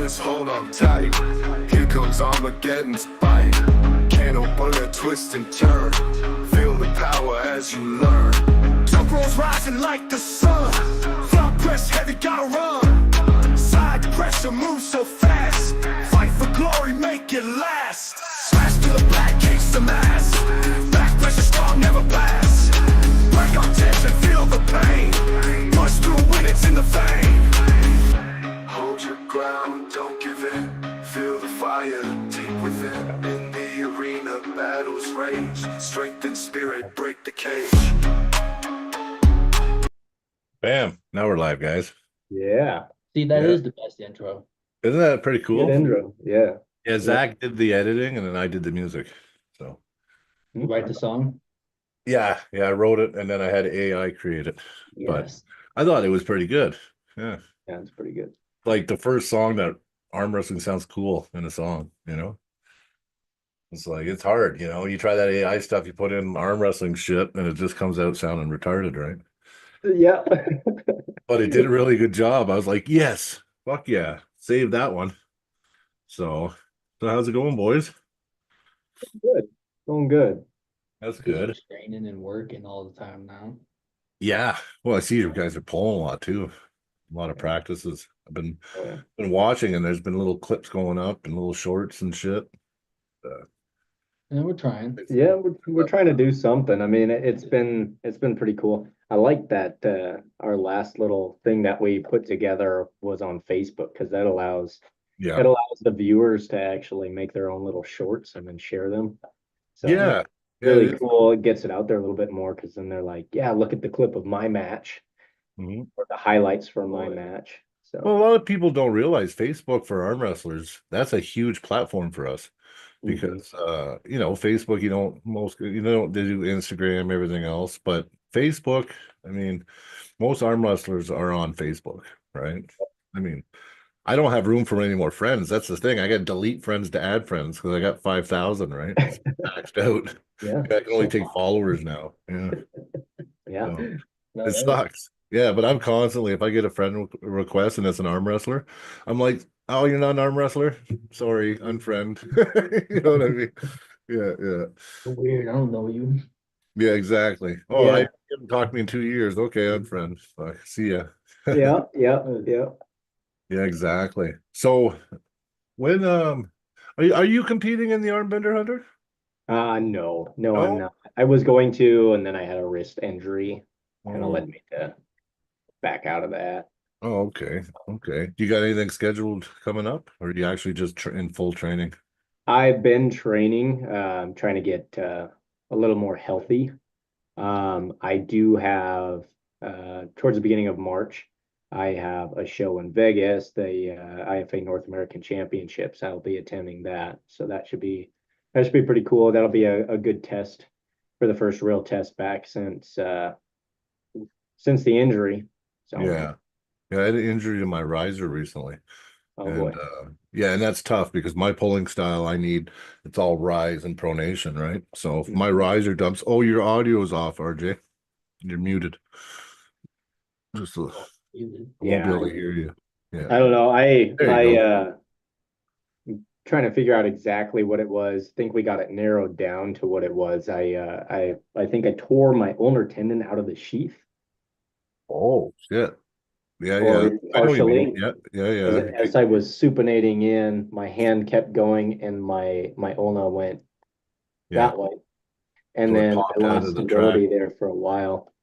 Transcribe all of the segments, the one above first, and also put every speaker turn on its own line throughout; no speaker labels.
Just hold on tight. Here comes Armageddon's fight. Can't open a twist and turn. Feel the power as you learn. Jump rolls rising like the sun. Front press heavy, gotta run. Side pressure moves so fast. Fight for glory, make it last. Smash to the back, case the mass. Back pressure strong, never pass. Break on tension, feel the pain. Push through when it's in the vein. Hold your ground, don't give in. Feel the fire deep within. In the arena, battles rage. Strength and spirit, break the cage.
Bam. Now we're live, guys.
Yeah.
See, that is the best intro.
Isn't that pretty cool?
Good intro. Yeah.
Yeah, Zack did the editing and then I did the music. So
You write the song?
yeah, I wrote it and then I had AI create it.
Yes.
But I thought it was pretty good. Yeah.
Yeah, it's pretty good.
Like the first song that arm wrestling sounds cool in a song, you know? It's like it's hard, you know. You try that AI stuff, you put in arm wrestling shit, and it just comes out sounding retarded, right?
Yeah.
But it did a really good job. I was like, yes, fuck yeah, save that one. So how's it going, boys?
Good. Going good.
That's good.
Just training and working all the time now.
Yeah. Well, I see you guys are pulling a lot too. A lot of practices. I've been watching, and there's been little clips going up and little shorts and shit.
And we're trying.
Yeah, we're trying to do something. I mean, it's been pretty cool. I like that our last little thing that we put together was on Facebook, because that allows the viewers to actually make their own little shorts and then share them. So
yeah.
Really cool. It gets it out there a little bit more, because then they're like, yeah, look at the clip of my match or the highlights from my match. So
Well, a lot of people don't realize Facebook for arm wrestlers, that's a huge platform for us. Because you know, Facebook, they do Instagram, everything else, but Facebook, I mean, most arm wrestlers are on Facebook, right? I mean, I don't have room for any more friends. That's the thing. I got to delete friends to add friends because I got 5,000, right? It's maxed out.
Yeah.
I can only take followers now. Yeah.
Yeah.
So, it sucks. Yeah, but I'm constantly, if I get a friend request and it's an arm wrestler, I'm like, oh, you're not an arm wrestler? Sorry, unfriend. You know what I mean? Yeah.
Weird. I don't know you.
Yeah, exactly. Oh,
Yeah.
I haven't talked to me in 2 years. Okay, unfriend. Bye. See ya.
Yeah.
Yeah, exactly. So when are you competing in the Armbender Hunter?
No, I'm not. I was going to, and then I had a wrist injury, kind of led me to back out of that.
Oh, okay. Do you got anything scheduled coming up, or are you actually just in full training?
I've been training, trying to get a little more healthy. I do have towards the beginning of March, I have a show in Vegas, the IFA North American Championships. I'll be attending that, so that should be pretty cool. That'll be a good test for the first real test back since the injury. So
Yeah, I had an injury to my riser recently.
oh boy.
And that's tough because my pulling style, it's all rise and pronation, right? So if my riser dumps, your audio is off, RJ. You're muted. Just won't be able to hear you. Yeah.
I don't know.
There you
I'm trying to figure out exactly what it was. I think we got it narrowed down to what it was. I think I tore my ulnar tendon out of the sheath.
Oh shit. Yeah.
Or
I know what you mean.
partially.
Yeah.
As I was supinating in, my hand kept going and my ulna went that way. And
So it
then
popped
I
out
lost
of the
stability there for a while.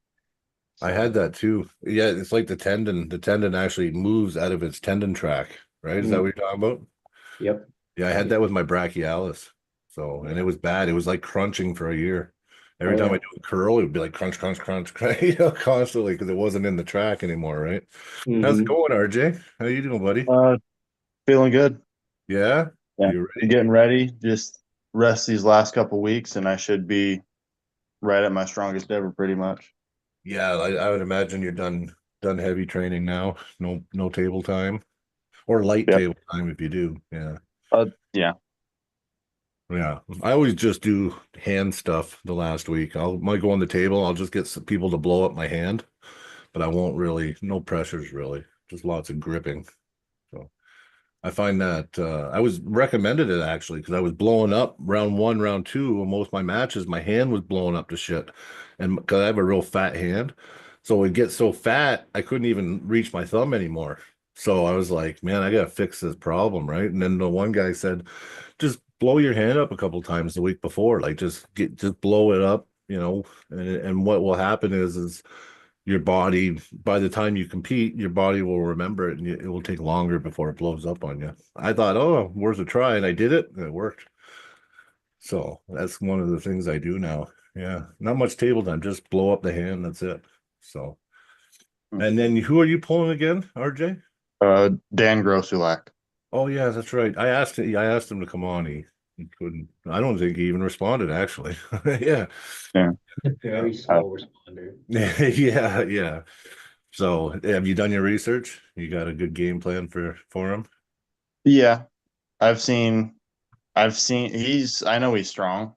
I had that too. Yeah, it's like the tendon actually moves out of its tendon track, right? Is that what you're talking about?
Yep.
Yeah, I had that with my brachialis. So, and it was bad. It was like crunching for a year. Every time I do a curl, it would be like crunch, constantly, because it wasn't in the track anymore, right? How's it going, RJ? How you doing, buddy?
Feeling good.
Yeah?
Yeah.
You ready?
Getting ready. Just rest these last couple weeks, and I should be right at my strongest ever, pretty much.
Yeah, I would imagine you're done heavy training now. No table time. Or light table time if you do. Yeah.
Yeah.
Yeah, I always just do hand stuff the last week. Might go on the table. I'll just get some people to blow up my hand, but I won't really. No pressures really. Just lots of gripping. So I find that I was recommended it actually because I was blowing up round one, round two, and most of my matches, my hand was blowing up to shit. And because I have a real fat hand, so it gets so fat I couldn't even reach my thumb anymore. So I was like, man, I gotta fix this problem, right? And then the one guy said, just blow your hand up a couple times the week before, like just blow it up, and what will happen is your body, by the time you compete, your body will remember it and it will take longer before it blows up on you. I thought, oh, worth a try, and I did it and it worked. So that's one of the things I do now. Yeah, not much table time, just blow up the hand, that's it. So, and then who are you pulling again, RJ?
Dan Grosulak.
Oh yeah, that's right. I asked him to come on. He couldn't. I don't think he even responded actually. Yeah.
Yeah.
Very slow responder.
Yeah, yeah. So have you done your research? You got a good game plan for him?
Yeah. I've seen I know he's strong,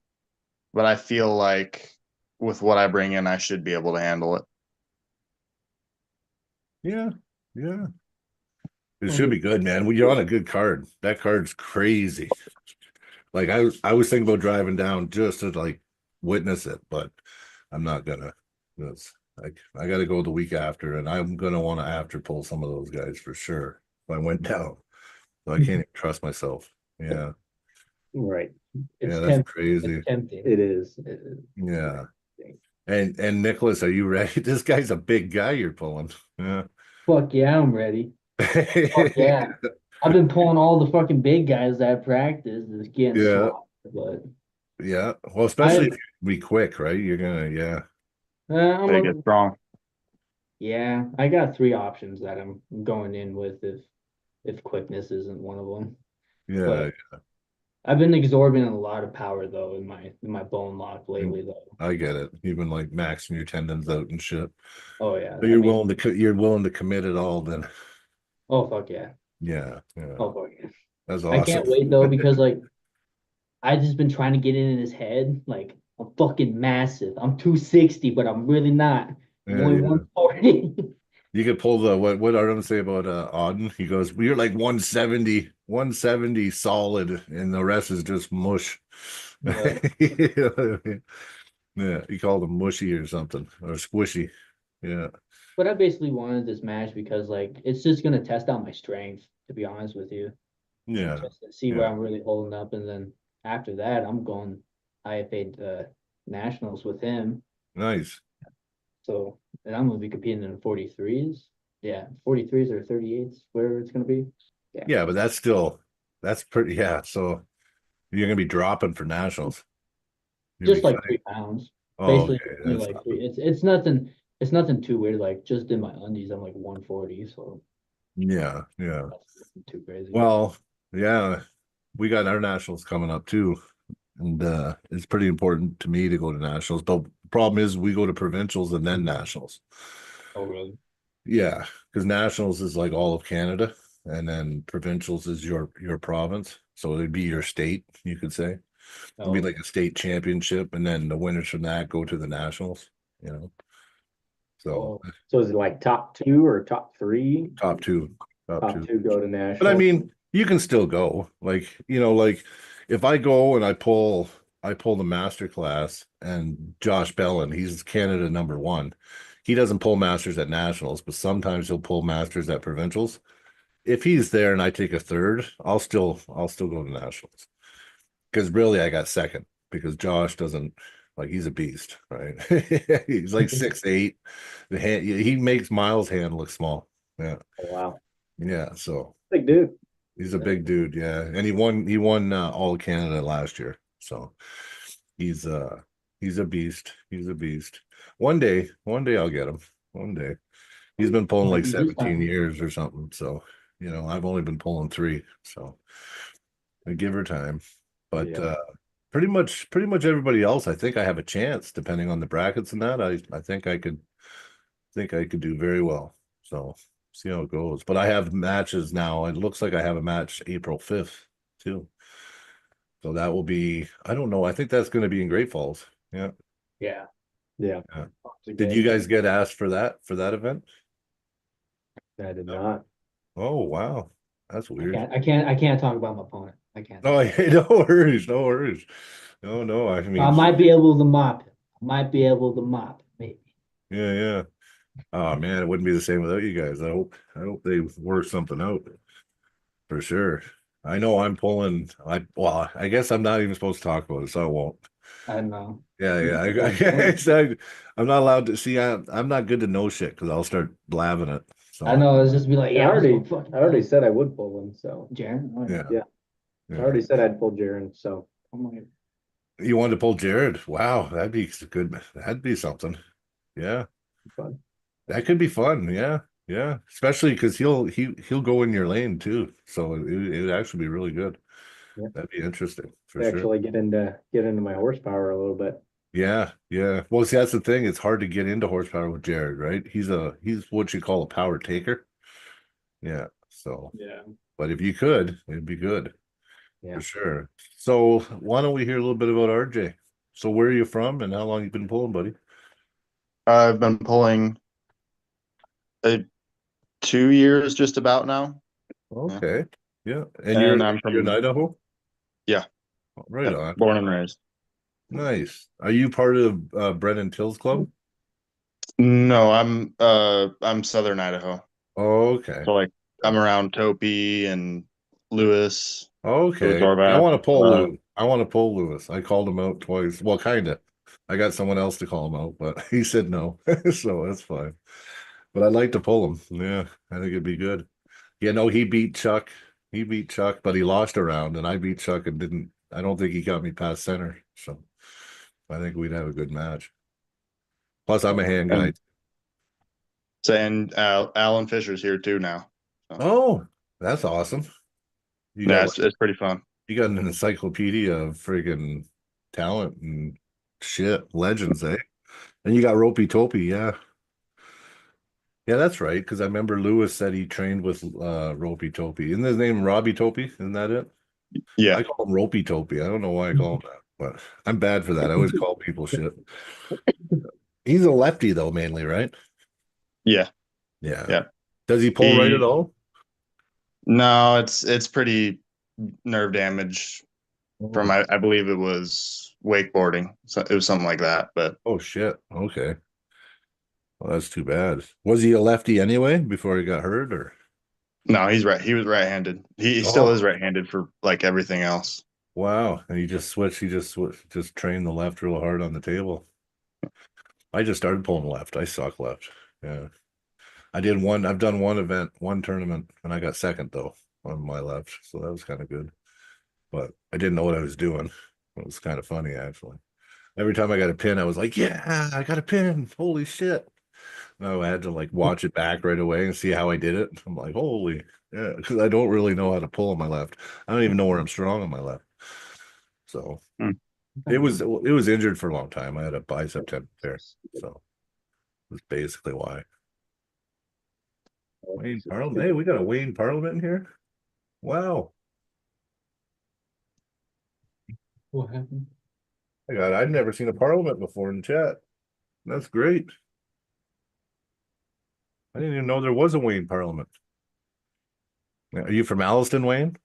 but I feel like with what I bring in, I should be able to handle it.
Yeah, yeah. It should be good, man. Well, you're on a good card. That card's crazy. Like I was thinking about driving down just to like witness it, but I'm not gonna. Because I got to go the week after, and I'm gonna want to after pull some of those guys for sure. If I went down, so I can't even trust myself. Yeah,
Right.
It's
yeah, that's
temp-
crazy.
It's tempting.
It is. It is.
Yeah, and Nickolas, are you ready? This guy's a big guy you're pulling. Yeah.
Fuck yeah, I'm ready. Fuck yeah. I've been pulling all the fucking big guys at practice. It's getting
Yeah,
slaughtered, but
yeah. Well, especially
I
if you be quick, right? You're gonna, yeah.
I'm
They get strong.
yeah, I got three options that I'm going in with if quickness isn't one of them.
Yeah,
But I've been absorbing a lot of power though in my bone lock lately though.
I get it. You've been like maxing your tendons out and shit.
Oh yeah.
But you're willing to commit it all then.
Oh fuck yeah.
Yeah, yeah.
Oh fuck yeah.
That's
I can't
awesome.
wait though because like I just been trying to get it in his head like I'm fucking massive. I'm 260, but I'm really not. I'm
Yeah,
only
yeah.
140.
You could pull the what Artem say about Auden. He goes, "You're like 170 solid, and the rest is just mush."
Yeah.
You know what I mean? Yeah, he called him mushy or something, or squishy. Yeah.
But I basically wanted this match because like it's just gonna test out my strength, to be honest with you.
Yeah.
Just to see where
Yeah.
I'm really holding up. And then after that, I'm going IFA nationals with him.
Nice.
So, and I'm gonna be competing in 43s. Yeah, 43s or 38s, wherever it's gonna be.
Yeah, but that's pretty. Yeah. So you're gonna be dropping for nationals. You'll
Just
be
like
fighting.
3 pounds.
Oh,
Basically,
okay.
only
That's
like three. It's nothing. It's nothing too weird. Like just in my undies, I'm like 140. So
yeah, yeah.
that's nothing too crazy.
Well, yeah, we got our nationals coming up too. And it's pretty important to me to go to nationals. But the problem is we go to provincials and then nationals.
Oh really?
Yeah, because nationals is like all of Canada, and then provincials is your province. So it'd be your state, you could say. It'd be
Oh,
like a state championship, and then the winners from that go to the nationals, you know. So
oh,
So is it like top two or top three?
top two, top
Top
two.
two go to
But I
national.
mean, you can still go. Like if I go and I pull the master class and Josh Bellin, he's Canada #1. He doesn't pull masters at nationals, but sometimes he'll pull masters at provincials. If he's there and I take a third, I'll still go to nationals. Because really I got second because Josh doesn't like he's a beast, right? He's like 6'8". The hand he makes Miles' hand look small. Yeah.
Oh, wow.
Yeah. So
Big dude.
he's a big dude, yeah. And he won all of Canada last year. So he's a beast. He's a beast. One day I'll get him. One day. He's been pulling like
This
17
time.
years or something. So, I've only been pulling 3. So I give her time. But
Yeah.
pretty much everybody else, I think I have a chance depending on the brackets and that. I think I could do very well. So see how it goes. But I have matches now. It looks like I have a match April 5th too. So that will be, I don't know. I think that's going to be in Great Falls. Yeah.
Yeah.
Yeah.
Yeah. Did you guys get asked for that event?
I did not.
Oh, wow. That's
I
weird.
can't talk about my opponent. I can't.
No, no worries, no worries. No, I
I
mean,
might be able to mop him. I might be able to mop, maybe.
yeah. Oh man, it wouldn't be the same without you guys. I hope they work something out for sure. I know I'm pulling. I guess I'm not even supposed to talk about it, so I won't.
I don't know.
Yeah. I said I'm not allowed to see. I'm not good to know shit because I'll start blabbing it.
I
So
know. It's just be like,
I
yeah, I was
already,
gonna fucking
I already said I would pull him, so
Jaren. Oh,
yeah,
Yeah. I already said I'd pull Jaren, so
I'm like,
You wanted to pull Jared? Wow, that'd be good. That'd be something. Yeah,
fun.
that could be fun. Yeah. Especially because he'll go in your lane too. So it would actually be really good.
Yeah.
That'd be interesting for sure.
Actually get into my horsepower a little bit.
Yeah. Well, see, that's the thing. It's hard to get into horsepower with Jared, right? He's what you call a power taker. Yeah. So,
Yeah.
but if you could, it'd be good
Yeah.
for sure. So why don't we hear a little bit about RJ? So where are you from and how long you been pulling, buddy?
I've been pulling 2 years just about now.
Okay. Yeah. And
And
you're
I'm
in
from,
Idaho?
yeah,
Right on.
born and raised.
Nice. Are you part of Brennan Till's club?
No, I'm Southern Idaho.
Okay.
So like I'm around Topi and Lewis,
Okay. I
Horvath.
want to pull Lewis. I want to pull Lewis. I called him out twice. Well, kind of. I got someone else to call him out, but he said no. So that's fine. But I'd like to pull him. Yeah, I think it'd be good. Yeah, no, he beat Chuck. He beat Chuck, but he lost a round, and I beat Chuck and didn't. I don't think he got me past center. So I think we'd have a good match. Plus, I'm a hand guy.
And saying Alan Fisher's here too now.
Oh, that's awesome. You
Yeah,
got
it's pretty fun.
you got an encyclopedia of friggin' talent and shit, legends, eh? And you got Ropey Topey, yeah. Yeah, that's right. Because I remember Lewis said he trained with Ropey Topey. Isn't his name Robbie Topey? Isn't that it?
Yeah,
I call him Ropey Topey. I don't know why I call him that, but I'm bad for that. I always call people shit. He's a lefty though, mainly, right?
yeah.
Yeah. Does he pull right at all?
No, it's pretty nerve damage from I believe it was wakeboarding. So it was something like that. But
Oh shit. Okay. Well, that's too bad. Was he a lefty anyway before he got hurt, or?
no, he's right. He was right-handed. He still is right-handed for like everything else.
Wow. And he just switched. He just switched, just trained the left real hard on the table. I just started pulling left. I suck left. Yeah. I've done one event, one tournament, and I got second though on my left. So that was kind of good. But I didn't know what I was doing. It was kind of funny actually. Every time I got a pin, I was like, yeah, I got a pin. Holy shit. No, I had to like watch it back right away and see how I did it. I'm like, holy, yeah, because I don't really know how to pull on my left. I don't even know where I'm strong on my left. So it was injured for a long time. I had a bicep tendon tear, so that's basically why. Wayne Parliament. Hey, we got a Wayne Parliament in here. Wow.
what happened?
I'd never seen a Parliament before in the chat. That's great. I didn't even know there was a Wayne Parliament. Are you from Alliston, Wayne?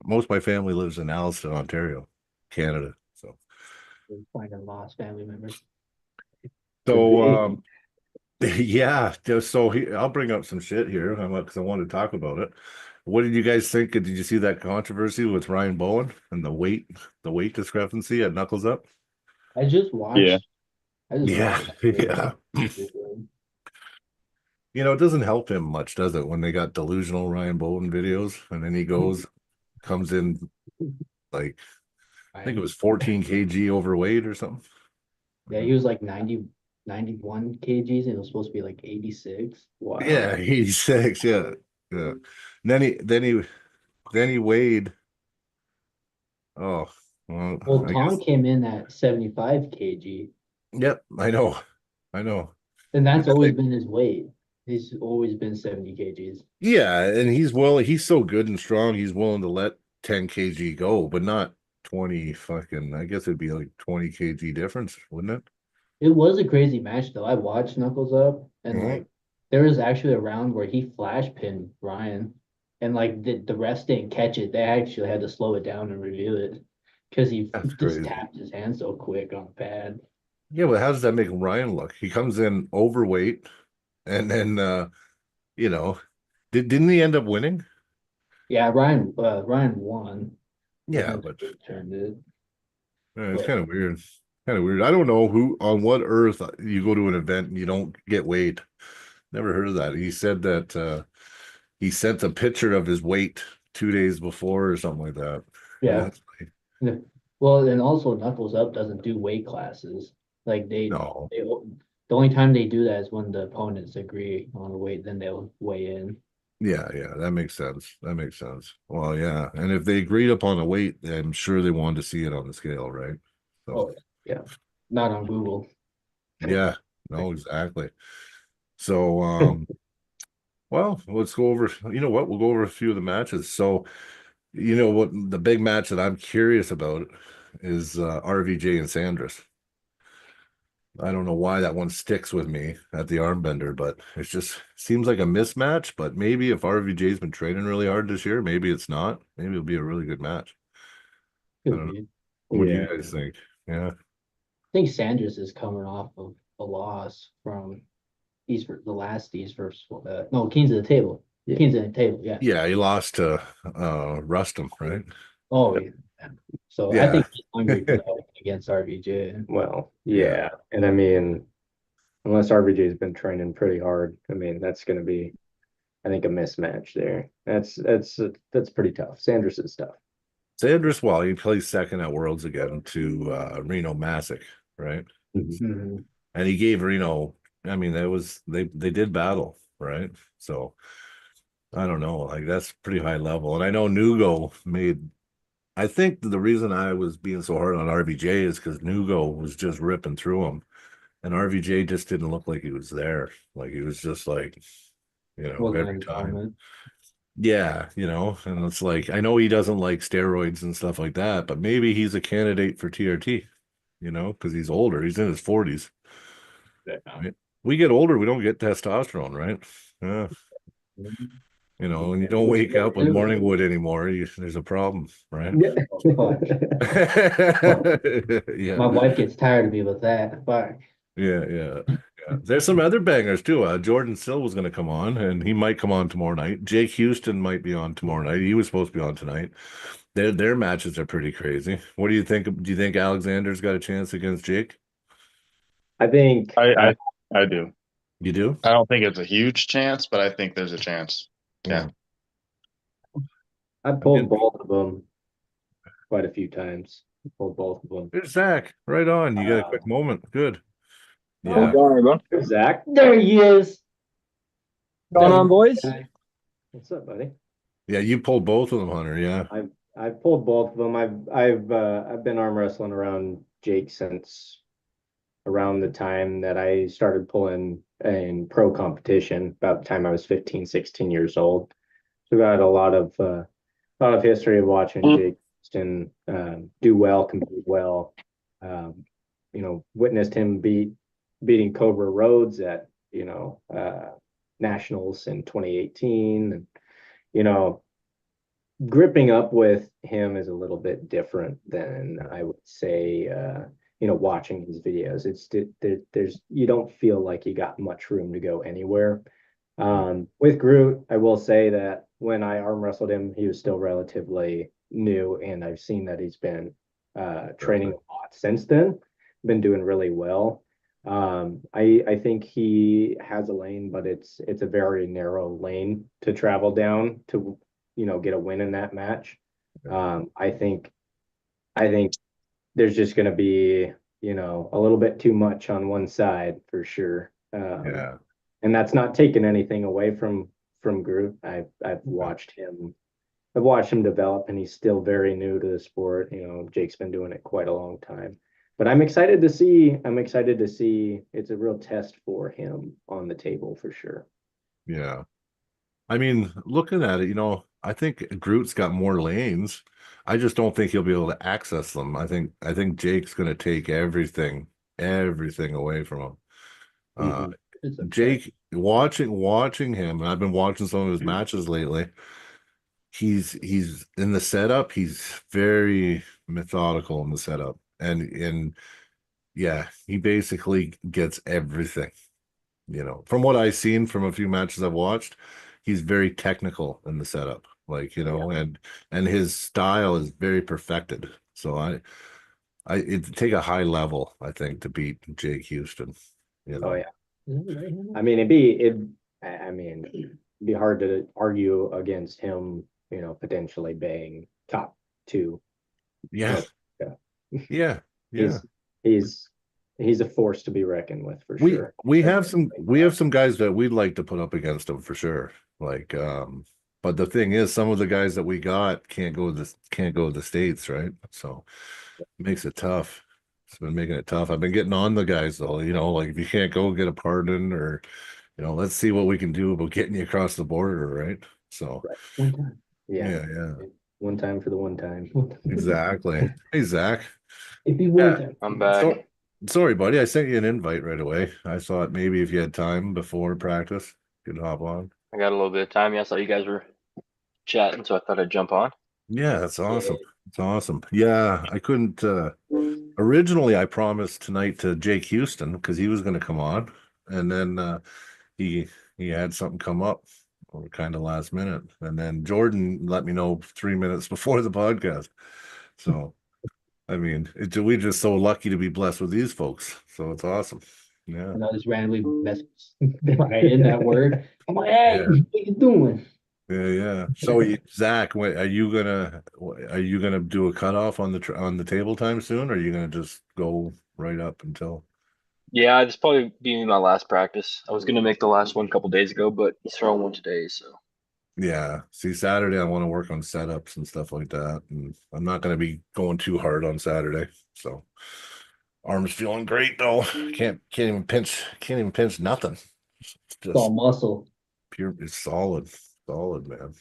Most of my family lives in Alliston, Ontario, Canada. So,
Finding lost family members.
so yeah. I'll bring up some shit here because I want to talk about it. What did you guys think? Did you see that controversy with Ryan Bowen and the weight discrepancy at Knuckles Up?
I just watched.
Yeah.
I just
Yeah,
watched.
yeah. It doesn't help him much, does it, when they got delusional Ryan Bowen videos and then he comes in like I think it was 14 kg overweight or something.
Yeah, he was like 90, 91 kgs, and it was supposed to be like 86. Wow.
Yeah, 86. Yeah. And then he weighed. Oh, well,
Well,
I
Tom
guess.
came in at 75 kg,
Yep, I know.
and
I
that's
guess
always been his weight. He's always been 70 kgs.
Yeah, and he's so good and strong, he's willing to let 10 kg go, but not 20 fucking, I guess it'd be like 20 kg difference, wouldn't it?
It was a crazy match, though. I watched Knuckles Up, and
Mhm.
like there was actually a round where he flash pinned Ryan, and like the refs didn't catch it. They actually had to slow it down and review it because he
That's
just
crazy.
tapped his hand so quick on the pad.
Yeah, but how does that make Ryan look? He comes in overweight, and then you know, didn't he end up winning?
Yeah, Ryan won, but
Yeah,
then
but
they turned it.
it's
But
kind of weird. Kind of weird. I don't know who on what earth you go to an event and you don't get weighed. Never heard of that. He said that he sent a picture of his weight 2 days before or something like that.
yeah,
That's
yeah. Well, and also Knuckles Up doesn't do weight classes. Like
no.
the only time they do that is when the opponents agree on the weight, then they'll weigh in.
Yeah, yeah, that makes sense. That makes sense. Well, yeah, and if they agreed upon a weight, I'm sure they wanted to see it on the scale, right? So,
Oh, yeah, not on Google.
yeah, no, exactly. So, well, let's go over. You know what? We'll go over a few of the matches. So, you know what? The big match that I'm curious about is RVJ and Sandras. I don't know why that one sticks with me at the arm bender, but it just seems like a mismatch. But maybe if RVJ's been training really hard this year, maybe it's not. Maybe it'll be a really good match. I
Could
don't know.
be.
What do you
Yeah.
guys think? Yeah.
I think Sanders is coming off of a loss from the last East versus no, Kings of the Table.
Yeah.
Kings of the Table, yeah.
Yeah, he lost to Rustum, right?
Oh, yeah. So I
Yeah.
think he's hungry for that one against RVJ.
Well,
Yeah.
yeah. And I mean, unless RBJ's been training pretty hard, I mean, that's going to be, I think, a mismatch there. That's pretty tough. Sanders is tough.
Sanders, well, he plays second at Worlds again to Reno Masick, right?
Mhm.
And he gave Reno, I mean, that was they did battle, right? So I don't know, like that's pretty high level. And I know Nugo made I think the reason I was being so hard on RVJ is because Nugo was just ripping through him. And RVJ just didn't look like he was there. Like he was just like,
Wasn't in
every
his
time.
element.
Yeah, and it's like I know he doesn't like steroids and stuff like that, but maybe he's a candidate for TRT, because he's older. He's in his 40s. Right? We get older, we don't get testosterone, right? Yeah. And you don't wake up with morning wood anymore. There's a problem, right?
Yeah.
Yeah.
My wife gets tired of me with that. But
Yeah, yeah, yeah. There's some other bangers too. Jordan Silva's going to come on, and he might come on tomorrow night. Jake Houston might be on tomorrow night. He was supposed to be on tonight. Their matches are pretty crazy. What do you think? Do you think Alexander's got a chance against Jake?
I think
I do.
You do?
I don't think it's a huge chance, but I think there's a chance. Yeah.
I pulled both of them quite a few times. Pulled both of them.
There's Zack. Right on. You got a quick moment. Good.
How's it
Yeah.
going, everyone?
Zach,
there he is.
Going on, boys?
what's up, buddy?
Yeah, you pulled both of them, Hunter. Yeah.
I've pulled both of them. I've been arm wrestling around Jake since around the time that I started pulling in pro competition, about the time I was 15, 16 years old. So got a lot of history of watching Jake Houston do well, compete well. Witnessed him beating Cobra Rhodes at nationals in 2018, and gripping up with him is a little bit different than I would say. Watching his videos, there's you don't feel like you got much room to go anywhere. With Groot, I will say that when I arm wrestled him, he was still relatively new, and I've seen that he's been training a lot since then. Been doing really well. I think he has a lane, but it's a very narrow lane to travel down to get a win in that match. I think there's just going to be a little bit too much on one side for sure.
Yeah.
And that's not taking anything away from Groot. I've watched him develop, and he's still very new to the sport. Jake's been doing it quite a long time. But I'm excited to see it's a real test for him on the table for sure.
Yeah. I mean, looking at it, I think Groot's got more lanes. I just don't think he'll be able to access them. I think Jake's going to take everything away from him.
Mhm.
Jake, watching him, and I've been watching some of his matches lately. he's in the setup. He's very methodical in the setup, and yeah, he basically gets everything. From what I've seen from a few matches I've watched, he's very technical in the setup, like and his style is very perfected. So it'd take a high level, I think, to beat Jake Houston.
Oh yeah. I mean, it'd be hard to argue against him, potentially being top two.
Yeah.
Yeah.
Yeah. Yeah.
He's a force to be reckoned with for
We
sure.
we have some guys that we'd like to put up against him for sure. Like but the thing is some of the guys that we got can't go to the States, right? So it makes it tough. It's been making it tough. I've been getting on the guys though, like if you can't go get a pardon or let's see what we can do about getting you across the border, right? So
Right.
yeah.
One time for the one time.
Exactly. Hey Zach.
It'd be one time.
I'm back.
Sorry, buddy. I sent you an invite right away. I thought maybe if you had time before practice, you could hop on.
I got a little bit of time. Yeah, I saw you guys were chatting, so I thought I'd jump on.
Yeah, that's awesome. It's awesome. Yeah, I couldn't originally I promised tonight to Jake Houston because he was going to come on, and then he had something come up or kind of last minute, and then Jordan let me know 3 minutes before the podcast. So I mean, we're just so lucky to be blessed with these folks. So it's awesome. Yeah.
And I just randomly message right in that word. I'm like, hey,
Yeah.
what you doing?
Yeah. So Zach, are you gonna do a cutoff on the table time soon, or are you gonna just go right up until?
Yeah, this probably be my last practice. I was gonna make the last one a couple days ago, but he's throwing one today, so.
Yeah. See, Saturday I want to work on setups and stuff like that, and I'm not gonna be going too hard on Saturday. So arm's feeling great though. Can't even pinch nothing. It's
It's all
just
muscle.
pure. It's solid, man.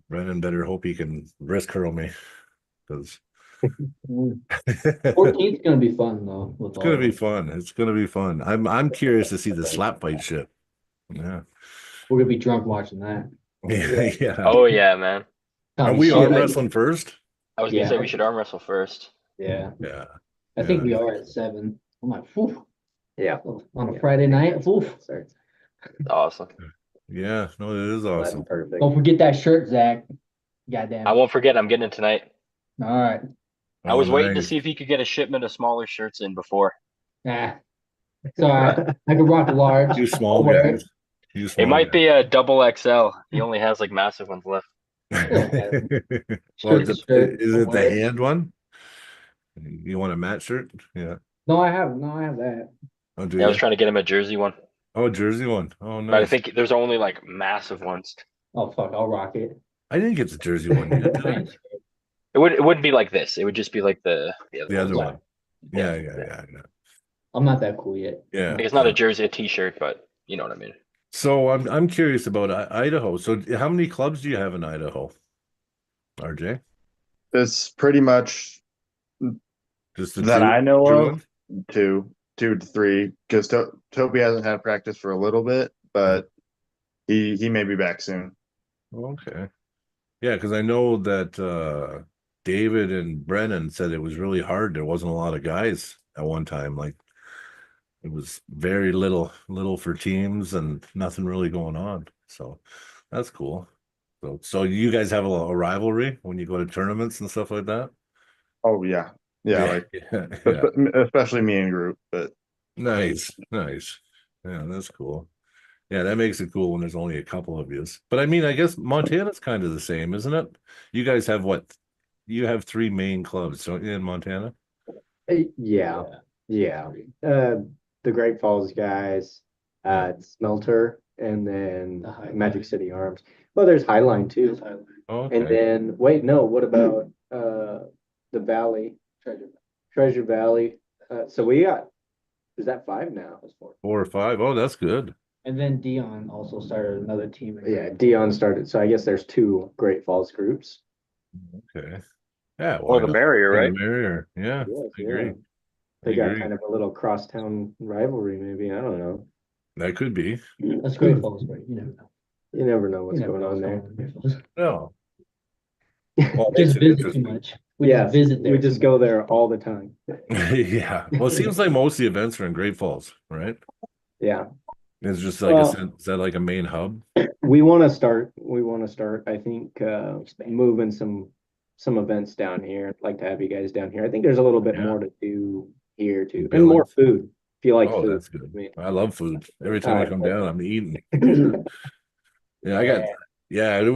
Brennan better hope he can wrist curl me because
14th gonna be fun though.
it's gonna be fun. It's gonna be fun. I'm curious to see the slap fight shit. Yeah.
We're gonna be drunk watching that.
Yeah.
Oh yeah, man.
Are we arm wrestling first?
I was gonna
Yeah.
say we should arm wrestle first.
Yeah,
Yeah.
I think we
Yeah.
are at 7. I'm like, whew,
Yeah.
on a Friday night. Whew.
Sorry.
Awesome.
Yeah. No, it is
That's
awesome.
perfect.
Don't forget that shirt, Zach. Goddamn.
I won't forget. I'm getting it tonight.
All right.
I was waiting to
nice.
see if you could get a shipment of smaller shirts in before.
Nah. It's all right. I can rock a large.
You small
I'll wear
guys. You
It
small
might be a double XL. He only has like massive ones left.
guys.
Shirt
is
to shirt.
it
I'll
the
wear it.
hand one? You want a matte shirt? Yeah.
No, I have that.
Oh, do
Yeah, I was
you?
trying to get him a jersey one,
Oh, jersey one. Oh,
but I
nice.
think there's only like massive ones.
Oh fuck, I'll rock it.
I didn't get the jersey one yet. did I?
It wouldn't be like this. It would just be like the
The other
ones.
one. Yeah.
I'm not that cool yet.
Yeah.
Like, it's not a jersey, a t-shirt, but you know what I mean.
So I'm curious about Idaho. So how many clubs do you have in Idaho, RJ?
It's pretty much
Just the
that
two-
I know
two
of.
ones?
two to three, because Toby hasn't had practice for a little bit, but he may be back soon.
Okay. Yeah, because I know that David and Brennan said it was really hard. There wasn't a lot of guys at one time. Like it was very little for teams and nothing really going on. So that's cool. So you guys have a rivalry when you go to tournaments and stuff like that?
Oh yeah, like
yeah.
especially me and group. But
Nice. Yeah, that's cool. Yeah, that makes it cool when there's only a couple of yous. But I mean, I guess Montana's kind of the same, isn't it? You guys have what? You have 3 main clubs, don't you, in Montana?
Yeah. The Great Falls guys, Smelter, and then
The Highline.
Magic City Arms. Well, there's Highline too.
Okay.
And then what about the Valley? Treasure Valley. So we got, is that 5 now?
4 or 5. Oh, that's good.
And then Dion also started another team.
Yeah, Dion started. So I guess there's 2 Great Falls groups.
Okay. Yeah.
Or the barrier, right?
The barrier. Yeah.
Yes,
I agree.
yeah. They
I
got
agree.
kind of a little crosstown rivalry, maybe. I don't know.
That could be.
That's great falls, but you never know.
You never know what's
You never
going
know
on
what's
there.
going on.
No. Well, it makes
Just
it
visit too
interesting.
much. We
Yeah,
just visit there.
we just
too
go
much.
there all the time.
Yeah. Well, it seems like most of the events are in Great Falls, right?
Yeah.
It's just like
Well,
is that like a main hub?
we want to start, I think, moving some events down here. I'd like to have you guys down here. I think there's a little bit
Yeah.
more to do here too, and
Billings.
more food if you like
Oh,
food.
that's good.
I mean,
I love food. Every time I
Alright.
come down, I'm eating. Yeah,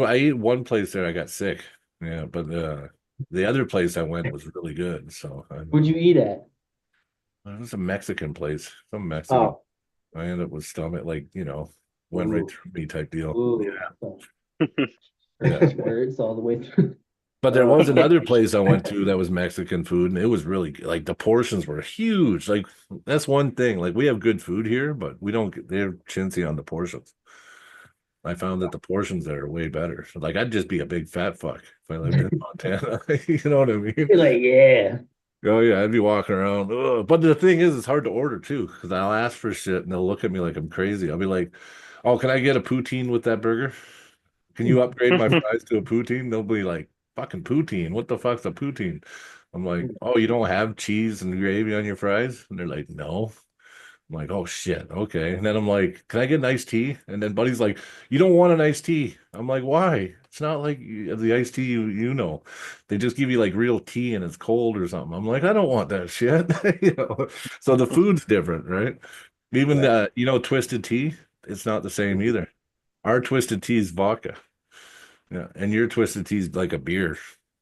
I eat one place there, I got sick. Yeah, but the other place I went was really good. So
Where'd you eat at?
it was a Mexican place, some Mexican.
Oh,
I ended up with stomach, like, went right
Ooh.
through me type deal.
Ooh,
Yeah.
words all the way through.
But there was another place I went to that was Mexican food, and it was really good. Like the portions were huge. Like that's one thing. Like we have good food here, but we don't they're chintzy on the portions. I found that the portions there are way better. Like I'd just be a big fat fuck if I lived in Montana. You know what I mean?
You're like, yeah.
Oh yeah, I'd be walking around. Ugh. But the thing is, it's hard to order too, because I'll ask for shit and they'll look at me like I'm crazy. I'll be like, "Oh, can I get a poutine with that burger? Can you upgrade my fries to a poutine?" They'll be like, "Fucking poutine? What the fuck's a poutine?" I'm like, "Oh, you don't have cheese and gravy on your fries?" And they're like, "No." I'm like, "Oh shit, okay." And then I'm like, "Can I get an iced tea?" And then Buddy's like, "You don't want an iced tea." I'm like, "Why? It's not like the iced tea you know. They just give you like real tea and it's cold or something." I'm like, "I don't want that shit." So the food's different, right? Even twisted tea, it's not the same either. Our twisted tea is vodka. Yeah, and your twisted tea is like a beer.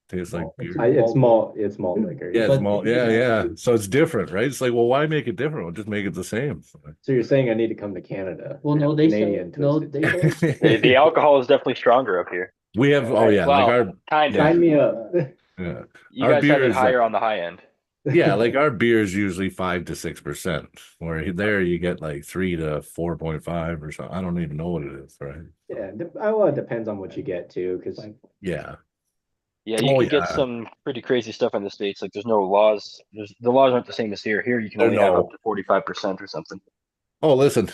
Tastes like beer.
it's malt liquor.
Yeah, it's
But-
malt. Yeah. So it's different, right? It's like, well, why make it different? We'll just make it the same.
So you're saying I need to come to Canada?
Well, no,
and
they
Canadian
sell, no,
twisted.
they sell.
The alcohol is definitely stronger up here.
We have, oh yeah, like
Well, kind of.
Sign me up.
yeah,
You
our
guys
beer
have it
is
higher
like-
on the high end.
yeah, like our beer is usually 5 to 6%, where there you get like 3 to 4.5 or something. I don't even know what it is, right?
Yeah, well, it depends on what you get too, because
Yeah.
Yeah, you
Oh,
can get
yeah.
some pretty crazy stuff in the States. Like there's no laws. The laws aren't the same as here. Here you can only have
No.
up to 45% or something.
Oh, listen,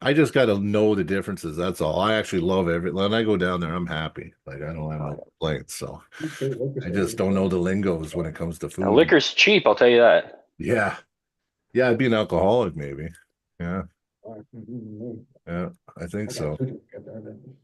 I just got to know the differences. That's all. I actually love when I go down there, I'm happy. Like I don't have no complaints. So I just don't know the lingos when it comes to food.
Now, liquor's cheap, I'll tell you that.
Yeah. Yeah, I'd be an alcoholic maybe. Yeah. Yeah, I think so.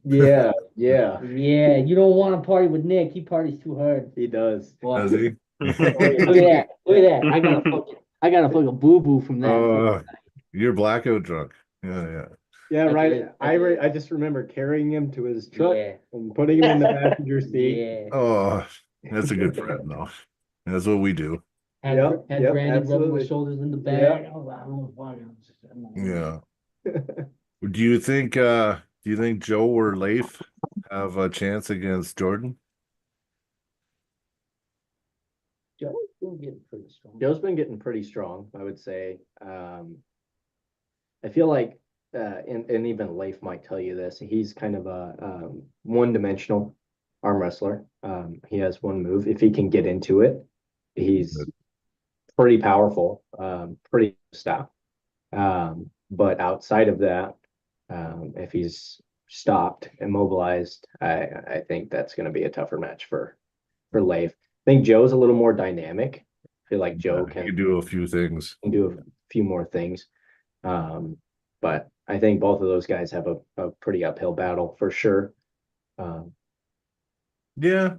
yeah, yeah,
Yeah, you don't want to party with Nick. He parties too hard.
he does.
Well,
Does he?
look at that. Look at that. I got a fucking boo-boo from that.
You're blackout drunk. Yeah.
Yeah,
That's
right.
it,
I just remember carrying him to his truck
Yeah.
and putting him in the passenger seat.
Yeah.
Oh, that's a good friend though. That's what we do.
Had,
Yep,
had
yep,
Brandon rubbing my
absolutely.
shoulders in the back.
Yep.
I was like, I'm fine.
Yeah. Do you think Joe or Leif have a chance against Jordan?
Joe's been getting pretty strong.
Joe's been getting pretty strong, I would say. I feel like, and even Leif might tell you this, he's kind of a one-dimensional arm wrestler. He has one move. If he can get into it, he's pretty powerful, pretty stout. But outside of that, if he's stopped, immobilized, I think that's going to be a tougher match for Leif. I think Joe's a little more dynamic. I feel like Joe
He can do a few things.
can do a few more things. But I think both of those guys have a pretty uphill battle for sure.
Yeah.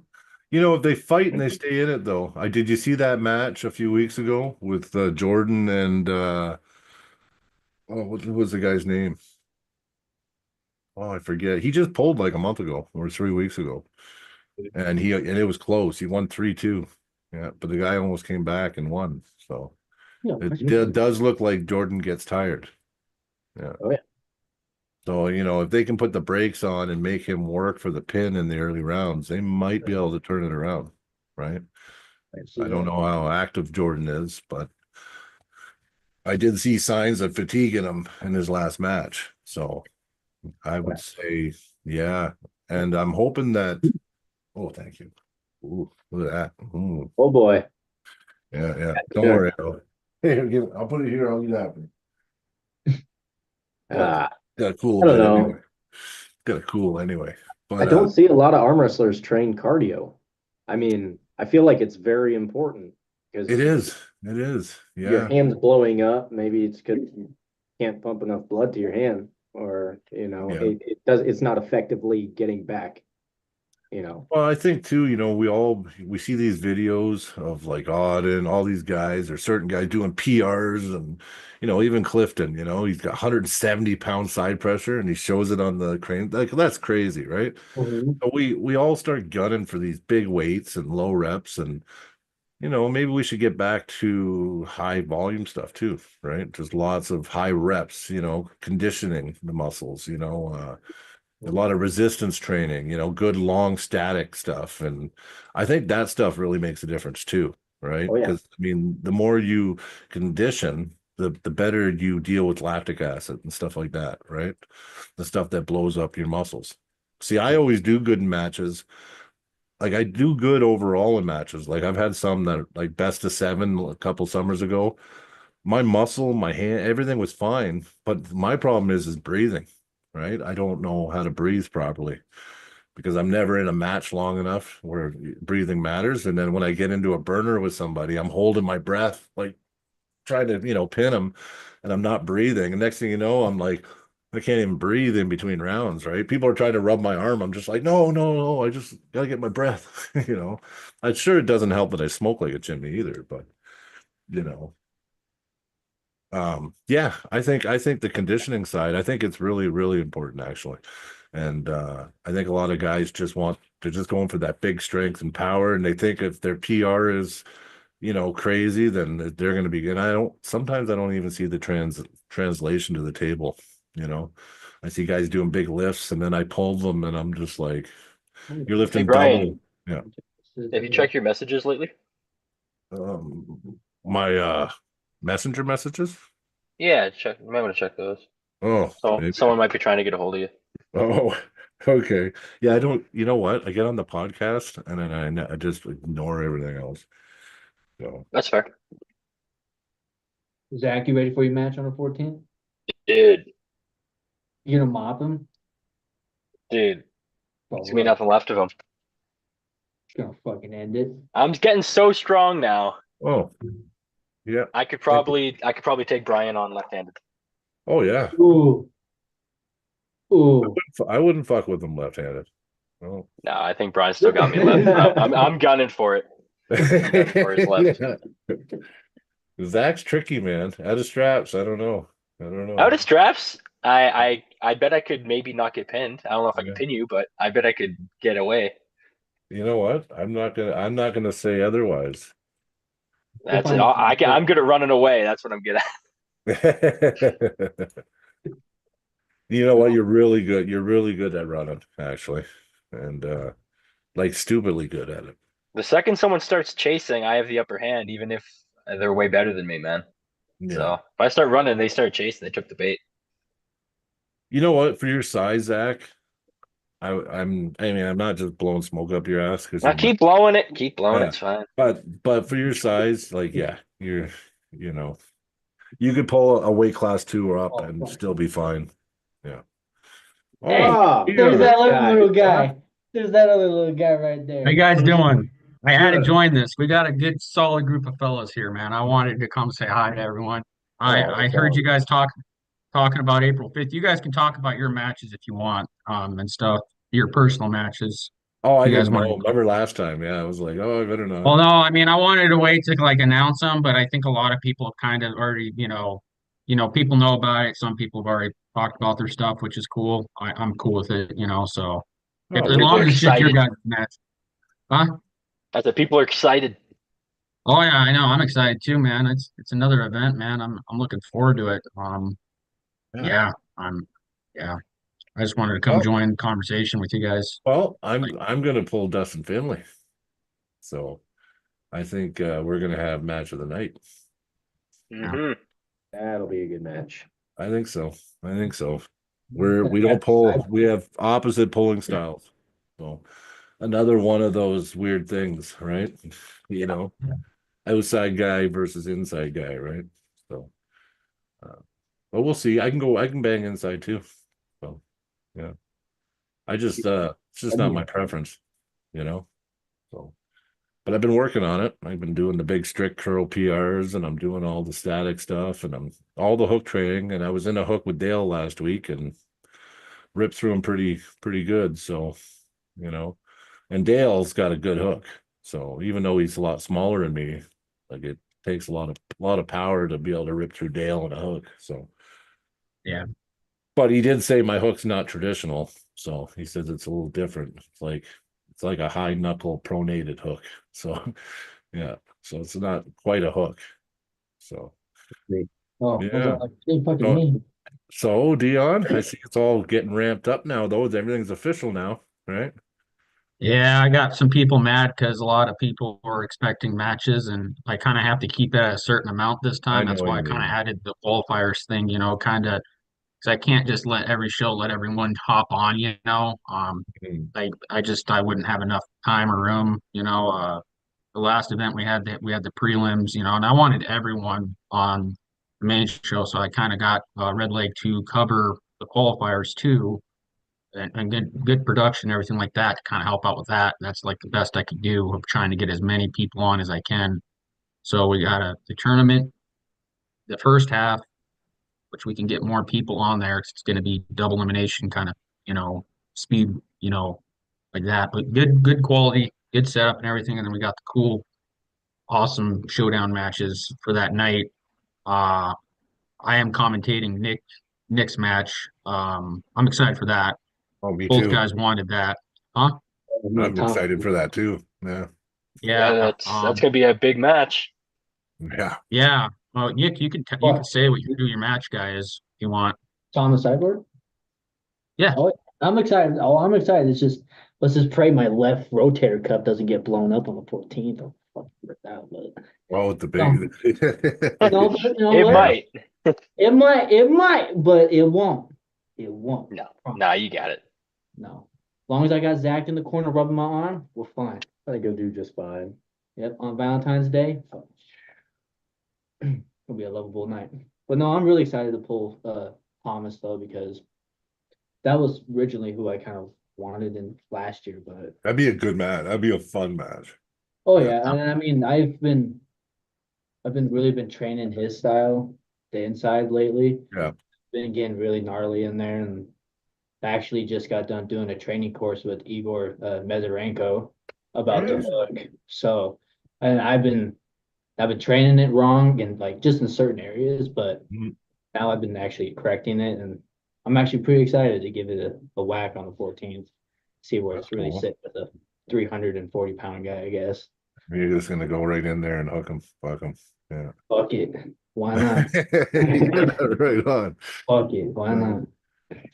If they fight and they stay in it though. Did you see that match a few weeks ago with Jordan and what was the guy's name? Oh, I forget. He just pulled like a month ago or 3 weeks ago. And it was close. He won 3-2. Yeah, but the guy almost came back and won. So
Yeah,
it does look like Jordan gets tired. Yeah.
Oh, yeah.
So, if they can put the brakes on and make him work for the pin in the early rounds, they might be able to turn it around, right? I don't know how active Jordan is, but I did see signs of fatigue in him in his last match. So I would say, yeah. And I'm hoping that, oh, thank you. Ooh, look at that. Ooh.
Oh boy.
Yeah. Don't worry. I'll put it here. I'll eat that. Got a cool.
I don't
bit
know.
Anyway. Got a cool anyway. But
I don't see a lot of arm wrestlers train cardio. I mean, I feel like it's very important because
It is. It is.
your
Yeah.
hand's blowing up. Maybe it's because you can't pump enough blood to your hand, or
Yeah.
it's not effectively getting back.
Well, I think too, we see these videos of like Auden, all these guys or certain guys doing PRs and even Clifton, he's got 170-pound side pressure and he shows it on the crane. Like that's crazy, right?
Mhm.
But we all start gunning for these big weights and low reps and maybe we should get back to high volume stuff too, right? Just lots of high reps, conditioning the muscles, a lot of resistance training, good long static stuff. And I think that stuff really makes a difference too, right?
Oh yeah.
Because I mean, the more you condition, the better you deal with lactic acid and stuff like that, right? The stuff that blows up your muscles. See, I always do good in matches. Like I do good overall in matches. Like I've had some that like best of 7 a couple summers ago. My muscle, my hand, everything was fine. But my problem is breathing, right? I don't know how to breathe properly because I'm never in a match long enough where breathing matters. And then when I get into a burner with somebody, I'm holding my breath, like trying to, pin them, and I'm not breathing. And next thing you know, I'm like, I can't even breathe in between rounds, right? People are trying to rub my arm. I'm just like, no, no, no. I just gotta get my breath, I'm sure it doesn't help that I smoke like a chimney either, but you know. Yeah, I think the conditioning side, I think it's really, really important actually. And I think a lot of guys they're just going for that big strength and power, and they think if their PR is, crazy, then they're going to be good. Sometimes I don't even see the translation to the table, you know. I see guys doing big lifts and then I pull them and I'm just like, you're
Hey
lifting
Brian,
double. Yeah.
have you checked your messages lately?
My messenger messages.
Yeah, check. You might want to check those.
Oh,
So
maybe.
someone might be trying to get a hold of you.
Oh, okay. Yeah, I don't, you know what? I get on the podcast and then I just ignore everything else. So,
That's fair.
Zach, you ready for your match on the 14th?
Dude,
You gonna mop him?
dude,
Oh,
there's gonna be
look,
nothing left of them.
gonna fucking end it.
I'm getting so strong now.
oh, yeah.
I could probably take Brian on left-handed.
Oh, yeah.
Ooh, ooh.
I wouldn't fuck with them left-handed. Oh.
No, I think Brian still got me left. I'm gunning for it. Gunning for his left.
Yeah. Zach's tricky, man. Out of straps. I don't know.
Out of straps, I bet I could maybe not get pinned. I don't know if I can
Yeah.
pin you, but I bet I could get away.
You know what? I'm not gonna say otherwise.
That's it.
find
I'm good at running away. That's what I'm good at.
You know what? You're really good. You're really good at running, actually. And like stupidly good at it.
The second someone starts chasing, I have the upper hand, even if they're way better than me, man.
Yeah.
So if I start running, they start chasing. They took the bait.
You know what? For your size, Zach, I mean, I'm not just blowing smoke up your ass because
Now keep blowing it. Keep blowing
Yeah.
it. It's fine.
but for your size, like yeah, you know, you could pull a weight class 2 or up and still be fine. Yeah.
Hey,
Oh,
there's that other
guy.
little guy. There's that other little guy right there.
How you guys doing? I had to
Good.
join this. We got a good solid group of fellas here, man. I wanted to come say hi to everyone. I
that's
heard you
awesome.
guys talking about April 5th. You guys can talk about your matches if you want, and stuff, your personal matches.
Oh, I
You guys
didn't
want
know.
to.
Remember last time? Yeah, I was like, oh, I better not.
Well, no, I mean, I wanted to wait to like announce them, but I think a lot of people have kind of already, people know about it. Some people have already talked about their stuff, which is cool. I'm cool with it, so if
Oh,
as
we-
People
long
are
as it's just your
excited.
guys' match. Huh?
I said people are excited.
Oh yeah, I know. I'm excited too, man. It's another event, man. I'm looking forward to it. Yeah, I'm yeah. I just wanted to come
well,
join the conversation with you guys.
I'm gonna pull Dustin Finley. So I think we're gonna have match of the night.
Hmm
That'll be a good match.
I think so. We don't pull. We have opposite pulling styles. So another one of those weird things, right? You know, outside guy versus inside guy, right? So, but we'll see. I can bang inside too. So, yeah. It's just not my preference, you know. So But I've been working on it. I've been doing the big strict curl PRs, and I'm doing all the static stuff, and I'm all the hook training. And I was in a hook with Dale last week and ripped through him pretty good. So, you know, and Dale's got a good hook. So even though he's a lot smaller than me, like it takes a lot of power to be able to rip through Dale on a hook. So
Yeah.
But he did say my hook's not traditional. So he says it's a little different. It's like a high knuckle pronated hook. So yeah. So it's not quite a hook. So
Oh, I was
yeah.
like, "Hey, fucking
So,
me."
so Dion, I see it's all getting ramped up now though. Everything's official now, right?
Yeah, I got some people mad because a lot of people were expecting matches, and I kind of have to keep it at a certain amount this
I
time.
know
That's
what
why
you
I kind of
mean.
added the qualifiers thing, kind of because I can't just let every show let everyone hop on.
Mm.
I wouldn't have enough time or room. The last event we had the prelims, and I wanted everyone on the main show, so I kind of got Red Lake to cover the qualifiers too, and good production, everything like that to kind of help out with that. That's like the best I could do of trying to get as many people on as I can. So we got the tournament, the first half, which we can get more people on there. It's going to be double elimination kind of, speed, like that. But good quality, good setup and everything. And then we got the cool, awesome showdown matches for that night. Uh, I am commentating Nick's match. I'm excited for that.
Oh, me
Both
too.
guys wanted that, huh?
Me and
I'm
Tom.
excited for that too. Yeah.
Yeah,
Yeah.
that's gonna be a big match.
Yeah.
Yeah. Well, Nick, you can
What?
say what who your match guy is if you want.
Thomas Cyborg?
Yeah.
Oh, I'm excited. Oh, I'm excited. It's just let's just pray my left rotator cuff doesn't get blown up on the 14th. I'll fucking rip that, but
Well, with the
no,
big
no, but you know
It
what?
might.
It might, but it won't. It won't.
No,
Promise.
nah, you got it.
No. As long as I got Zack in the corner rubbing my arm, we're fine.
I think he'll do just fine.
Yep, on Valentine's Day, it'll be a lovable night. But no, I'm really excited to pull Thomas though because that was originally who I kind of wanted in last year. But
That'd be a good match. That'd be a fun match.
oh
Yeah.
yeah, and I mean I've been really been training his style, the inside lately.
Yeah.
Been getting really gnarly in there, and I actually just got done doing a training course with Igor Mezarenko about the hook. So, and I've been training it wrong and like just in certain areas, but
Mhm.
now I've been actually correcting it, and I'm actually pretty excited to give it a whack on the 14th, see where
That's
it's really
cool.
sit with a 340-pound guy, I guess.
You're just gonna go right in there and hook him. Fuck him. Yeah.
Fuck it. Why not?
Right on.
Fuck it. Why
Yeah.
not?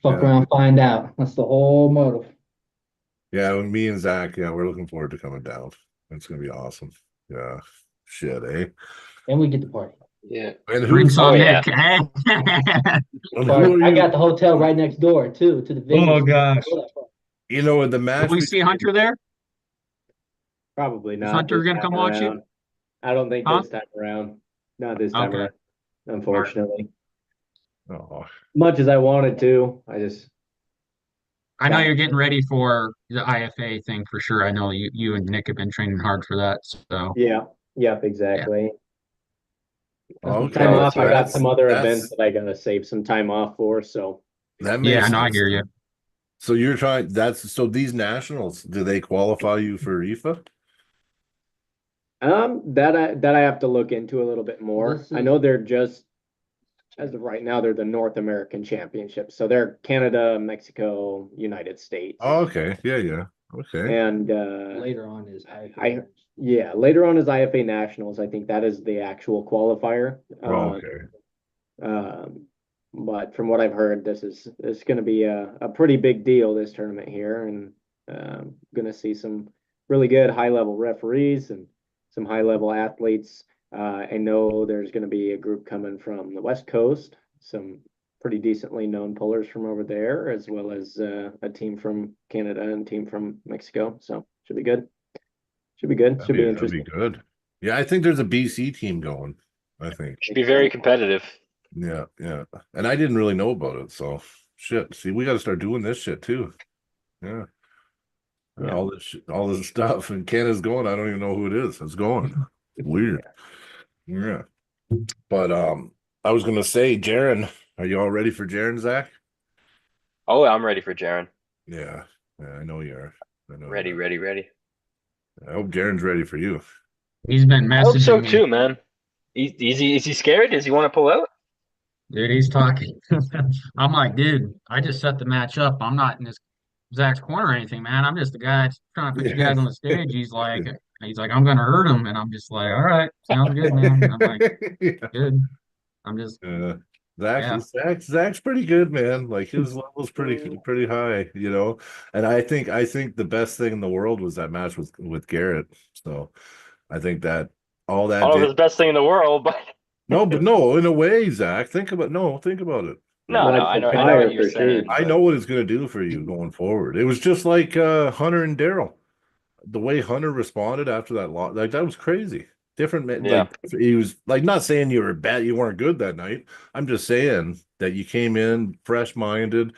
Fuck
Yeah.
around, find out. That's the whole motive.
Yeah, when me and Zach, yeah, we're looking forward to coming down. It's gonna be awesome. Yeah. Shit, eh?
And we get the party.
Yeah.
And
Bring
who's
some
Oh, yeah.
Nick. Eh?
and who
Party.
are
I
you?
got the hotel right next door too, to the venue.
Oh gosh.
You know, in the
Will
match
we see Hunter there?
Probably
Is
not
Hunter
this
gonna
time
come watch you?
around. I don't think
Huh?
this time around. Not this time
Okay.
around, unfortunately.
oh,
Much as I wanted to, I just
I know you're getting ready for the IFA thing for sure. I know you and Nick have been training hard for that. So
yep, exactly.
okay.
Time
Oh,
off.
that's
I got
That's
some other
that's
events that I gotta save some time off for. So
that
yeah,
makes
no, I
sense
hear you.
then. So you're trying so these nationals, do they qualify you for IFA?
that I have to look into a little bit more.
This
I
is-
know they're just as of right now, they're the North American Championship. So they're Canada, Mexico, United States.
Oh, okay. Yeah. Okay.
And
Later on is
yeah, later on is IFA Nationals. I think that is the actual qualifier.
Oh, okay.
But from what I've heard, this is going to be a pretty big deal, this tournament here, and going to see some really good high level referees and some high level athletes. I know there's going to be a group coming from the West Coast, some pretty decently known pullers from over there, as well as a team from Canada and a team from Mexico. So should be good. Should be good. Should be
That'd
interesting.
be good. Yeah, I think there's a BC team going. I think.
Should be very competitive.
Yeah. And I didn't really know about it, so shit. See, we got to start doing this shit too. Yeah.
Yeah.
all this stuff, and Canada's going. I don't even know who it is. It's going. Weird. Yeah. But I was gonna say, Jaron, are you all ready for Jaron, Zach?
Oh, I'm ready for Jaren.
Yeah. Yeah, I know you are. I know
Ready,
you
ready, ready.
are. I hope Jaron's ready for you.
He's been
I hope so
messaging me,
too, man. Is he scared? Does he want to pull out?
dude. He's talking. I'm like, dude, I just set the match up. I'm not in this Zach's corner or anything, man. I'm just the guy that's trying to put you
Yeah.
guys on the stage. He's like, I'm gonna hurt him, and I'm just like, all right, sounds good, man. I'm like,
Yeah.
good. I'm just, yeah.
Zach's pretty good, man. Like his level's pretty high, you know. And I think the best thing in the world was that match with Garrett. So I think that all
I
that
don't know if
did
it's the best thing in the world, but
no, but no, in a way, Zach. Think about it.
no,
Right?
no,
Lights a
I know
fire
what you're
for sure.
saying.
I
but-
know what it's gonna do for you going forward. It was just like Hunter and Daryl. The way Hunter responded after that loss, like that was crazy. Different,
Yeah.
like he was like not saying you were bad, you weren't good that night. I'm just saying that you came in fresh minded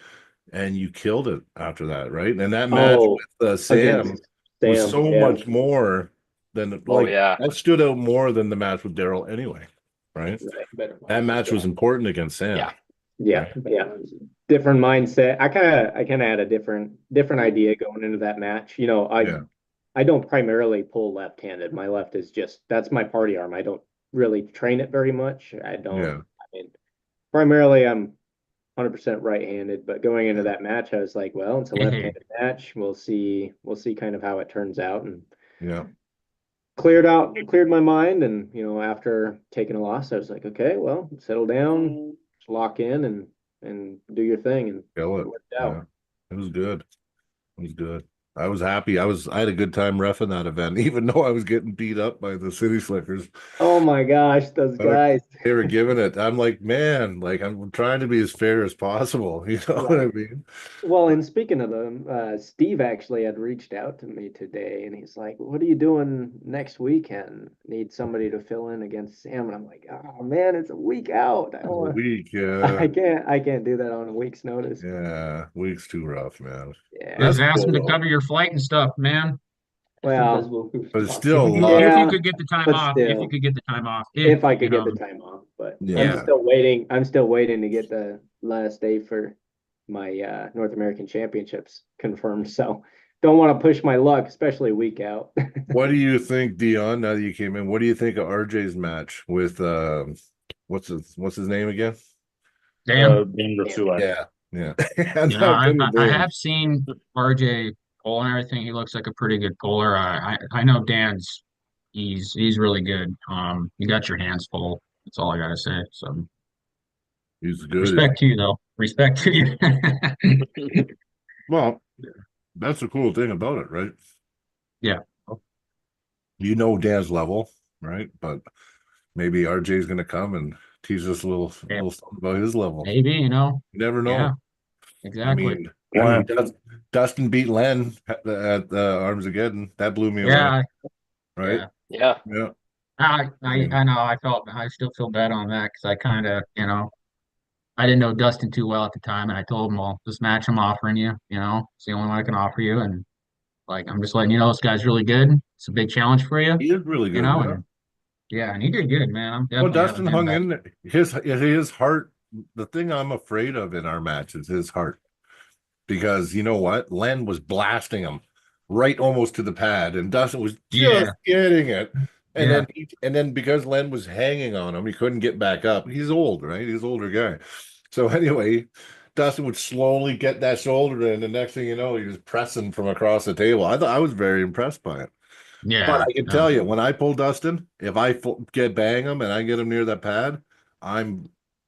and you killed it after that, right? And that match
Oh,
with Sam
against
was
Sam,
so
yeah.
much more than
Oh
like
yeah.
that stood out more than the match with Daryl anyway, right?
Right.
That match was important against Sam.
Yeah.
Yeah, yeah. Different mindset. I kind of had a different idea going into that match. You know,
Yeah.
I don't primarily pull left-handed. My left is just that's my party arm. I don't really train it very much. I don't.
Yeah.
I mean, primarily I'm 100% right-handed, but going into that match, I was like, well, it's a left-handed match. We'll see kind of how it turns out, and
Yeah.
cleared my mind. And you know, after taking a loss, I was like, okay, well, settle down, lock in, and do your thing, and
Kill
it
it.
worked out.
Yeah. It was good. It was good. I was happy. I had a good time reffing that event, even though I was getting beat up by the City Slickers.
Oh my gosh, those
But
guys.
they were giving it. I'm like, man, like I'm trying to be as fair as possible. You know what I mean?
Well, and speaking of them, Steve actually had reached out to me today, and he's like, "What are you doing next weekend? Need somebody to fill in against Sam?" And I'm like, "Oh man, it's a week out. I
A
don't want.
week,
I
yeah.
can't do that on a week's notice."
Yeah. Week's too rough, man.
Yeah.
Just
That's
ask him to
cool, though.
cover your flight and stuff, man.
Well,
But it's still a
If
lot.
you
Yeah,
could get the time
but
off, if you
still,
could get the time off,
if I
you
could get the
know,
time off, but
Yeah.
I'm still waiting to get the last day for my North American Championships confirmed. So don't want to push my luck, especially a week out.
What do you think, Dion, now that you came in? What do you think of RJ's match with what's his name again?
damn.
Yeah. Yeah.
You know, I have seen RJ pull and everything. He looks like a pretty good puller. I know Dan's he's really good. You got your hands full. That's all I gotta say. So
He's good.
respect to you though. Respect to you.
Well, that's the cool thing about it, right?
Yeah.
You know Dan's level, right? But maybe RJ's gonna come and teach us a little
Yeah.
something about his level.
Maybe, you know.
You never know.
Yeah,
I
exactly.
mean, Dustin beat Len at Armageddon. That blew me away,
Yeah,
right?
yeah.
Yeah.
Yeah.
I know. I still feel bad on that because I kind of, you know, I didn't know Dustin too well at the time, and I told him, well, this match I'm offering you, you know, it's the only one I can offer you, and like I'm just letting you know this guy's really good. It's a big challenge for you,
He is really
you
good.
know,
Yeah.
and yeah, and he did good, man. I'm
Well,
definitely having
Dustin
him
hung
back.
in there. His heart. The thing I'm afraid of in our match is his heart, because you know what? Len was blasting him right almost to the pad, and Dustin was just
Yeah,
getting it. And
yeah,
then because Len was hanging on him, he couldn't get back up. He's old, right? He's an older guy. So anyway, Dustin would slowly get that shoulder in, and next thing you know, he was pressing from across the table. I was very impressed by it.
yeah.
But I can
No,
tell you, when I pull Dustin, if I get bang him and I get him near that pad, I'm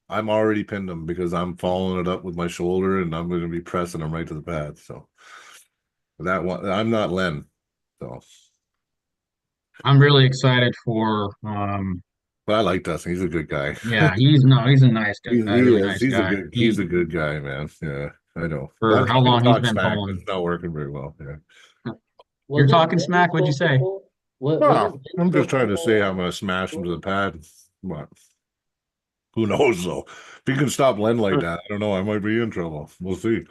already pinned him because I'm following it up with my shoulder and I'm going to be pressing him right to the pad. So that one, I'm not Len. So,
I'm really excited for
but I like Dustin. He's a good guy.
yeah, he's a nice guy,
He
really
is.
nice guy.
He's a good guy, man. Yeah, I know.
For
I'm
how
trying to
long he's
talk
been
smack, but
pulling.
it's not working very well. Yeah.
You're talking smack, what'd you say?
Well, I'm just trying to say I'm going to smash him to the pad. But who knows, though? If he can stop Len like that, I don't know. I might be in trouble. We'll see.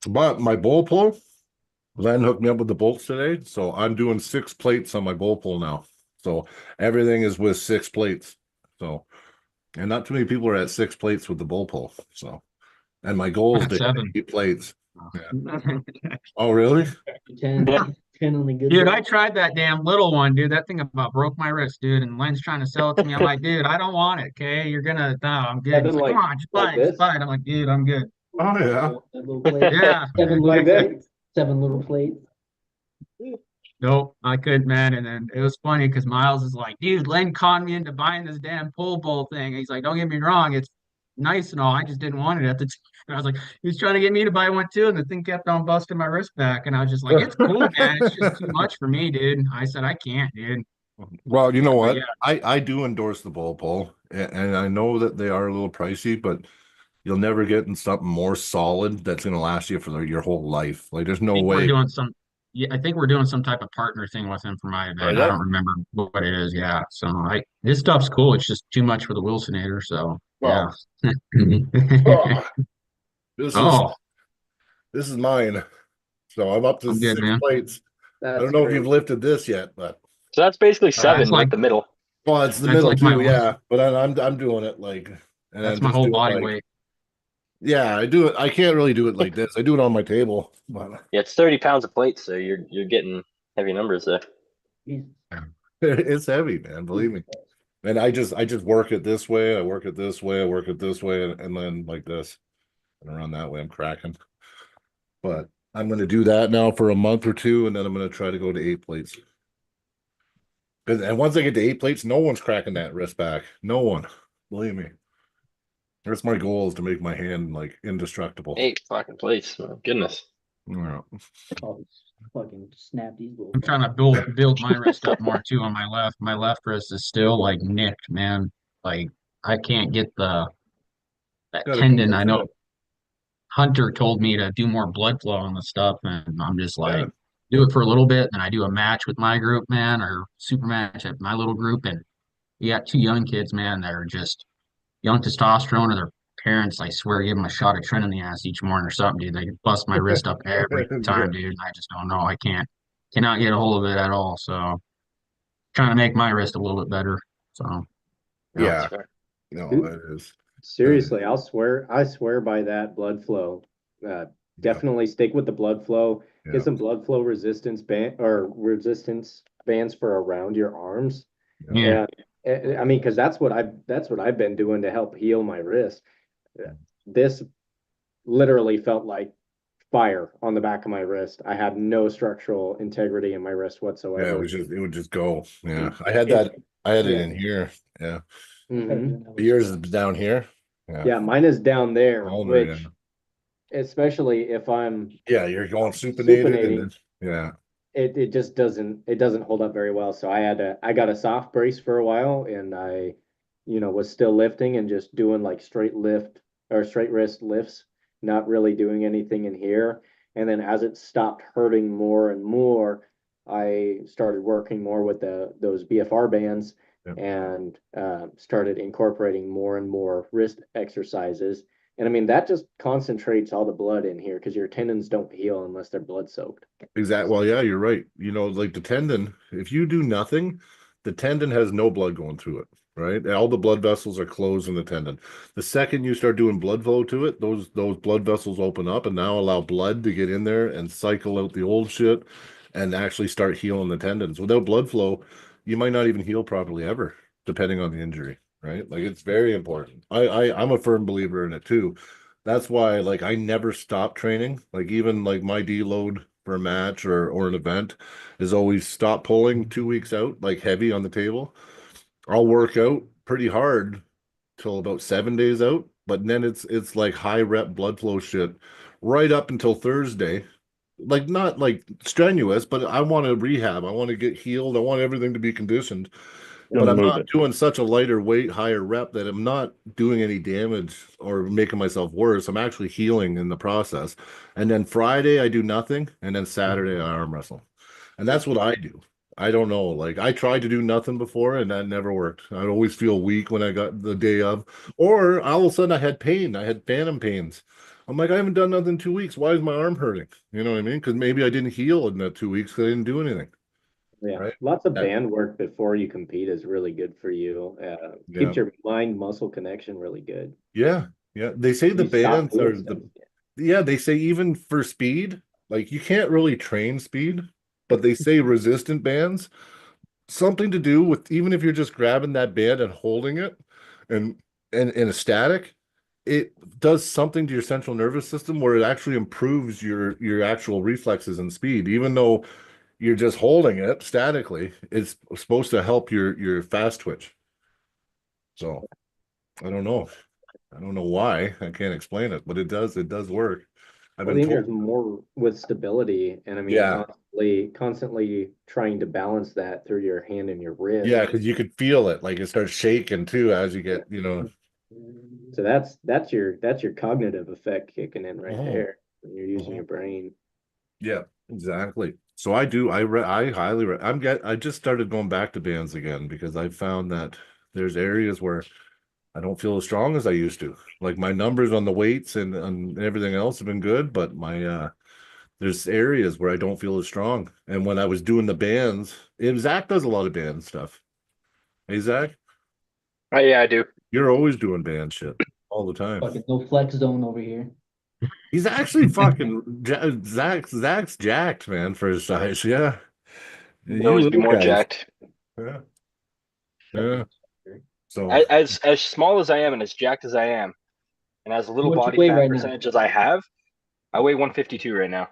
But my bull pull, Len hooked me up with the bolts today, so I'm doing 6 plates on my bowl pull now. So everything is with 6 plates. So, and not too many people are at 6 plates with the bull pull. So, and my goal is to hit
7.
8 plates. Yeah. Oh, really?
10, 10 on the good.
Dude,
day.
I tried that damn little one, dude. That thing about broke my wrist, dude. And Len's trying to sell it to me. I'm like, dude, I don't want it. Okay, you're gonna. No, I'm good. He's
Seven
like,
like-
come on, just
like
buy it, just
this?
buy it. I'm like, dude, I'm good.
Oh, yeah.
That little plate.
Yeah.
Seven
Like
little,
that?
7 little plates.
Nope, I couldn't, man. And then it was funny because Miles is like, dude, Len conned me into buying this damn pole bowl thing. He's like, don't get me wrong, it's nice and all. I just didn't want it at the time. And I was like, he was trying to get me to buy one too, and the thing kept on busting my wrist back. And I was just like, it's cool, man. It's just too much for me, dude. I said, I can't, dude.
Well, you know what?
Yeah.
I do endorse the bull pull, and I know that they are a little pricey, but you'll never get in something more solid that's going to last you for your whole life. Like, there's
I
no
think we're
way.
doing some, yeah, I think we're doing some type of partner thing with him for my event.
Are
I
ya?
don't remember what it is. Yeah. So his stuff's cool. It's just too much for the Wilsonator. So yeah.
Oh, this
Oh,
is mine. So I'm up to
I'm good,
6
man.
plates. I
That's
don't know if
great.
you've lifted this yet, but
So that's basically 7,
it's
like
like-
the middle.
well, it's the
That's
middle
like my
too,
weight.
yeah. But I'm doing it like, and
That's
I'm
my
just
whole
doing
body
like,
weight.
yeah, I do it. I can't really do it like this. I do it on my table, but
Yeah, it's 30 pounds of plate, so you're getting heavy numbers there.
Jesus.
it's heavy, man. Believe me. And I just work it this way. I work it this way. I work it this way, and then like this, and around that way. I'm cracking. But I'm going to do that now for a month or two, and then I'm going to try to go to 8 plates. And once I get to 8 plates, no one's cracking that wrist back. No one, believe me. That's my goal, is to make my hand like indestructible.
8 fucking plates. Oh, goodness.
Yeah.
Oh, fucking snap these little.
I'm trying to build my wrist up more too on my left. My left wrist is still like nicked, man. Like I can't get that
Gotta
tendon.
come
I
with
know
it.
Hunter told me to do more blood flow on the stuff, and I'm just like,
Yeah.
do it for a little bit, and I do a match with my group, man, or super match at my little group, and we got 2 young kids, man, that are just young testosterone, or their parents, I swear, give them a shot of tren in the ass each morning or something, dude. They can bust my wrist up every time, dude. I just don't know. I cannot get a hold of it at all. So trying to make my wrist a little bit better. So
Yeah.
That's fair.
No,
Dude.
it is.
Seriously, I swear by that blood flow. Definitely stick with the blood flow.
Yeah.
Get some blood flow resistance resistance bands for around your arms.
yeah,
I mean, because that's what I've been doing to help heal my wrist. This literally felt like fire on the back of my wrist. I had no structural integrity in my wrist
Yeah,
whatsoever.
it would just go. Yeah. I had it
Yeah.
in here. Yeah.
Mhm.
Yours is down here.
Yeah, mine is down there,
Ulnar,
which
yeah.
especially if I'm
Yeah, you're going supinated, and
supinating.
then, yeah.
it just doesn't hold up very well. So I got a soft brace for a while, and I, was still lifting and just doing like straight wrist lifts, not really doing anything in here. And then as it stopped hurting more and more, I started working more with those BFR bands.
Yep.
And started incorporating more and more wrist exercises. And I mean, that just concentrates all the blood in here, because your tendons don't heal unless they're blood soaked.
Exactly. Well, yeah, you're right. Like the tendon, if you do nothing, the tendon has no blood going through it, right? All the blood vessels are closed in the tendon. The second you start doing blood flow to it, those blood vessels open up and now allow blood to get in there and cycle out the old shit and actually start healing the tendons. Without blood flow, you might not even heal properly ever, depending on the injury, right? Like, it's very important. I'm a firm believer in it too. That's why, like, I never stop training. Like, even like my deload for a match or an event is always stop pulling 2 weeks out, like heavy on the table. I'll work out pretty hard till about 7 days out, but then it's like high rep blood flow shit right up until Thursday. Like, not like strenuous, but I want to rehab. I want to get healed. I want everything to be conditioned. But I'm not doing such a lighter weight, higher rep that I'm not doing any damage or making myself worse. I'm actually healing in the process. And then Friday I do nothing, and then Saturday I arm wrestle. And that's what I do. I don't know. Like, I tried to do nothing before, and that never worked. I'd always feel weak when I got the day of, or all of a sudden I had pain. I had phantom pains. I'm like, I haven't done nothing in 2 weeks. Why is my arm hurting? You know what I mean? Because maybe I didn't heal in that 2 weeks because I didn't do anything.
Yeah,
Right.
lots of
That-
band work before you compete is really good for you.
Yeah.
Keeps your mind muscle connection really good.
Yeah. Yeah. They say the
You stop
bands are
doing stuff.
yeah, they say even for speed, like you can't really train speed, but they say resistant bands, something to do with even if you're just grabbing that band and holding it and in a static, it does something to your central nervous system where it actually improves your actual reflexes and speed, even though you're just holding it statically, it's supposed to help your fast twitch. So I don't know. I don't know why. I can't explain it, but it does work. I've
Well, I
been
think
told.
there's more with stability, and I mean,
Yeah.
constantly trying to balance that through your hand and your wrist.
Yeah, because you could feel it, like it starts shaking too as you get,
So that's your cognitive effect kicking in right
Oh.
there when you're using
Uh-huh.
your brain.
Yeah, exactly. So I highly I just started going back to bands again because I found that there's areas where I don't feel as strong as I used to. Like my numbers on the weights and everything else have been good, but my there's areas where I don't feel as strong. And when I was doing the bands, and Zach does a lot of band stuff. Hey Zach,
Yeah, I do.
you're always doing band shit all the time.
Fucking no flex zone over here.
He's actually fucking Zach's jacked, man, for his size. Yeah.
You
You
always be
little
more
guys.
jacked.
Yeah. Yeah. So
As small as I am and as jacked as I am, and as little
What you
body
weigh
fat
right now?
percentage as I have, I weigh 152 right now.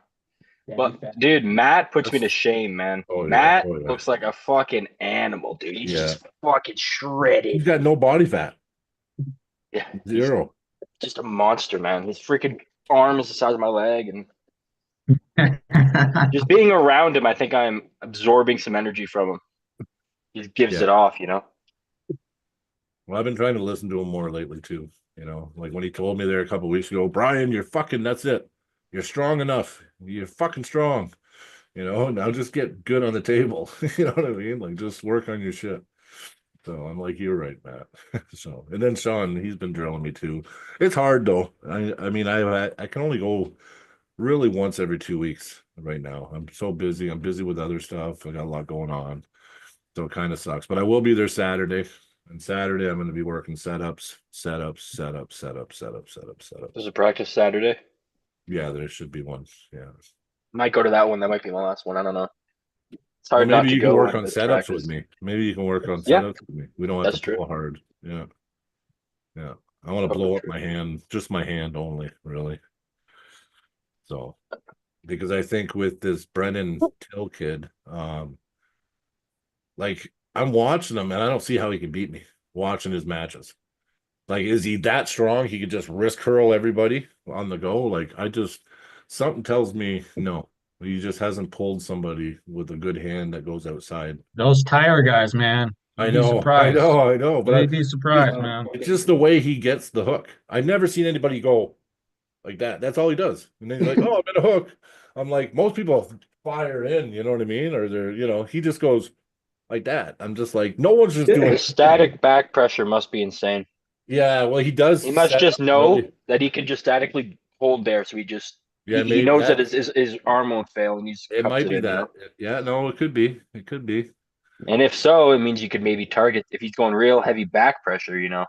Yeah,
But
you fat.
dude, Matt puts me to
That's-
shame, man.
Oh, yeah.
Matt
Oh, yeah.
looks like a fucking animal, dude. He's
Yeah.
just fucking shredded.
He's got no body fat.
Yeah, he's
Zero.
just a monster, man. His freaking arm is the size of my leg, and just being around him, I think I'm absorbing some energy from him. He gives
Yeah.
it off, you know.
Well, I've been trying to listen to him more lately too. Like when he told me there a couple weeks ago, Brian, you're fucking, that's it. You're strong enough. You're fucking strong. Now just get good on the table. You know what I mean? Like just work on your shit. So I'm like, you're right, Matt. So, and then Sean, he's been drilling me too. It's hard though. I mean, I can only go really once every 2 weeks right now. I'm so busy. I'm busy with other stuff. I got a lot going on. So it kind of sucks. But I will be there Saturday. And Saturday I'm going to be working setups.
There's a practice Saturday.
Yeah, there should be one. Yeah.
Might go to that one. That might be my last one. I don't know. It's
Well,
hard not
maybe
to
you can
go
work
when
on
it's
setups
practice.
with me. Maybe you can work on
Yeah,
setups with me. We don't have
that's
to pull
true.
hard. Yeah. Yeah. I want to
Probably
blow up
true.
my hand, just my hand only, really. So, because I think with this Brennan Till kid, like I'm watching him and I don't see how he can beat me watching his matches. Like, is he that strong? He could just wrist curl everybody on the go. Like, something tells me no. He just hasn't pulled somebody with a good hand that goes outside.
Those tire guys, man.
I
You'd be
know,
surprised.
I know, but
You'd be surprised, man.
it's just the way he gets the hook. I've never seen anybody go like that. That's all he does. And then he's like, oh, I'm in a hook. I'm like, most people fire in, you know what I mean? Or he just goes like that. I'm just like, no one's just doing
The
it.
static back pressure must be insane.
Yeah, well, he does.
He must
set
just
up
know
really-
that he can just statically hold there. So
Yeah,
he
maybe
knows that his arm won't fail, and he's
it
cups
might
it
be
in, you
that.
know?
Yeah, no, it could be. It could be.
And if so, it means you could maybe target if he's going real heavy back pressure, you know.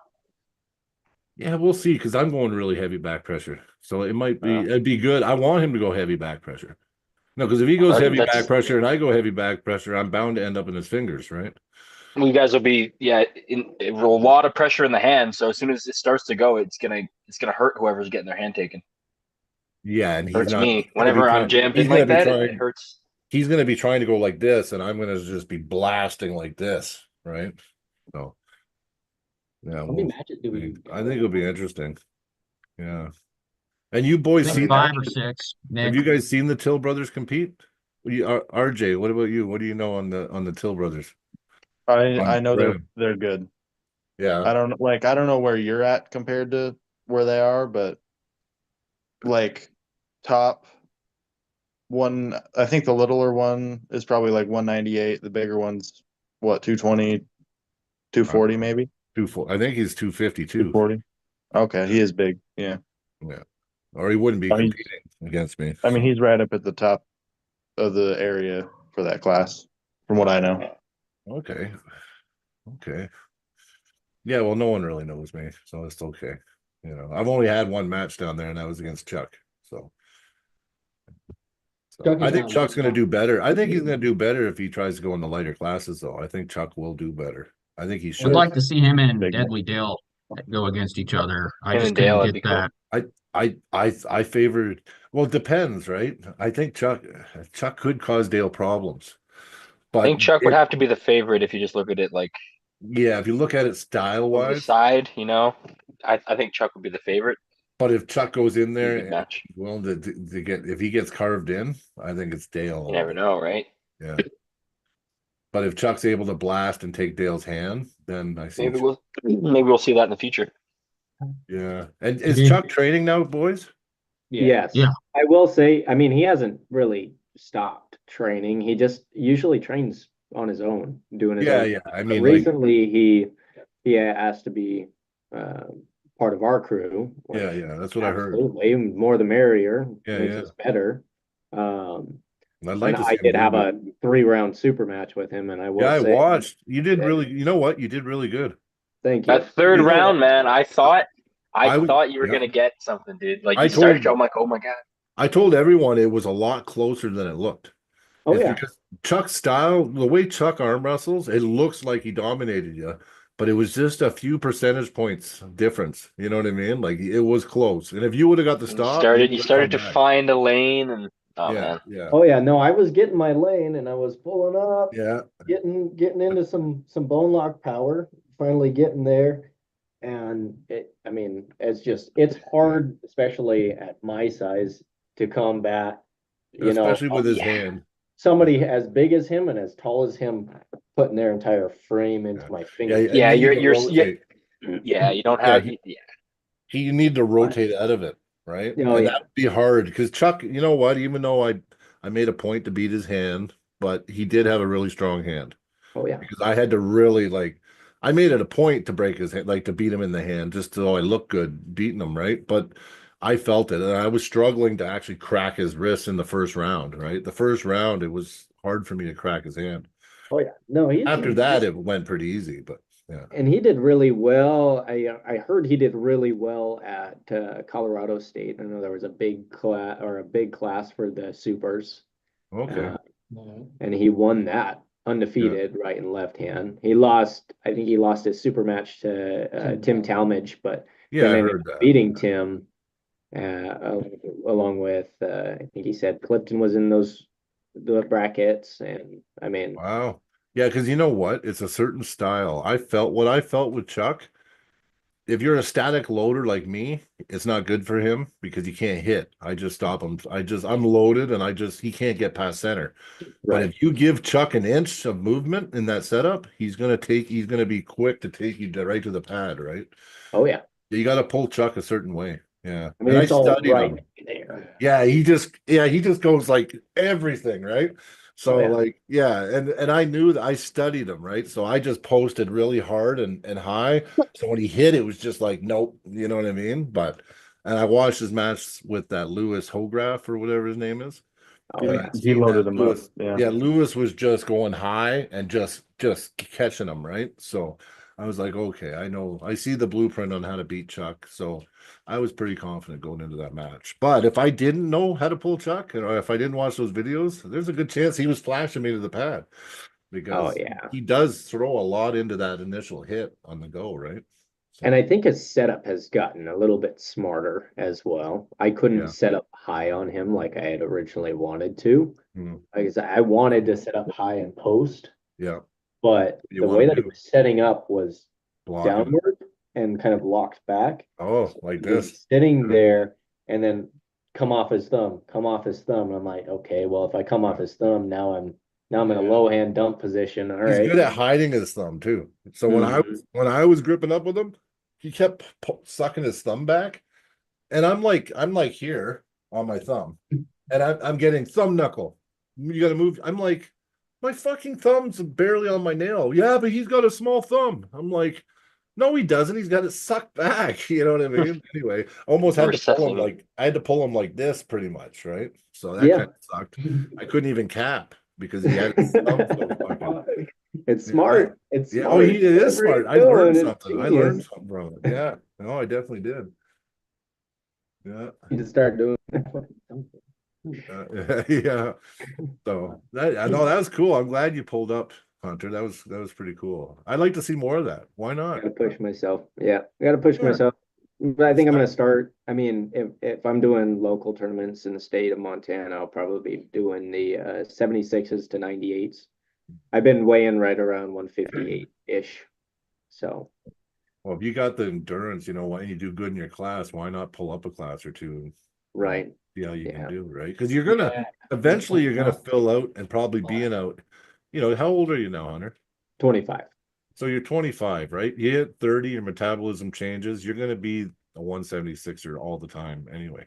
Yeah, we'll see. Because I'm going really heavy back pressure, so it might be.
Yeah.
It'd be good. I want him to go heavy back pressure. No, because if he goes heavy back pressure and I go heavy back pressure, I'm bound to end up in his fingers, right?
You guys will be in a lot of pressure in the hand. So as soon as it starts to go, it's gonna hurt whoever's getting their hand taken.
Yeah, and he's
Hurts
not.
me whenever I'm jammed in like that. It hurts.
He's going to be trying to go like this, and I'm going to just be blasting like this, right? So, yeah,
How many matches do we?
I think it'll be interesting. Yeah, and you boys
I
seen
think 5 or 6. Nick.
Have you guys seen the Till brothers compete? RJ, what about you? What do you know on the Till brothers?
I know
Brennan.
they're good.
Yeah,
I don't know where you're at compared to where they are, but like top one, I think the littler one is probably like 198. The bigger one's what, 220, 240 maybe?
240. I think he's 252.
240. Okay, he is big. Yeah.
Yeah, or he wouldn't be
I mean-
competing against me.
I mean, he's right up at the top of the area for that class, from what I know.
Okay. Okay. Yeah, well, no one really knows me, so it's okay. You know, I've only had one match down there, and that was against Chuck. So,
Chuck
I
is
think
not
Chuck's going to
one.
do better. I think he's going to do better if he tries to go in the lighter classes, though. I think Chuck will do better. I think he
I'd
should.
like to see him and
Big-
Deadly Dale go against each other. I
Him
just
and Dale,
couldn't
that'd
get
be cool.
that.
I favored. Well, it depends, right? I think Chuck could cause Dale problems,
I think
but
Chuck would have to be the favorite if you just look at it like
yeah, if you look at it style
over the
wise.
side, you know. I think Chuck would be the favorite.
But if Chuck goes in
Be a
there
good
and
match.
he's willing to get, if he gets carved in, I think it's Dale.
You never know, right?
Yeah. But if Chuck's able to blast and take Dale's hand, then I see.
Maybe we'll see that in the future.
Yeah. And is
Mhm.
Chuck training now, boys?
Yes.
Yeah.
I will say, I mean, he hasn't really stopped training. He just usually trains on his own, doing his
Yeah,
own.
yeah. I
But
mean, like,
recently he asked to be part of our crew.
yeah,
which
yeah. That's what I heard.
absolutely, more the merrier.
Yeah,
Makes
yeah.
us better. Um,
I'd like
and
to see
I
him
did
do
have
good.
a 3-round super match with him, and I will
Yeah, I
say,
watched. You did
Yeah.
really. You know what? You did really good.
thank you.
That third
You know
round,
what?
man, I thought
I
you were
yeah.
gonna get something, dude. Like
I
you started,
told-
I'm like, oh my god.
I told everyone it was a lot closer than it looked.
Oh
It's
yeah,
because Chuck's style, the way Chuck arm wrestles, it looks like he dominated you, but it was just a few percentage points difference. You know what I mean? Like it was close. And if you would have got the
You
stop,
started
would've
to
come back.
find a lane, and oh
Yeah,
man,
yeah,
oh yeah. No, I was getting my lane, and I was pulling up,
yeah.
getting into some bone lock power. Finally getting there, and I mean, it's hard, especially at my size, to combat. You know,
Especially with his
yeah.
hand.
somebody as big as him and as tall as him putting their entire frame into
Yeah.
my
Yeah,
finger.
and
Yeah,
you need
you're-
to rotate.
yeah, you don't
Yeah,
have
you need to rotate out of it, right?
Oh,
And
yeah.
that would be hard because Chuck, you know what? Even though I made a point to beat his hand, but he did have a really strong hand.
Oh yeah.
Because I had to really I made it a point to break his hand, like to beat him in the hand, just so I look good beating him, right? But I felt it, and I was struggling to actually crack his wrist in the first round, right? The first round, it was hard for me to crack his hand.
Oh yeah. No,
After that, it went pretty easy, but yeah.
and he did really well. I heard he did really well at Colorado State. I know there was a big class for the supers,
Okay.
and he won that undefeated, right and left hand. He lost. I think he lost his super match to Tim Talmadge, but
Yeah, I
then ended
heard
up
that.
beating Tim. Along with I think he said Clifton was in the brackets, and I mean,
Wow. Yeah, because you know what? It's a certain style. What I felt with Chuck, if you're a static loader like me, it's not good for him because he can't hit. I just stop him. I'm loaded and he can't get past center. But if you give Chuck an inch of movement in that setup, he's gonna be quick to take you right to the pad, right?
oh yeah,
You got to pull Chuck a certain way. Yeah.
I mean
And
it's all
studied
right
him.
there.
Yeah, he just goes like everything, right? So
Oh, yeah.
and I knew that I studied him, right? So I just posted really hard and high. So when he hit, it was just like, nope, you know what I mean? And I watched his match with that Lewis Hograff or whatever his name is.
Oh
And
yeah.
I
He
seen
loaded
that
him
Lewis,
up. Yeah.
Lewis was just going high and just catching him, right? So I was like, okay, I see the blueprint on how to beat Chuck. So I was pretty confident going into that match. But if I didn't know how to pull Chuck, or if I didn't watch those videos, there's a good chance he was flashing me to the pad because
Oh, yeah.
he does throw a lot into that initial hit on the go, right? So,
And I think his setup has gotten a little bit smarter as well. I couldn't
Yeah.
set up high on him like I had originally wanted to.
Hmm.
Because I wanted to set up high and post,
yeah,
but
You
the
wanna
way that
do-
he was setting up was
blocking.
downward and kind of locked back.
Oh, like
He was
this.
sitting there and then come off his thumb. And I'm like, okay, well, if I come off his thumb, now I'm in a low hand dump position. All
He's
right.
good at hiding his thumb too. So when I was gripping up with him, he kept sucking his thumb back, and I'm like here on my thumb, and I'm getting thumb knuckle. You got to move. I'm like, my fucking thumb's barely on my nail. Yeah, but he's got a small thumb. I'm like, No, he doesn't. He's got it sucked back. You know what I mean? Anyway, almost had
Never
to
sets
pull him
it.
like I had to pull him like this pretty much, right? So that
Yeah.
kind of sucked. I couldn't even cap because he had his thumb so fucking.
It's
Yeah,
smart. It's
yeah.
smart.
Oh, he is
Whatever
smart.
he's
I learned
doing, it's
something. I learned
genius.
something from it. Yeah. No, I definitely did. Yeah.
You just start doing.
Yeah. So that I know that was cool. I'm glad you pulled up, Hunter. That was pretty cool. I'd like to see more of that. Why not?
Gotta push myself. Yeah, I gotta push
Yeah.
myself. But I think I'm gonna start. I mean, if I'm doing local tournaments in the state of Montana, I'll probably be doing the 76s to 98s. I've been weighing right around 158-ish. So
Well, if you got the endurance, why you do good in your class, why not pull up a class or two and
right.
see how you can
Yeah.
do, right? Because you're gonna
Yeah.
eventually you're gonna fill out and probably being out. How old are you now, Hunter?
25.
So you're 25, right? You hit 30, your metabolism changes. You're gonna be a 176er all the time anyway.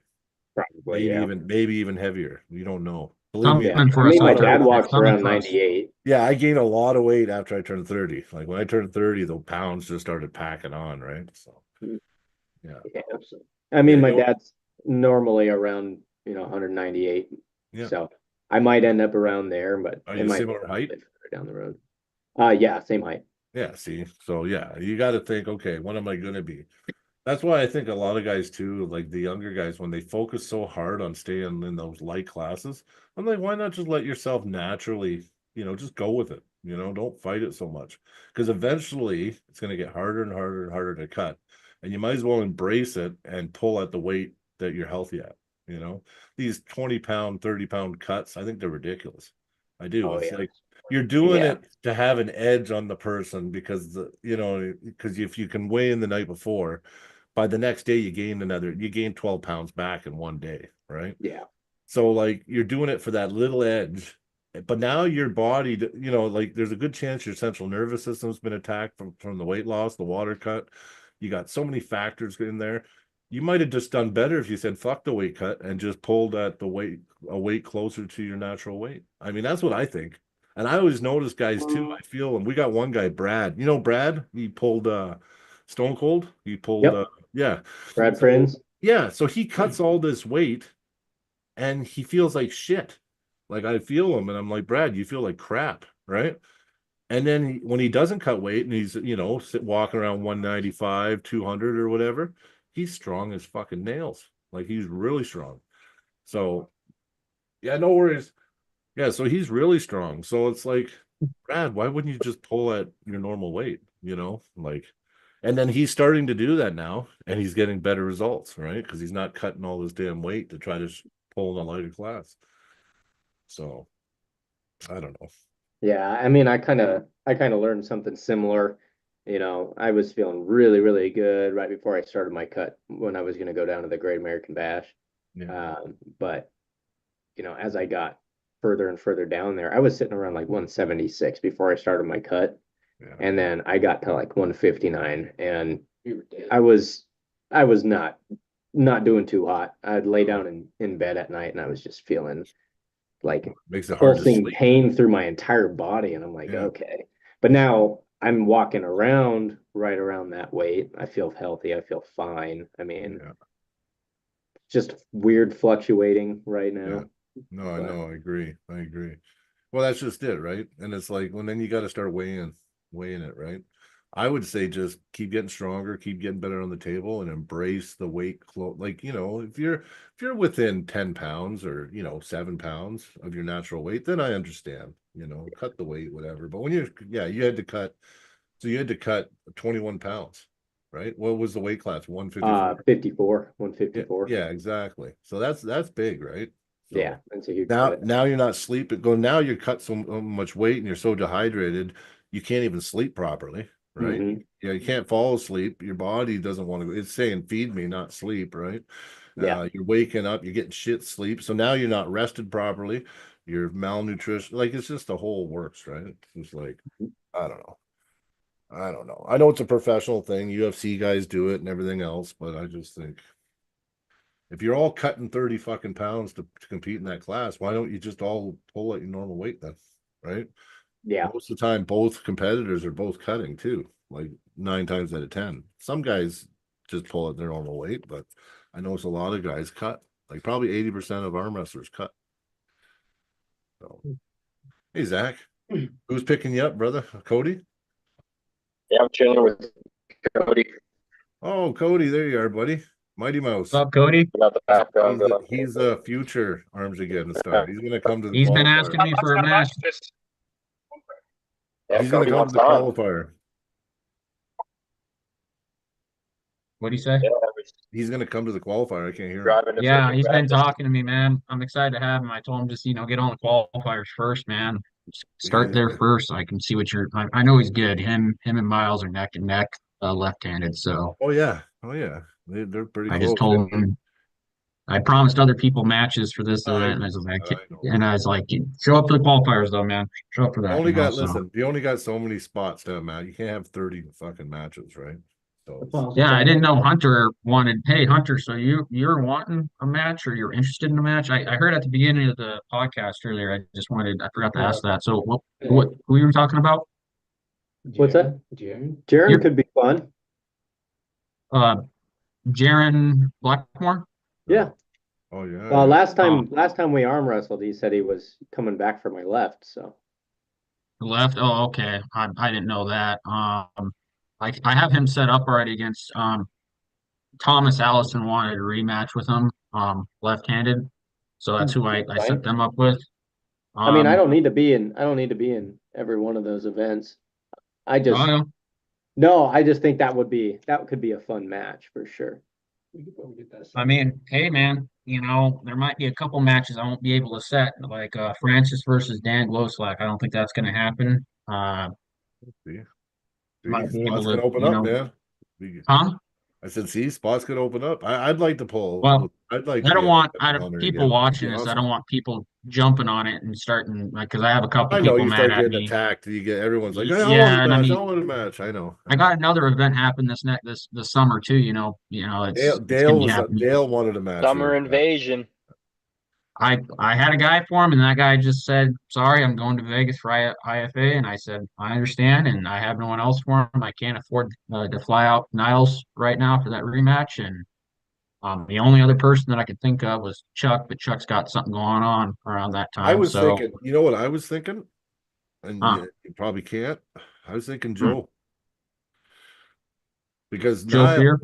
Probably,
Maybe even heavier. You don't know. Believe
Something
me.
yeah.
for
I
us,
mean, my
Hunter.
dad walks
Something
around
for us.
98.
Yeah, I gained a lot of weight after I turned 30. Like when I turned 30, the pounds just started packing on, right? So yeah.
Yeah. I mean,
Yeah,
my dad's normally around, 198.
Yeah.
So I might end up around there, but
Are
it
you
might
similar
be a
height?
bit further down the road. Yeah, same height.
Yeah, see. So yeah, you got to think, okay, what am I gonna be? That's why I think a lot of guys too, like the younger guys, when they focus so hard on staying in those light classes, I'm like, why not just let yourself naturally, just go with it. Don't fight it so much. Because eventually it's gonna get harder and harder and harder to cut. And you might as well embrace it and pull at the weight that you're healthy at. These 20-pound, 30-pound cuts, I think they're ridiculous. I do.
Oh,
It's
yeah.
like you're doing
Yeah.
it to have an edge on the person because because if you can weigh in the night before, by the next day you gain 12 pounds back in one day, right?
Yeah.
So like you're doing it for that little edge, but now your body, like there's a good chance your central nervous system's been attacked from the weight loss, the water cut. You got so many factors in there. You might have just done better if you said fuck the weight cut and just pulled at a weight closer to your natural weight. I mean, that's what I think. And I always notice guys too. I feel, and we got one guy, Brad. Brad, he pulled Stone Cold. He pulled
Yep.
yeah.
Brad
So,
Prince.
yeah, so he cuts all this weight and he feels like shit. Like I feel him and I'm like, Brad, you feel like crap, right? And then when he doesn't cut weight and he's, walking around 195, 200 or whatever, he's strong as fucking nails. Like he's really strong. So, yeah, no worries. Yeah, so he's really strong. So it's like, Brad, why wouldn't you just pull at your normal weight? Like, and then he's starting to do that now and he's getting better results, right? Because he's not cutting all this damn weight to try to pull in a lighter class. So, I don't know.
Yeah, I mean, I kind of learned something similar. I was feeling really, really good right before I started my cut when I was going to go down to the Great American Bash.
Yeah.
But as I got further and further down there, I was sitting around like 176 before I started my cut,
Yeah.
and then I got to like 159, and
You were dead.
I was not doing too hot. I'd lay down in bed at night, and I was just feeling like
Makes it hard to
pulsing
sleep.
pain through my entire body, and I'm like,
Yeah.
okay. But now I'm walking around right around that weight. I feel healthy. I feel fine. I mean,
Yeah.
just weird fluctuating right now.
No, I
But-
know. I agree. Well, that's just it, right? And it's like, well, then you got to start weighing it, right? I would say just keep getting stronger, keep getting better on the table, and embrace the weight. Like if you're within 10 pounds or 7 pounds of your natural weight, then I understand. Cut the weight, whatever. But when you had to cut, so you had to cut 21 pounds, right? What was the weight class? 154.
154.
Yeah, exactly. So that's big, right? So
Yeah, that's a huge
now
cut.
now you're not sleeping. Now you're cut so much weight and you're so dehydrated, you can't even sleep properly, right?
Mhm.
Yeah, you can't fall asleep. Your body doesn't want to. It's saying feed me, not sleep, right?
Yeah.
You're waking up, you're getting shit sleep. So now you're not rested properly. You're malnutrition. Like it's just the whole works, right? It's just like I don't know. I know it's a professional thing. UFC guys do it and everything else, but I just think if you're all cutting 30 fucking pounds to compete in that class, why don't you just all pull at your normal weight then? Right?
Yeah.
Most of the time, both competitors are both cutting too. Like 9 times out of 10. Some guys just pull at their normal weight, but I notice a lot of guys cut. Like probably 80% of arm wrestlers cut. So, hey Zach, who's picking you up, brother? Cody?
Yeah, I'm chilling with Cody.
Oh, Cody, there you are, buddy. Mighty Mouse.
What's up, Cody?
Got the background going.
He's a future Arms Again star. He's gonna come to the
He's been
qualifier.
asking me for a match.
Yeah,
He's gonna
Cody
come to
wants
the
on.
qualifier.
What'd he say?
Yeah,
He's gonna come to the qualifier. I can't hear him.
driving to
Yeah,
freaking
he's been
practice.
talking to me, man. I'm excited to have him. I told him just, get on the qualifiers first, man. Start there first so I can see what I know he's good. Him and Miles are neck and neck, left-handed. So
Oh yeah. They're pretty
I
close.
just told him I promised other people matches for this
I
event, and
know.
I was like, show up for the qualifiers though, man. Show up for that.
You only got so many spots to have, Matt. You can't have 30 fucking matches, right? So
Yeah, I didn't know Hunter wanted. Hey, Hunter, so you're wanting a match, or you're interested in a match? I heard at the beginning of the podcast earlier. I forgot to ask that. So what who you were talking about?
What's that?
Jaron?
Jaron could be fun.
Jaron Blackmore.
Yeah.
oh yeah.
Well, last time we arm wrestled, he said he was coming back for my left. So
Left. Oh, okay. I didn't know that. I have him set up already against Thomas Allison wanted a rematch with him, left-handed. So that's who I set them up with.
I mean, I
Um,
don't need to be in every one of those events. I just
I
no, I just think that could be a fun match for sure.
We could probably get that
I mean, hey man, there might be a couple matches I won't be able to set, like Francis versus Dan Glowslack. I don't think that's gonna happen.
See,
Might be
spots
able
can
to,
open up, man.
huh?
I said, see, spots could open up. I'd like to pull.
Well,
I'd like
I
to
don't
get
want
on there
people
again.
watching
That'd be
this. I
awesome.
don't want people jumping on it and starting like because I have a couple
I know
people
you
mad
start
at
getting
me.
attacked. You get everyone's like, hey, I
Yeah,
want a
and I
match. I
mean,
want a match. I know.
I got another event happen this summer too. It's gonna be happening.
Dale wanted a match.
Summer
the other day.
invasion.
I had a guy for him, and that guy just said, "Sorry, I'm going to Vegas for IFA," and I said, "I understand, and I have no one else for him. I can't afford to fly out Niles right now for that rematch." And the only other person that I could think of was Chuck, but Chuck's got something going on around that
I
time.
was
So,
thinking, you know what I was thinking? And
uh,
you probably can't. I was thinking
hmm,
Joe. Because
Joe Fear.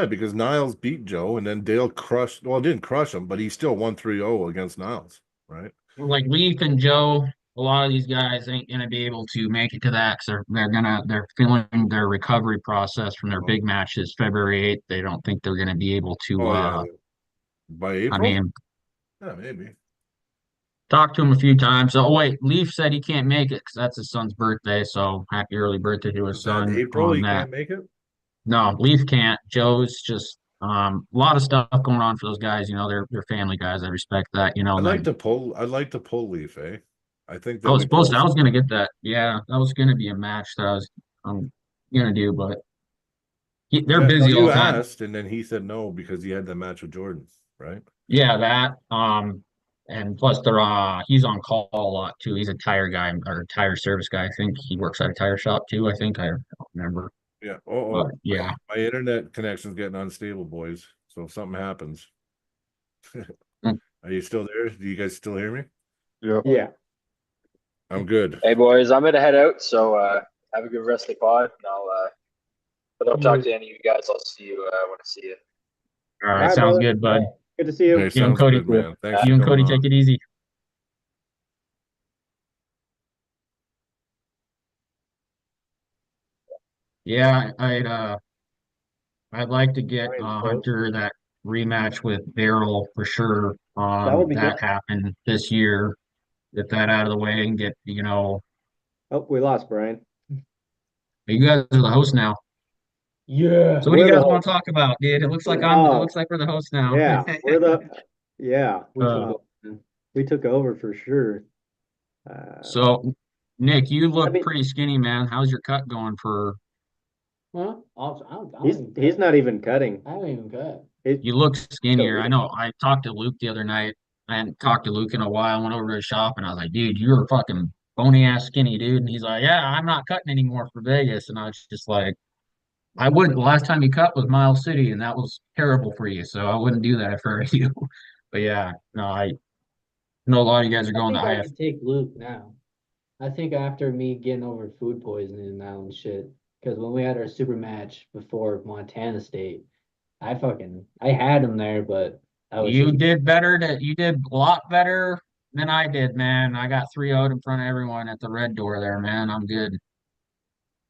because Niles beat Joe and then Dale didn't crush him, but he still won 3-0 against Niles, right?
Like Leaf and Joe, a lot of these guys ain't gonna be able to make it to that because they're feeling their recovery process from their big matches February 8th. They don't think they're gonna be able to.
Oh yeah. By
I
April?
mean,
Yeah, maybe.
talked to him a few times. Oh wait, Leaf said he can't make it because that's his son's birthday. So happy early birthday to his
Is that
son
April?
on
He
that.
can't make it?
No, Leaf can't. Joe's just a lot of stuff going on for those guys. They're family guys. I respect that.
I'd like
Then
to pull Leaf, eh? I think
I
that
was
we
supposed to. I
both
was gonna get that. Yeah, that was gonna be a match that I was gonna do, but they're
yeah, no,
busy all
you
the time.
asked, and then he said no because he had that match with Jordan, right?
Yeah, that. And plus they're he's on call a lot too. He's a tire guy or tire service guy. I think he works at a tire shop too. I think I don't remember.
Yeah.
But yeah.
My internet connection's getting unstable, boys. So if something happens.
Mm.
Are you still there? Do you guys still hear me?
Yeah.
I'm good.
Hey boys, I'm gonna head out. So have a good rest of the pod. And if I don't talk to any of you guys, I'll see you when I see you.
All right,
All right,
sounds
brother.
good, bud.
Good to see you.
Hey,
You and
sounds
Cody.
good, man. Thanks
You
for
and Cody
coming
take
on.
it easy. Yeah, I'd like to get
Ryan's close.
Hunter that rematch with Daryl for sure.
That would be
That
good.
happened this year. Get that out of the way and get,
Oh, we lost Brian.
you guys are the host now.
Yeah.
So what do you
We're the
guys want to
host.
talk about, dude? It looks like
Oh,
we're the host now.
yeah, we
Uh,
took over for sure.
so Nick, you
I
look
mean,
pretty skinny, man. How's your cut going for
Huh? I don't
he's
even
he's
cut.
not even cutting.
I don't even cut.
you look skinnier. I
weird.
know I talked to Luke the other night. I hadn't talked to Luke in a while. I went over to his shop and I was like, dude, you're fucking bony ass skinny, dude. And he's like, yeah, I'm not cutting anymore for Vegas. And I was just like, I wouldn't. The last time you cut was Miles City, and that was terrible for you. So I wouldn't do that if I were you. But yeah, no, I know a lot of you guys are
I
going to
think I
IF.
could take Luke now. I think after me getting over food poisoning now and shit, because when we had our super match before Montana State, I had him there, but I was
You
just
did better. You did a lot better than I did, man. I got 3-0'd in front of everyone at the red door there, man. I'm good.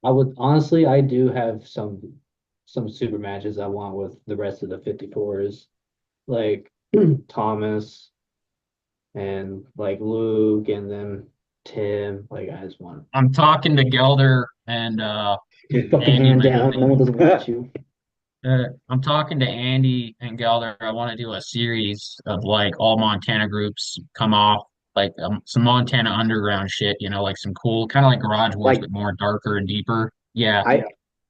I would honestly, I do have some super matches I want with the rest of the 54s, like Thomas and like Luke and then Tim. Like I just want
I'm talking to Gelder and
your fucking
Andy
hand down.
lately.
No one doesn't want you.
I'm talking to Andy and Gelder. I want to do a series of like all Montana groups come off, like some Montana underground shit, like some cool, kind of like Garage Wars,
Like
but more darker and deeper. Yeah.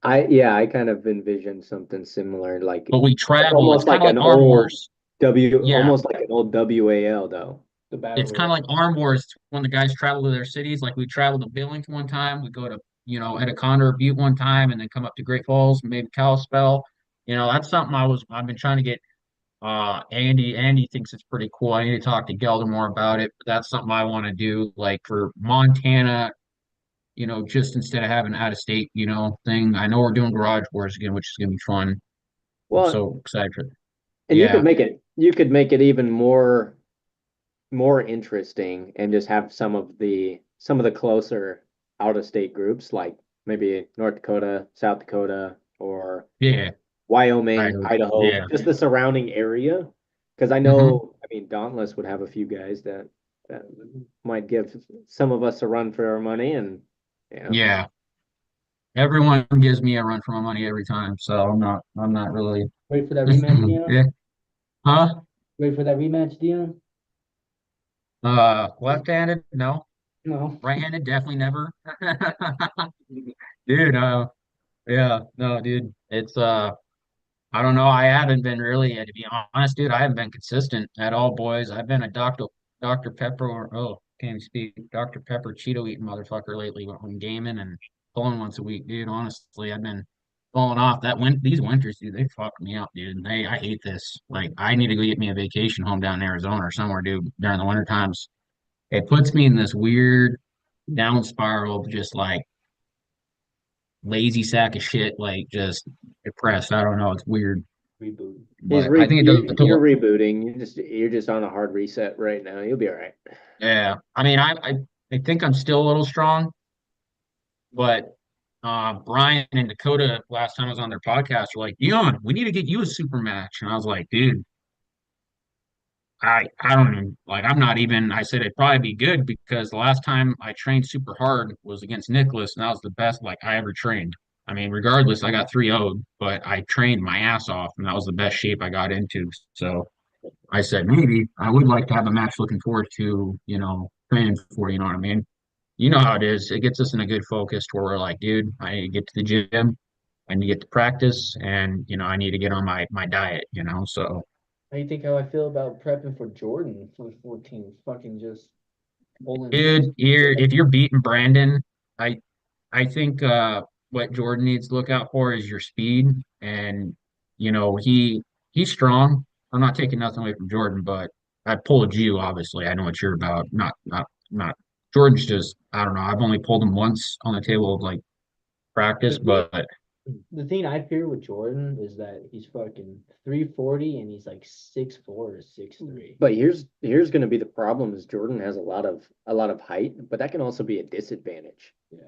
I yeah, I kind of envisioned something similar, like
But we travel. It's
almost
kind
like
of like
an
Arm
old
Wars. Yeah.
almost like an old WAL though.
The battle
It's kind of
royale.
like Arm Wars when the guys travel to their cities. Like we travel to Billings one time, we go to, Eticonda or Butte one time, and then come up to Great Falls, maybe Kalispell. That's something I've been trying to get Andy thinks it's pretty cool. I need to talk to Gelder more about it, but that's something I want to do, like for Montana, just instead of having out of state, thing. I know we're doing Garage Wars again, which is gonna be fun. I'm
Well,
so excited for it.
and
Yeah,
you could make it even more interesting and just have some of the closer out of state groups like maybe North Dakota, South Dakota, or
yeah, I
Wyoming,
know.
Idaho,
Yeah.
just the surrounding area. Because I
Hmm.
know, I mean, Dauntless would have a few guys that might give some of us a run for our money, and yeah.
Yeah. Everyone gives me a run for my money every time, so I'm not really.
Wait for that rematch, Dion.
Yeah. Huh?
Wait for that rematch, Dion.
Left-handed? No.
No.
Right-handed? Definitely never. Dude, yeah, no, dude. It's I don't know. I haven't been really, to be honest, dude. I haven't been consistent at all, boys. I've been a Dr. Pepper, can't even speak, Dr. Pepper Cheeto eating motherfucker lately when I'm gaming and pulling once a week, dude. Honestly, I've been falling off. These winters, dude, they fuck me up, dude. I hate this. Like, I need to go get me a vacation home down in Arizona or somewhere, dude. During the winter times, it puts me in this weird down spiral of just like lazy sack of shit, like just depressed. I don't know. It's weird.
Reboot.
He's
But I think it does it
you're
to
rebooting. You're just on a hard reset right now. You'll be all right.
yeah. I mean, I think I'm still a little strong, but Brian and Dakota last time I was on their podcast were like, Dion, we need to get you a super match. And I was like, dude, I don't even like I'm not even I said it'd probably be good because the last time I trained super hard was against Nickolas and that was the best like I ever trained. I mean, regardless, I got 3-0'd, but I trained my ass off and that was the best shape I got into. So I said maybe I would like to have a match looking forward to, training for, you know what I mean? You know how it is. It gets us in a good focus to where we're like, dude, I need to get to the gym, I need to get to practice, and I need to get on my diet. So
How you think how I feel about prepping for Jordan for 14? Fucking just pulling.
dude, if you're beating Brandon, I I think what Jordan needs to look out for is your speed, and he's strong. I'm not taking nothing away from Jordan, but I pulled you. Obviously, I know what you're about. Not Jordan's just I don't know. I've only pulled him once on the table of like practice, but
The thing I fear with Jordan is that he's fucking 340 and he's like 6'4" or 6'3".
But here's going to be the problem: is Jordan has a lot of height, but that can also be a disadvantage.
Yeah.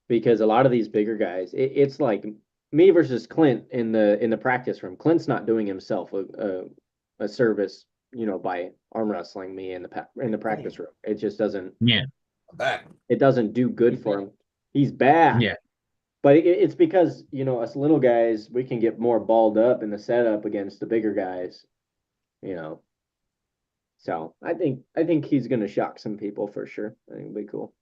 Because a lot of these bigger guys, it's like me versus Clint in the practice room. Clint's not doing himself a service, by arm wrestling me in the practice room. It just doesn't
yeah,
Back.
it doesn't do good for him. He's bad.
yeah.
But it's because, us little guys, we can get more balled up in the setup against the bigger guys, you know. So I think he's gonna shock some people for sure. I think it'll be cool.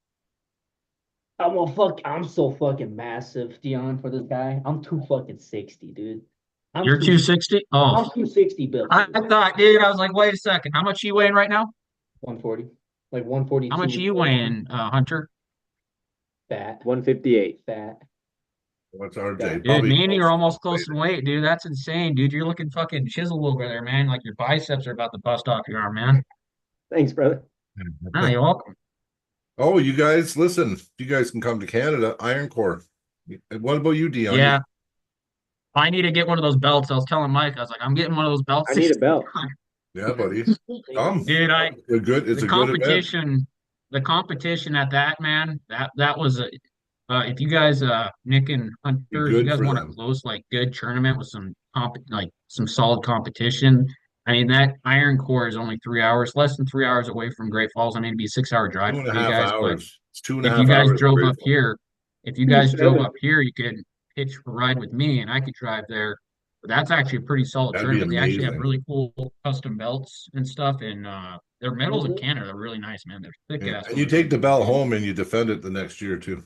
I'm so fucking massive, Dion, for this guy. I'm 260, dude.
You're 260.
I'm
Oh,
260 built.
I thought, dude. I was like, wait a second. How much are you weighing right now?
140. Like
How much are
142.
you weighing, Hunter?
Fat.
158.
Fat.
What's RJ?
Yeah.
Dude,
Probably
me and you are almost
close
close in weight, dude. That's insane, dude. You're looking fucking chiseled over there, man. Like your biceps are about to bust off your arm, man.
Thanks, brother.
No, you're welcome.
Oh, you guys, listen. You guys can come to Canada. Iron Core. What about you, Dion?
Yeah, I need to get one of those belts. I was telling Mike, I was like, I'm getting one of those belts.
I need a belt.
Yeah, buddy. Come.
Dude,
A good. It's
the
a good event.
competition at that, man, that was a if you guys Nick and
Be
Hunter, if you
good
guys
for
want a
them.
close like good tournament with some like some solid competition. I mean that Iron Core is only 3 hours, less than 3 hours away from Great Falls. I mean it'd be a 6 hour drive
Two and
for
a
you
half
guys, but
hours. It's two and a
if you
half
guys
hours.
drove up
Grateful.
here, if you guys drove up here, you could hitch a ride with me and I could drive there. But that's actually a pretty solid
That'd be
tournament. They actually have
amazing.
really cool custom belts and stuff, and their medals in
Mhm.
Canada are really nice, man. They're thick
Yeah.
ass.
And you take the belt home and you defend it the next year too.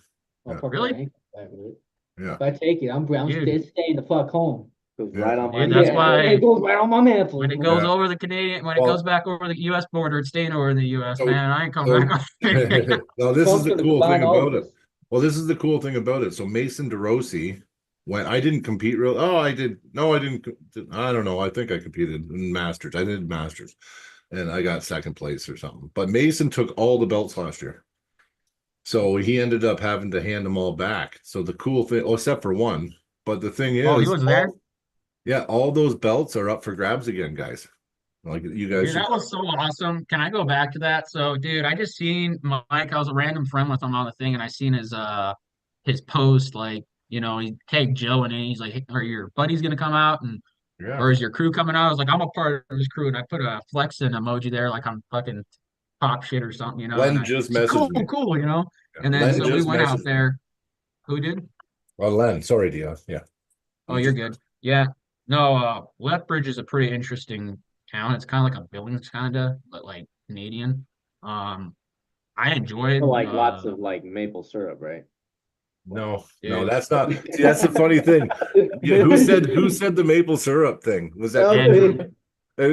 I'll
Yeah.
fuck
Really?
my ankle back with it.
Yeah.
If I take it, I'm
Dude.
staying the fuck home.
Goes
Yeah.
right on my
Dude, that's
mantle.
why
It goes right on my mantle.
when it goes
Yeah.
over the Canadian, when it
Well-
goes back over the U.S. border, it's staying over the U.S.
So-
man. I ain't coming back.
No, this is the
Functions
cool thing
combine all
about
of
it.
us.
Well, this is the cool thing about it. So Mason DeRossi, when I didn't compete real, oh, I did. No, I didn't. I don't know. I think I competed in Masters. I did Masters, and I got second place or something. But Mason took all the belts last year, so he ended up having to hand them all back. So the cool thing, oh, except for one. But the thing is,
Oh, he was there?
yeah, all those belts are up for grabs again, guys. Like you guys
Dude,
should.
that was so awesome. Can I go back to that? So, dude, I just seen Mike. I was a random friend with him on the thing, and I seen his post, like, he tagged Joe in it. He's like, hey, are your buddies gonna come out and
Yeah.
or is your crew coming out? I was like, I'm a part of his crew, and I put a flexing emoji there, like I'm fucking top shit or something, and
Len
I
just
said, cool,
messaged me.
cool,
Yeah.
And then
Len
so we
just
went out
messaged me.
there. Who did?
Oh, Len. Sorry, Dion. Yeah.
Oh, you're good. Yeah. No, Lethbridge is a pretty interesting town. It's kind of like a Billings kind of, but like Canadian. I enjoyed
Like lots of like maple syrup, right?
No,
Dude.
that's not. See, that's the funny thing. Yeah, who said the maple syrup thing? Was that
Andrew.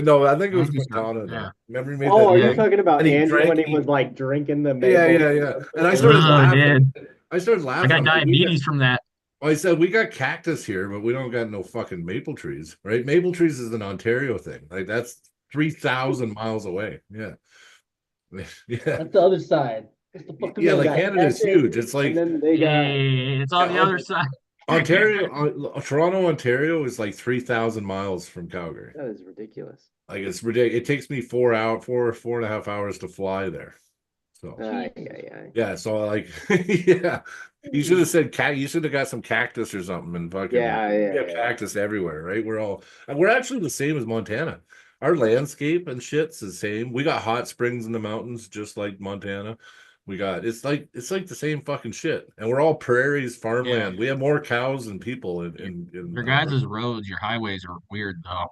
No, I think it was
Andrew's not-
Quintana.
yeah.
Remember he made
Oh, are
that?
you talking about
And he
Andrew
drank-
when he
he-
was like drinking the maple?
Yeah. And I started
Ugh,
laughing.
dude.
I started
I
laughing.
got
I'm like,
diabetes from that.
I said we got cactus here, but we don't got no fucking maple trees, right? Maple trees is an Ontario thing. Like that's 3,000 miles away. Yeah. Yeah.
That's the other side. That's the fucking
Yeah,
other
like
guy.
Canada's
That's it.
huge. It's like
And then they got
Hey, it's on the
Yeah,
other side.
Ontario, Toronto, Ontario is like 3,000 miles from Calgary.
that is ridiculous.
Like it's ridiculous. It takes me 4.5 hours to fly there. So yeah, so like yeah, you should have said you should have got some cactus or something and fucking we have cactus everywhere, right? We're actually the same as Montana. Our landscape and shit's the same. We got hot springs in the mountains, just like Montana. We got it's like the same fucking shit, and we're all prairies, farmland. We have more cows than people in
Your guys' roads, your highways are weird though.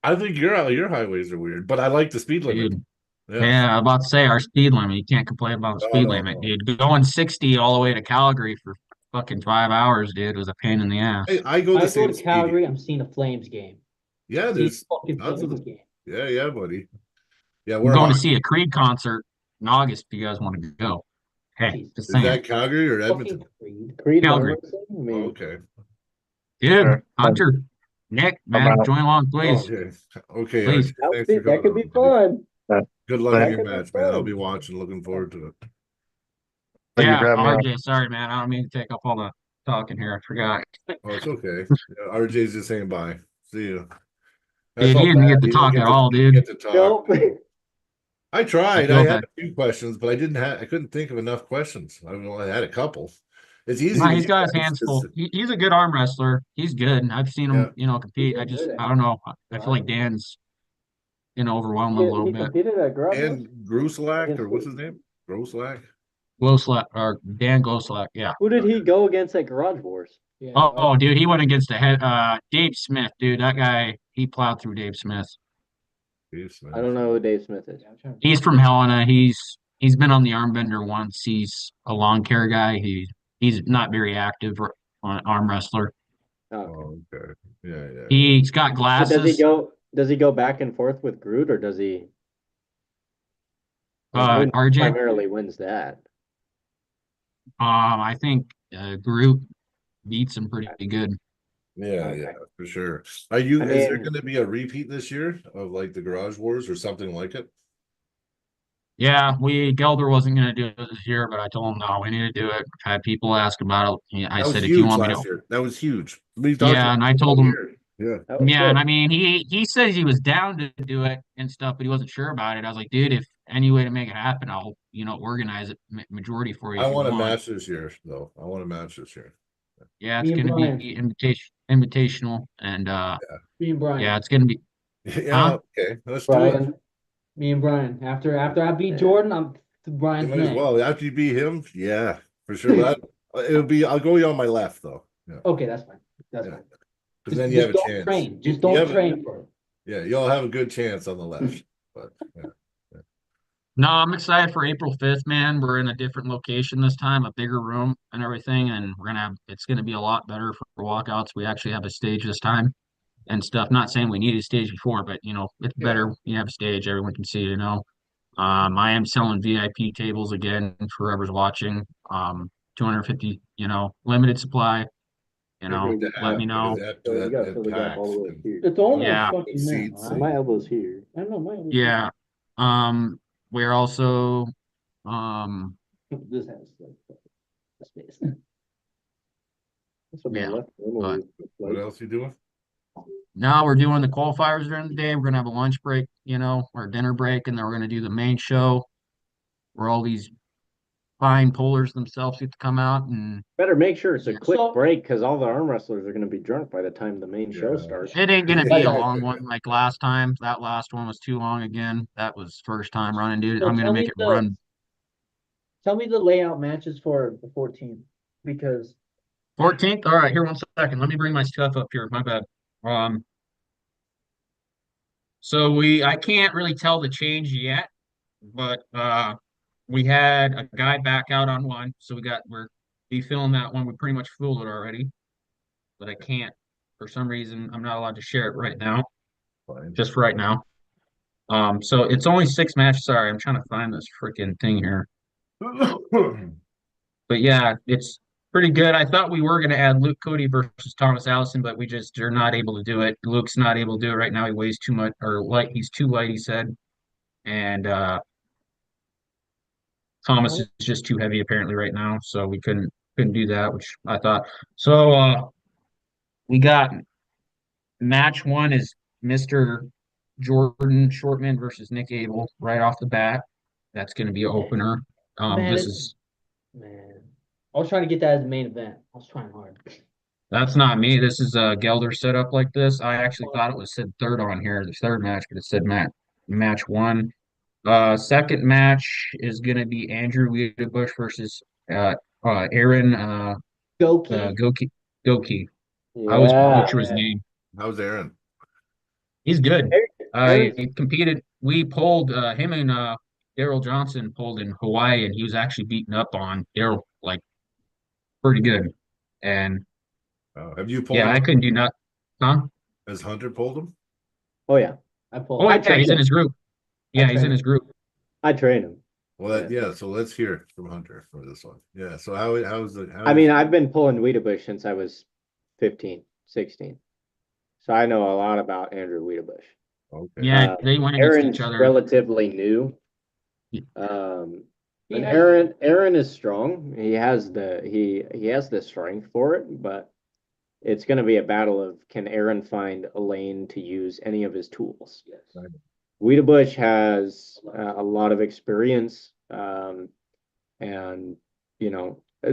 I think your highways are weird, but I like the speed limit.
Dude. Yeah, I'm about to say our speed limit. You can't complain about the speed limit, dude. Going 60 all the way to Calgary for fucking 5 hours, dude, was a pain in the ass.
I go the
I
same
go to
speed.
Calgary, I'm seeing a Flames game.
Yeah,
Seeing
there's
a fucking
tons of
Flames
them.
game.
Yeah, buddy. Yeah,
We're
we're
going to
hot.
see a Creed concert in August if you guys want to go. Hey, just
Is
saying.
that Calgary or Edmonton?
Fucking Creed.
Creed
Calgary.
Robertson? I mean,
Oh, okay.
Dude, Hunter, Nick, man,
out.
join along, please.
Okay.
Please.
RJ, thanks for
that could be
coming on, buddy.
fun.
Good luck in
That
your
could be
match, man. I'll
fun.
be watching. Looking forward to it.
Thank you
Yeah,
for having me on.
RJ, sorry, man. I don't mean to take up all the talking here. I forgot.
Oh, it's okay. Yeah, RJ's just saying bye. See you.
Dude, you didn't get to talk at all, dude.
Get to talk.
Nope.
I tried.
I
I
feel
had
bad.
a few questions, but I couldn't think of enough questions. I had a couple. It's easy.
No,
with
he's
you
got his
guys
hands
'cause-
full. He's a good arm wrestler. He's good. I've seen him, compete.
He's good at
I don't know. I feel like Dan's, overwhelmed a little
He
bit.
competed at Grub.
And Gruslack, or what's his name? Groslack.
Gloslack or Dan Gloslack, yeah.
Who did he go against at Garage Wars?
Yeah,
Oh, dude, he went against the head Dave Smith, dude. That guy, he plowed through Dave Smith.
I don't know who Dave Smith is.
I'm trying to
He's from Helena. He's been on the arm bender once. He's a lawn care guy. He's not very active on arm wrestler.
Oh,
Oh, okay. Yeah.
He's got
But
glasses.
does he go back and forth with Groot, or does he? Who
RJ,
primarily wins that.
I think Groot beats him pretty good.
Yeah,
Okay.
yeah, for sure. Are you?
I
Is there
mean-
going to be a repeat this year of like the Garage Wars or something like it?
Yeah, Gelder wasn't going to do it this year, but I told him no, we need to do it. I've had people ask about it. I
That was
said if you
huge
want me to,
last year. That was huge. We've talked
yeah,
about
and I
it
told
all
him,
year. Yeah.
That was
yeah, and I
good.
mean he says he was down to do it and stuff, but he wasn't sure about it. I was like, dude, if any way to make it happen, I'll organize it majority for you
I
if you
want a
want.
match this year, though. I want a match this year.
Yeah,
Me
it's
and
gonna
Brian.
be invitational, and
Me and Brian.
yeah, it's gonna be.
Yeah, okay. Let's do it.
Brian,
Me and Brian. After I beat Jordan, I'm to
You
Brian's
might as
neck.
well. After you beat him, yeah, for sure. But it'll be. I'll go you on my left though. Yeah,
Okay, that's fine. That's
Yeah.
fine.
because then you have a
don't
chance.
train. Just
You
don't
have a-
train for it.
Yeah, you'll have a good chance on the left. But yeah.
No, I'm excited for April 5th, man. We're in a different location this time, a bigger room and everything, and it's gonna be a lot better for walkouts. We actually have a stage this time and stuff. Not saying we needed a stage before, but it's better when you have a stage, everyone can see, I am selling VIP tables again for whoever's watching. 250, limited supply,
They're good to
let
have
me know.
because
so you gotta
that
fill the gap all the way
packs
here.
It's almost
Yeah.
fucking
Seats
now.
and-
My elbow's here.
I know my
Yeah. We're also
This has like space.
That's what my
Yeah,
left elbow
but-
is.
What else you doing?
now we're doing the qualifiers during the day. We're gonna have a lunch break, or dinner break, and then we're gonna do the main show where all these fine pullers themselves get to come out and
Better make sure it's a
Yeah.
quick
So-
break because all the arm wrestlers are gonna be drunk by the time the main show
Yeah.
starts.
it ain't gonna be a
Yeah.
long one like last time. That last one was too long again. That was first time running, dude.
So
I'm gonna
tell
make
me
it
the-
run.
Tell me the layout matches for the 14th because
14th. All right, here 1 second. Let me bring my stuff up here. My bad. So I can't really tell the change yet, but we had a guy back out on one, so we're filling that one. We pretty much filled it already, but I can't for some reason. I'm not allowed to share it right now,
Fine.
just for right now. So it's only 6 matches. Sorry, I'm trying to find this freaking thing here. But yeah, it's pretty good. I thought we were going to add Luke Cody versus Thomas Allison, but we just are not able to do it. Luke's not able to do it right now. He weighs too much, or light. He's too light, he said. And Thomas is just too heavy apparently right now, so we couldn't do that, which I thought. So we got match one is Mr. Jordan Shortman versus Nick Abel right off the bat. That's going to be an opener.
Man,
This
it's-
is
man, I was trying to get that as the main event. I was trying hard.
That's not me. This is Gelder set up like this. I actually thought it was said third on here, the third match, but it said match one. Second match is gonna be Andrew Wiedebush versus Aaron
Goki.
Goki. I always butcher his name.
How's Aaron?
He's good.
Aaron's-
He competed. We pulled him and Daryl Johnson pulled in Hawaii, and he was actually beaten up on Daryl like pretty good. And
Have you pulled
yeah, I
him?
couldn't do nothing. Huh?
Has Hunter pulled him?
Oh yeah,
I pulled.
Oh,
I
yeah,
trained
he's in
him.
his group. Yeah, he's in
trained
his group.
I train him.
Well, yeah. So let's hear from Hunter for this one. Yeah. So how's the?
I mean, I've been pulling Wiedebush since I was 15, 16. So I know a lot about Andrew Wiedebush.
okay.
Yeah,
Uh,
they went against
Aaron's
each other.
relatively new.
Yeah.
He
And
has-
Aaron is strong. He has the strength for it, but it's going to be a battle of can Aaron find a lane to use any of his tools.
Yes.
Right.
Wiedebush has a lot of experience, and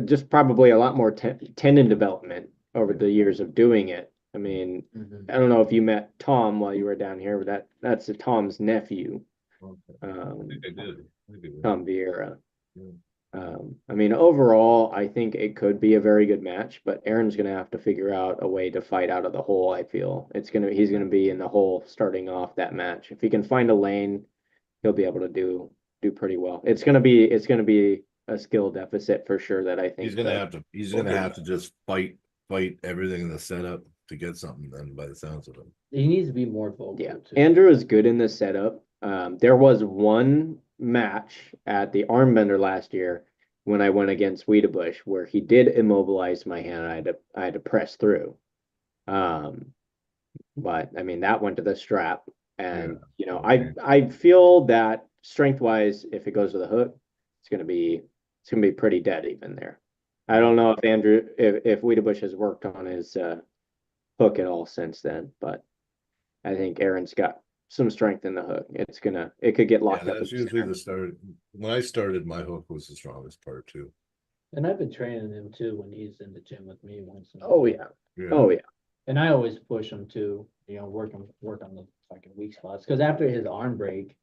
just probably a lot more tendon development over the years of doing it. I mean,
Mhm.
I don't know if you met Tom while you were down here, but that's Tom's nephew,
Okay. I think I did.
Tom Vieira.
Yeah.
I mean, overall, I think it could be a very good match, but Aaron's gonna have to figure out a way to fight out of the hole. I feel he's gonna be in the hole starting off that match. If he can find a lane, he'll be able to do pretty well. It's gonna be a skill deficit for sure that I think
He's gonna
that-
have to just fight everything in the setup to get something done by the sounds of it.
He needs to be more vocal
Yeah,
too.
Andrew is good in this setup. There was one match at the Armbender last year when I went against Wiedebusch, where he did immobilize my hand. I had to press through. But I mean that went to the strap, and I feel that strength wise, if it goes to the hook, it's gonna be pretty dead even there. I don't know if Wiedebusch has worked on his hook at all since then, but I think Aaron's got some strength in the hook. It could get locked up.
That's usually the start. When I started, my hook was the strongest part too.
And I've been training him too when he's in the gym with me once.
Oh yeah. Oh yeah.
And I always push him to, work on the fucking weak spots. Because after his arm break,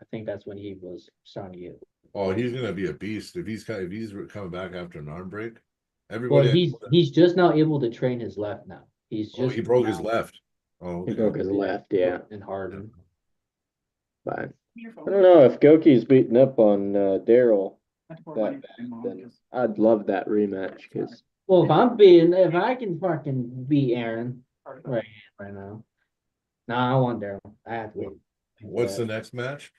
I think that's when he was starting to get.
Oh, he's gonna be a beast if he's coming back after an arm break.
Well,
Everybody.
he's just now able to train his left now. He's
Oh,
just
he broke his
now
left. Oh,
He
okay.
broke his left, yeah.
and hardened.
But I don't know if Goki's beating up on Daryl that bad, then I'd love that rematch because
Well, if I can fucking beat Aaron right now. Nah, I want Daryl. I have to win.
What's the next match?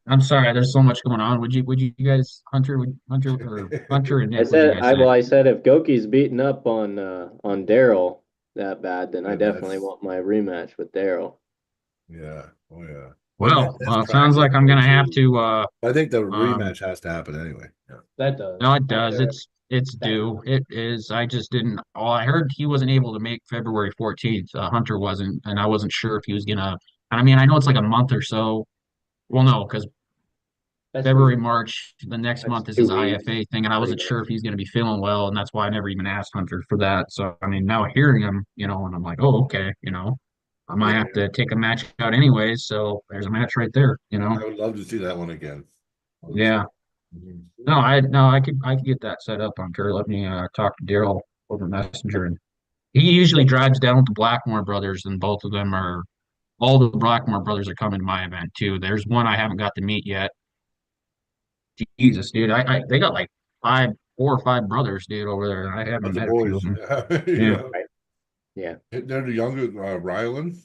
I'm sorry, there's so much going on. Would you guys Hunter and Nick?
I
What'd
said
you guys say?
I said if Goki's beating up on Daryl that bad, then I
Yeah,
definitely
that's-
want my rematch with Daryl.
Yeah. Oh yeah.
Well,
That's
it sounds like I'm gonna have
practice.
to.
I think the rematch has to happen anyway. Yeah.
That does.
No, it does.
There.
It's due. It is. I just didn't. Oh, I heard he wasn't able to make February 14th. Hunter wasn't, and I wasn't sure if he was gonna. I mean, I know it's like a month or so. Well, no, because
That's
February,
weird.
March, the next
That's
month is
2
his
weeks,
IFA thing, and I wasn't
pretty
sure
much.
if he's going to be feeling well, and that's why I never even asked Hunter for that. So, I mean, now hearing him, and I'm like, oh, okay, I might have to take a match out anyways. So there's a match right there,
I would love to see that one again.
Yeah.
Mhm.
No, I could get that set up, Hunter. Let me talk to Daryl over Messenger, and he usually drives down with the Blackmore brothers, and both of them are all the Blackmore brothers are coming to my event too. There's one I haven't got to meet yet. Jesus, dude, they got like 4 or 5 brothers, dude, over there. I haven't
Bunch of
met a few of
boys.
them.
Yeah.
Right. Yeah.
They're the younger Rylan.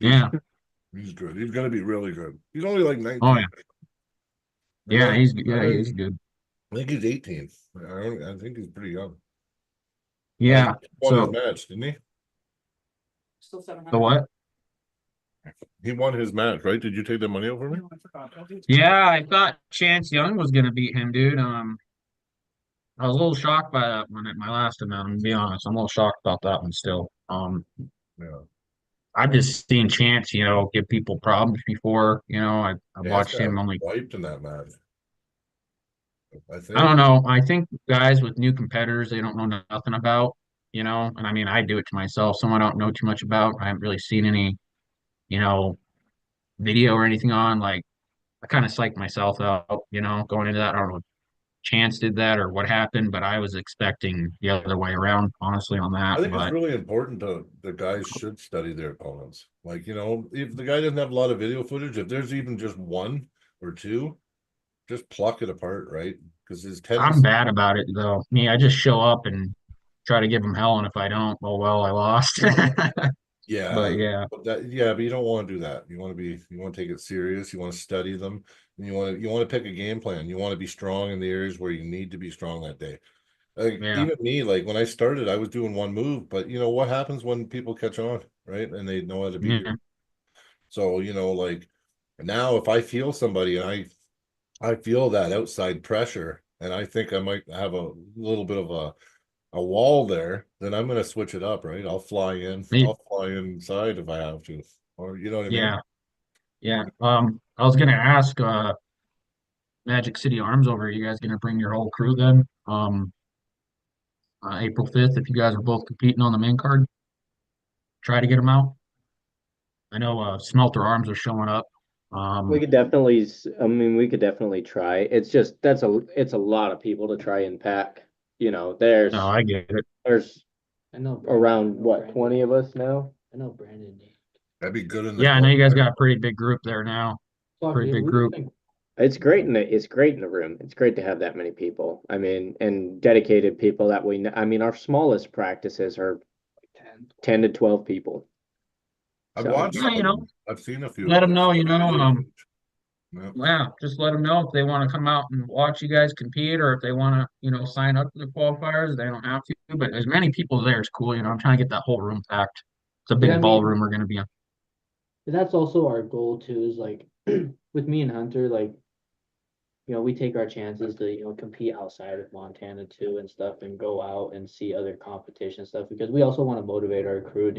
Yeah.
He's good. He's gonna be really good. He's only like 19.
Oh yeah. Yeah,
I
he's
think
good.
he's 18. I think he's pretty young.
Yeah.
He won his
So
match, didn't he?
the what?
He won his match, right? Did you take the money over me?
Yeah, I thought Chance Young was gonna beat him, dude. I was a little shocked by that one at my last event. I'm gonna be honest. I'm a little shocked about that one still.
Yeah.
I've just seen Chance, give people problems before. I
Chance
watched
got
him only.
wiped in that match. I
I
think.
don't know. I think guys with new competitors they don't know nothing about, and I mean I do it to myself. Someone I don't know too much about. I haven't really seen any, you know, video or anything on. Like I kind of psyched myself out, going into that. I don't know if Chance did that or what happened, but I was expecting the other way around, honestly, on that.
I think it's
But
really important the guys should study their opponents. Like, if the guy doesn't have a lot of video footage, if there's even just one or two, just pluck it apart, right? Because his
I'm
tendency.
bad about it though. Me, I just show up and try to give them hell, and if I don't, well, I lost.
Yeah,
But yeah,
but you don't want to do that. You want to take it serious. You want to study them, and you want to pick a game plan. You want to be strong in the areas where you need to be strong that day. Like
yeah,
even me, like when I started, I was doing one move, but what happens when people catch on, right? And they know how to beat
yeah.
you. So like now, if I feel somebody and I feel that outside pressure, and I think I might have a little bit of a wall there, then I'm gonna switch it up, right? I'll fly inside if I have to, or you know what I mean?
Yeah, yeah. I was gonna ask Magic City Arms over. You guys gonna bring your whole crew then? April 5th, if you guys are both competing on the main card, try to get them out. I know Smelter Arms are showing up.
We could definitely, I mean, we could definitely try. It's just it's a lot of people to try and pack. There's
No, I get it.
there's
I know
around what
Brandon.
20 of us now.
I know Brandon.
That'd be good in the
Yeah, I know you guys got a pretty big group there now.
Fuck,
Pretty
dude,
big
we
group.
think
It's great in the room. It's great to have that many people. I mean, and dedicated people that we know. I mean, our smallest practices are 10 to 12 people.
I've
So,
watched
Yeah,
some of them. I've seen a few
let
of
them know,
those.
Yeah, just let them know if they want to come out and watch you guys compete, or if they want to, sign up to the qualifiers. They don't have to, but as many people there is cool. I'm trying to get that whole room packed. It's a
Yeah, I
big
mean,
ballroom we're going to be in.
that's also our goal too, is like with me and Hunter, like, we take our chances to, compete outside of Montana too and stuff and go out and see other competition stuff because we also want to motivate our crew,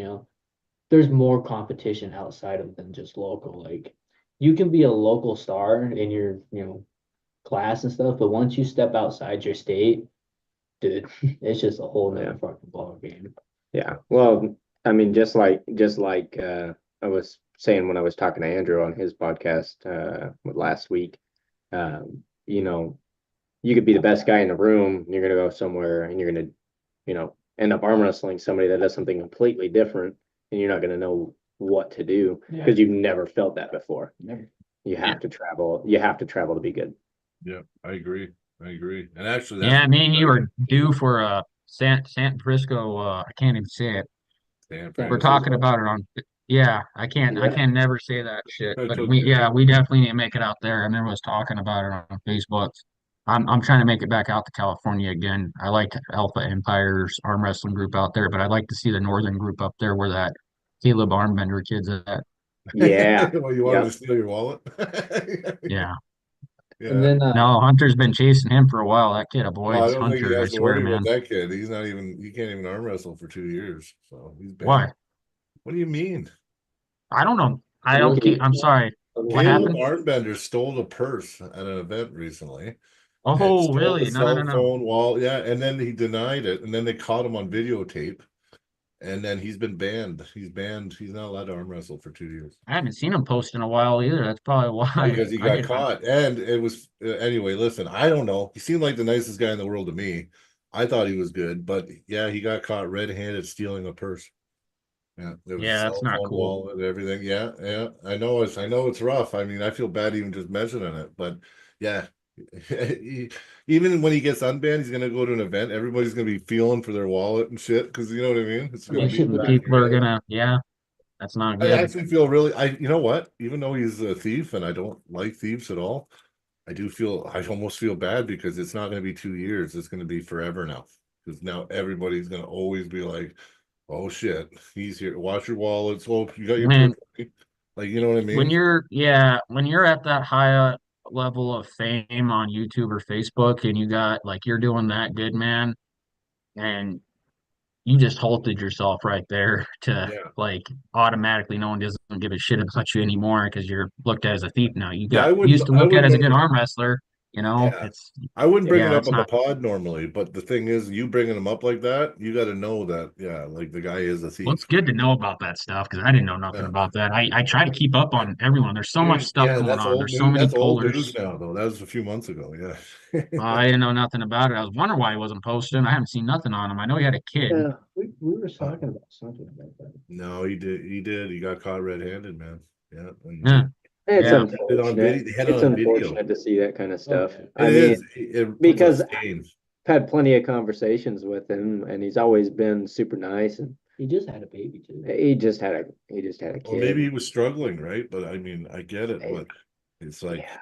there's more competition outside of than just local. Like you can be a local star in your, class and stuff, but once you step outside your state, dude, it's just a whole nother fucking ball game.
Yeah. Well, I mean, just like I was saying when I was talking to Andrew on his podcast last week, you know, you could be the best guy in the room, and you're gonna go somewhere and you're gonna, end up arm wrestling somebody that does something completely different, and you're not gonna know what to do
Yeah.
because you've never felt that before.
Never.
You have to travel. You have to travel to be good.
Yeah, I agree. I agree. And actually,
Yeah,
that's
me and you are due for San Francisco. I can't even say it.
San
We're
Francisco.
talking about it on. Yeah, I
Yeah.
can never say that shit.
That's
But
okay.
we definitely need to make it out there. And there was talking about it on Facebook. I'm trying to make it back out to California again. I like Alpha Empire's arm wrestling group out there, but I'd like to see the northern group up there where that Caleb Armbender kid's at.
Yeah.
Well, you wanted to
Yep.
steal your wallet?
Yeah.
And
Yeah.
then
No, Hunter's been chasing him for a while. That kid
Oh, I
avoids
don't think he
Hunter, I
has to
swear,
worry about
man.
that kid. He can't even arm wrestle for 2 years. So he's
Why?
banned. What do you mean?
I don't know. I don't
Okay.
keep, I'm sorry. What
Caleb
happened?
Armbender stole a purse at an event recently and
Oh,
stole a
really? No, no, no,
cell
no.
phone wall. Yeah, and then he denied it, and then they caught him on videotape, and then he's been banned. He's banned. He's not allowed to arm wrestle for 2 years.
I haven't seen him post in a while either. That's probably why.
Because he
I
got
didn't.
caught. And it was anyway, listen, I don't know. He seemed like the nicest guy in the world to me. I thought he was good, but yeah, he got caught red-handed stealing a purse. Yeah, there was a
Yeah, that's
cell
not
phone
cool.
wallet and everything. Yeah, yeah. I know it's rough. I mean, I feel bad even just mentioning it, but yeah. Even when he gets unbanned, he's gonna go to an event. Everybody's gonna be feeling for their wallet and shit because you know what I mean. It's gonna be in the back of
People
your
are
head.
gonna, yeah, that's not
I
good.
actually feel really. You know what? Even though he's a thief, and I don't like thieves at all, I almost feel bad because it's not going to be 2 years. It's going to be forever now. Because now everybody's going to always be like, oh shit, he's here. Watch your wallets. Oh, you got your
When
purse. Like, you know what I
when
mean?
you're yeah, when you're at that high level of fame on YouTube or Facebook and you got like you're doing that good, man, and you just halted yourself right there to
Yeah.
like automatically no one doesn't give a shit about you anymore because you're looked at as a thief now.
Yeah,
You used to
I
look at
wouldn't
as a good
bring
arm wrestler,
yeah.
it's
I wouldn't bring it
yeah,
up
it's
on the
not.
pod normally, but the thing is, you bringing him up like that, you got to know that, yeah, like the guy is a
Well, it's
thief.
good to know about that stuff because I didn't know nothing
Yeah.
about that. I try to keep up on everyone. There's so much stuff
Yeah,
going
that's
on.
old
There's so
news.
many
That's old news
pullers.
now, though. That was a few months ago. Yeah.
I didn't know nothing about it. I was wondering why he wasn't posting. I haven't seen nothing on him. I know he had a kid.
Yeah. We were talking about something about that.
No, he did. He did. He got caught red-handed, man. Yeah. And
Yeah,
It's
yeah.
it on video.
unfortunate.
They had it
It's
on video.
unfortunate to see that kind of stuff.
Okay.
I
It
mean,
is. It puts
because
a stain.
I've had plenty of conversations with him, and he's always been super nice, and
He just had a baby too.
he just had a
Well, maybe he
kid.
was struggling, right? But I mean, I get it, but it's like,
Yeah,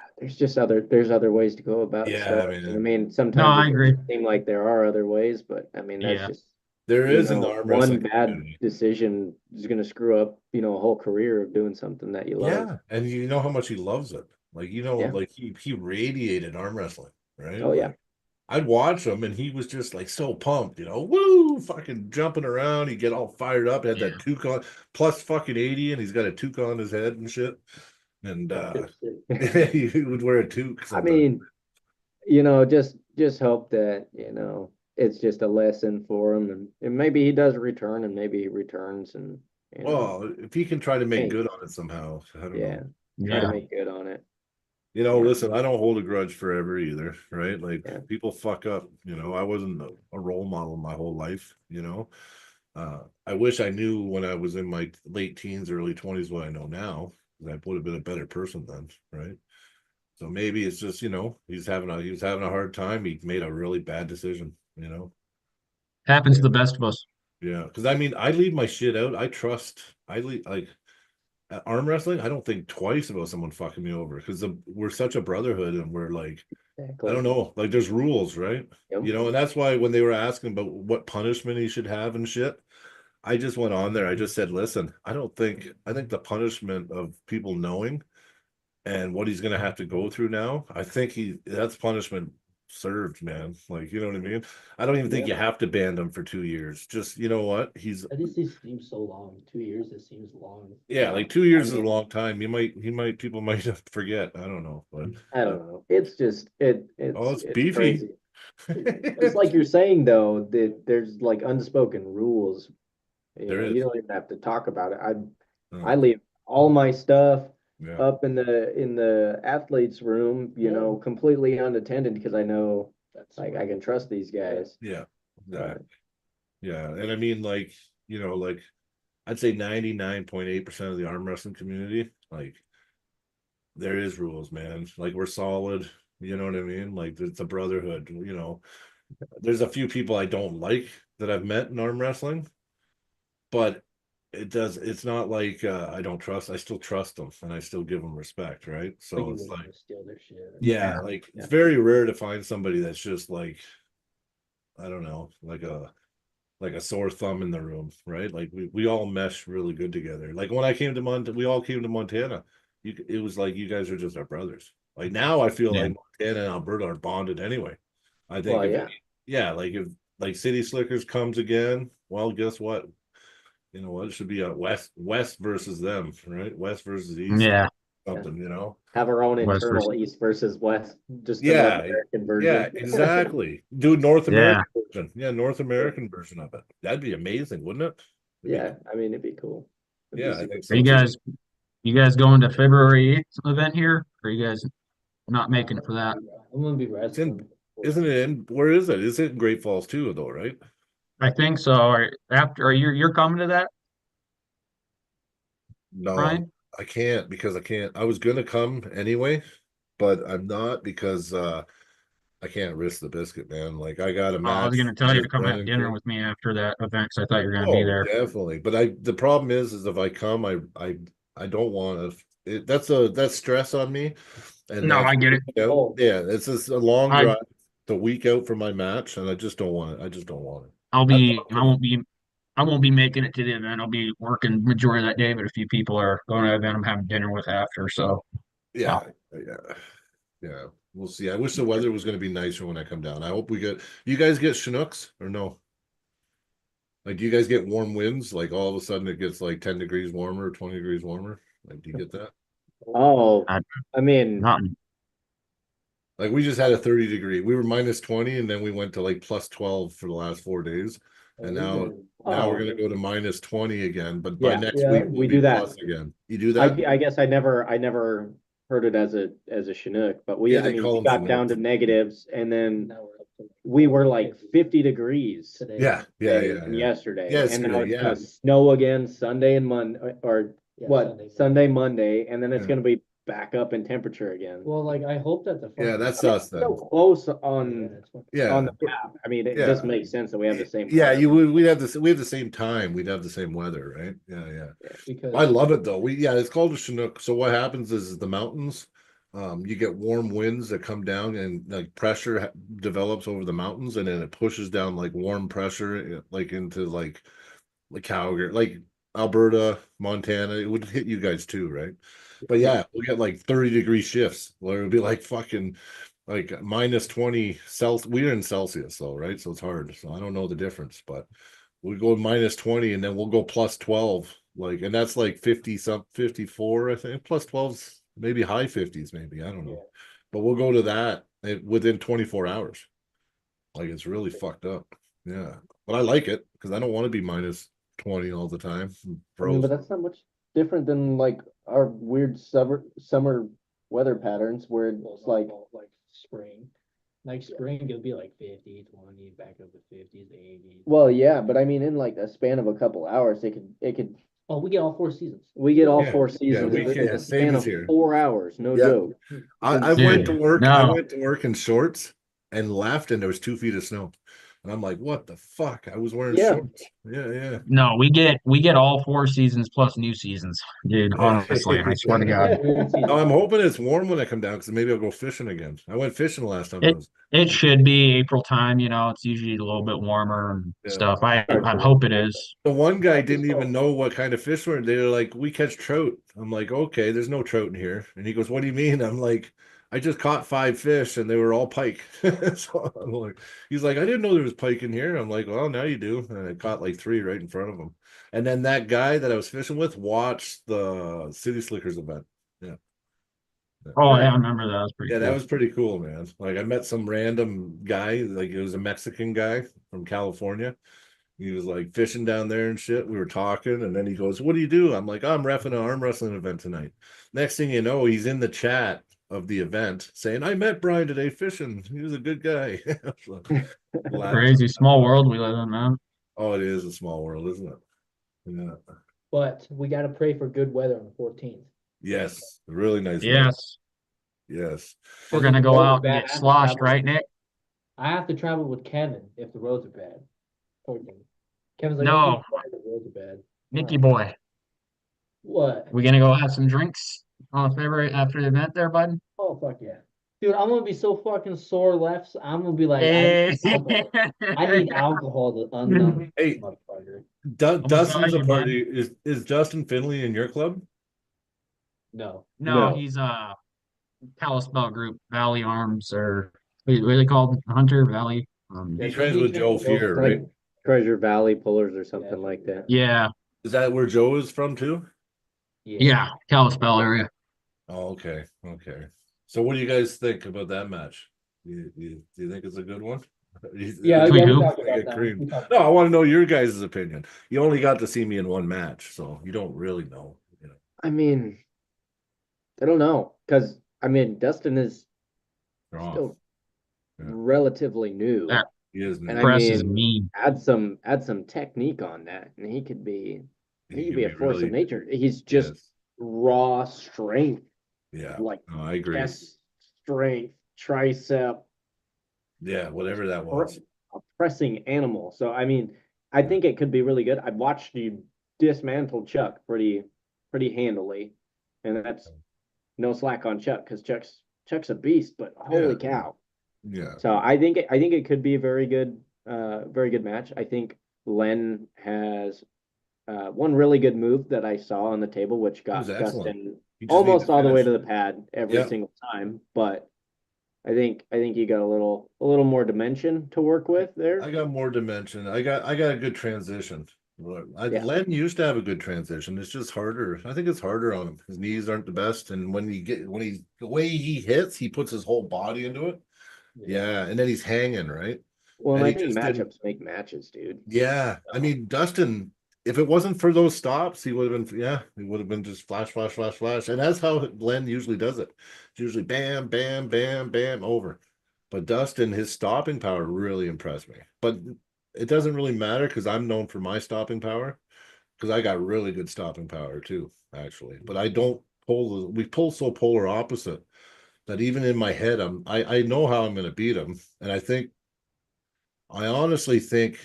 there's other ways to go about
yeah,
stuff.
I mean,
I mean,
No,
sometimes
I
it
agree.
doesn't seem like there are other ways, but I mean, that's
Yeah.
just,
there is in the arm
one
wrestling
bad
community.
decision is going to screw up, a whole career of doing something that you love.
Yeah, and you know how much he loves it. Like,
Yeah.
like he radiated arm wrestling, right?
Oh, yeah.
Like, I'd watch him and he was just like so pumped, woo, fucking jumping around. He'd get all fired up, had
Yeah.
that toque on, plus fucking 80, and he's got a toque on his head and shit. And he would wear a toque
I
sometimes.
mean, just hope that, it's just a lesson for him, and maybe he does return, and maybe he returns, and,
Well, if he can try to make
Hey.
good on it somehow, I don't
yeah,
know.
try to
Yeah.
make good on it.
Listen, I don't hold a grudge forever either, right? Like
Yeah.
people fuck up, I wasn't a role model my whole life, I wish I knew when I was in my late teens, early 20s what I know now, because I would have been a better person then, right? So maybe it's just, he was having a hard time. He made a really bad decision.
Happens to the best of us.
Yeah, because I mean, I leave my shit out. I trust. I leave like arm wrestling, I don't think twice about someone fucking me over because we're such a brotherhood and we're like,
Exactly.
I don't know, like there's rules, right?
Yep.
You know, and that's why when they were asking about what punishment he should have and shit, I just went on there. I just said, listen, I think the punishment of people knowing and what he's gonna have to go through now, I think that's punishment served, man. Like, you know what I mean? I don't even think you have to ban him for 2 years. Just, you know what? He's
I just it seems so long. 2 years, it seems long.
yeah, like 2 years is a
mean-
long time. People might forget. I don't know, but
I don't know. It's just it's
it's beefy.
crazy. It's like you're saying though that there's like unspoken rules.
There
You
is.
don't even have to talk about it.
No.
I leave all my stuff
Yeah.
up in the athletes room, completely unattended because I know
That's
like I can trust these guys.
Yeah. Yeah. And I mean, like, like I'd say 99.8% of the arm wrestling community, like there is rules, man. Like we're solid, you know what I mean? Like it's a brotherhood, There's a few people I don't like that I've met in arm wrestling, but it's not like I still trust them and I still give them respect, right? So
Like you
it's
wouldn't
like,
wanna steal their shit.
yeah, like it's very rare to find somebody that's just like, I don't know, like a sore thumb in the room, right? Like we all mesh really good together. Like when I came to we all came to Montana. It was like you guys are just our brothers. Like now I feel
Yeah.
like Montana and Alberta are bonded anyway. I think
Well,
if like City Slickers comes again, well, guess what? You know what? It should be a West versus them, right? West versus East,
Yeah.
something,
have our own
West
internal
versus-
East versus West, just the
Yeah,
North American version.
yeah, exactly. Do North
Yeah.
American version. Yeah, North American version of it. That'd be amazing, wouldn't it? It'd be
Yeah, I mean it'd be cool. It'd be
Yeah, I
super
think
Are
so.
you guys going to February 8th event here? Or are you guys not making it for that?
I'm gonna be wrestling.
Isn't it in where is it? Is it in Great Falls too, though, right?
I think so. Are you're coming to that,
No,
Brian?
I can't because I can't. I was gonna come anyway, but I'm not because I can't risk the biscuit, man. Like I got a
Oh, I was
match.
gonna tell you to
with
come have
Brennan
dinner
King.
with me after that event because I thought you were gonna be
Oh,
there.
definitely. But the problem is if I come, I don't want to. That's stress on me, and
No, I get it.
Yeah, it's just a long
I-
drive. The week out from my match, and I just don't want it. I just don't want it.
I won't be making it to the event. I'll be working majority of that day, but a few people are going to the event I'm having dinner with after. So
Yeah, yeah. We'll see. I wish the weather was going to be nicer when I come down. I hope you guys get Chinooks or no? Like, do you guys get warm winds? Like all of a sudden it gets like 10 degrees warmer, 20 degrees warmer. Like, do you get that?
Oh,
I-
I mean,
not
Like we just had a 30-degree. We were minus 20 and then we went to like plus 12 for the last 4 days. And now we're gonna go to minus 20 again, but by
Yeah,
next
yeah,
week
we
we'll
do
be
that.
plus again. You do that?
I guess I never heard it as a Chinook, but
Yeah,
I
they
mean,
call
we
them
got
Chinooks.
down to negatives, and then
Now we're up to
we were like 50 degrees
today.
Yeah.
today and yesterday, and now
Yesterday,
it's
yeah.
gonna snow again Sunday and Monday, or
Yeah,
what, Sunday, Monday, and then it's
Yeah.
gonna be back up in temperature again.
Well, like I hope that the
Yeah, that's us then.
So close on
Yeah.
on the map. I mean, it
Yeah.
just makes sense that we have the same.
Yeah,
weather.
we have the same time. We'd have the same weather, right? Yeah.
because
I love it though. It's called a Chinook. So what happens is the mountains, you get warm winds that come down and like pressure develops over the mountains and then it pushes down like warm pressure like into like Calgary, like Alberta, Montana. It would hit you guys too, right? But yeah, we'll get like 30-degree shifts where it would be like fucking like minus 20 Celsius. We're in Celsius though, right? So it's hard. So I don't know the difference, but we go minus 20 and then we'll go plus 12. Like, and that's like 54, I think. Plus 12's maybe high 50s, maybe. I don't know. But we'll go to that within 24 hours. Like it's really fucked up. Yeah. But I like it because I don't want to be minus 20 all the time.
I mean, but that's not much different than like our weird summer weather patterns where it's like
spring. Like spring, it'll be like 50, 20, back up to 50s, 80s.
well, yeah, but I mean, in like a span of a couple hours, it could
Oh, we get all 4 seasons.
we get all
Yeah,
4
yeah,
seasons
we
in
can,
a
same
span
as
of
here.
4 hours, no
Yeah.
joke.
I went to work.
No.
I went to work in shorts and left, and there was 2 feet of snow. And I'm like, what the fuck? I was wearing
Yeah.
shorts. Yeah,
No, we get all 4 seasons plus new seasons, dude.
yeah.
Honestly, I swear to God.
Oh, I'm hoping it's warm when I come down because maybe I'll go fishing again. I went fishing last time I
It
was.
it should be April time, it's usually a little bit warmer and
Yeah.
stuff. I hope it is.
The one guy didn't even know what kind of fish were. They were like, "We catch trout." I'm like, "Okay, there's no trout in here." And he goes, "What do you mean?" I'm like, "I just caught 5 fish and they were all pike." So I'm like, he's like, "I didn't know there was pike in here." I'm like, "Well, now you do." And I caught like 3 right in front of him. And then that guy that I was fishing with watched the City Slickers event. Yeah.
Oh yeah, I remember that. That was pretty
Yeah, that
cool.
was pretty cool, man. Like I met some random guy, like it was a Mexican guy from California. He was like fishing down there and shit. We were talking, and then he goes, "What do you do?" I'm like, "I'm reffing an arm wrestling event tonight." Next thing you know, he's in the chat of the event saying, "I met Brian today fishing. He was a good guy." So, glad-
Crazy small world we live in, man.
Oh, it is a small world, isn't it? Yeah.
But we got to pray for good weather on the 14th.
Yes, really nice weather.
Yes,
Yes.
we're
Because
gonna
if the
go
roads are
out and
bad,
get
I have to
sloshed,
travel-
right, Nick?
I have to travel with Kevin if the roads are bad. 14th. Kevin's like,
No.
"Oh, the roads are bad."
Nicky
Alright.
boy,
What?
we gonna go have some drinks on February after the event there, bud?
Oh, fuck yeah. Dude, I'm gonna be so fucking sore left. I'm gonna be like,
Hey.
I need alcohol to unnumb
Hey,
motherfucker.
Dustin's a
you, bud.
party. Is Dustin Finley in your club?
No.
No,
No.
he's Kalispell Group, Valley Arms, or what are they called? Hunter Valley.
Yeah,
He's friends with Joe Fear,
Like
right?
Treasure Valley Pullers or something
Yeah.
like that.
Yeah,
Is that where Joe is from too?
yeah, Kalispell area.
Oh, okay, okay. So, what do you guys think about that match? Do you think it's a good one?
Yeah,
Between
yeah, we
who?
talked
Like
about
a
that.
cream.
We talked
No, I
about
want to know your guys' opinion. You only got to see me in one match, so you don't really know.
I mean, I don't know, because I mean, Dustin is
Strong.
still
Yeah.
relatively new,
That
He is
and
new.
I
press is
mean,
mean.
add some technique on that, and he could be
He
a force
really
of nature. He's just
is.
raw strength,
Yeah.
like
No, I agree.
chest strength, tricep,
Yeah, whatever that was.
a pressing animal. So I mean, I think it could be really good. I've watched you dismantle Chuck pretty handily, and that's no slack on Chuck because Chuck's a beast. But holy
Yeah.
cow!
Yeah.
So I think it could be a very good match. I think Len has one really good move that I saw on the table, which got
was excellent.
Dustin
He just
almost
needs to
all the way
finish.
to the pad every
Yeah.
single time. But I think you got a little more dimension to work with there.
I got more dimension. I got a good transition.
Yeah.
Len used to have a good transition. It's just harder. I think it's harder on him. His knees aren't the best, and when the way he hits, he puts his whole body into it. Yeah, and then he's hanging, right?
Well,
And
and I
he
think
just didn't-
matchups make matches, dude.
Yeah, I mean Dustin. If it wasn't for those stops, he would have been. Yeah, he would have been just flash, flash, flash, flash, and that's how Len usually does it. It's usually bam, bam, bam, bam, over. But Dustin, his stopping power really impressed me. But it doesn't really matter because I'm known for my stopping power because I got really good stopping power too, actually. But I don't we pull so polar opposite that even in my head, I know how I'm going to beat him. And I honestly think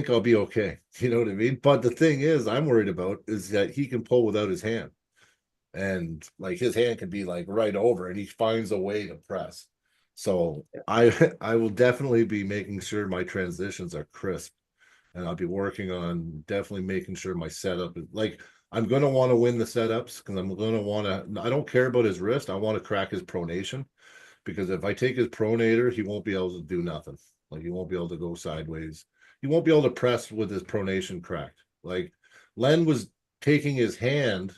I'll be okay. You know what I mean? But the thing is, I'm worried about is that he can pull without his hand. And like his hand can be like right over and he finds a way to press. So I will definitely be making sure my transitions are crisp. And I'll be working on definitely making sure my setup is like I'm gonna want to win the setups because I'm gonna want to. I don't care about his wrist. I want to crack his pronation because if I take his pronator, he won't be able to do nothing. Like he won't be able to go sideways. He won't be able to press with his pronation cracked. Like Len was taking his hand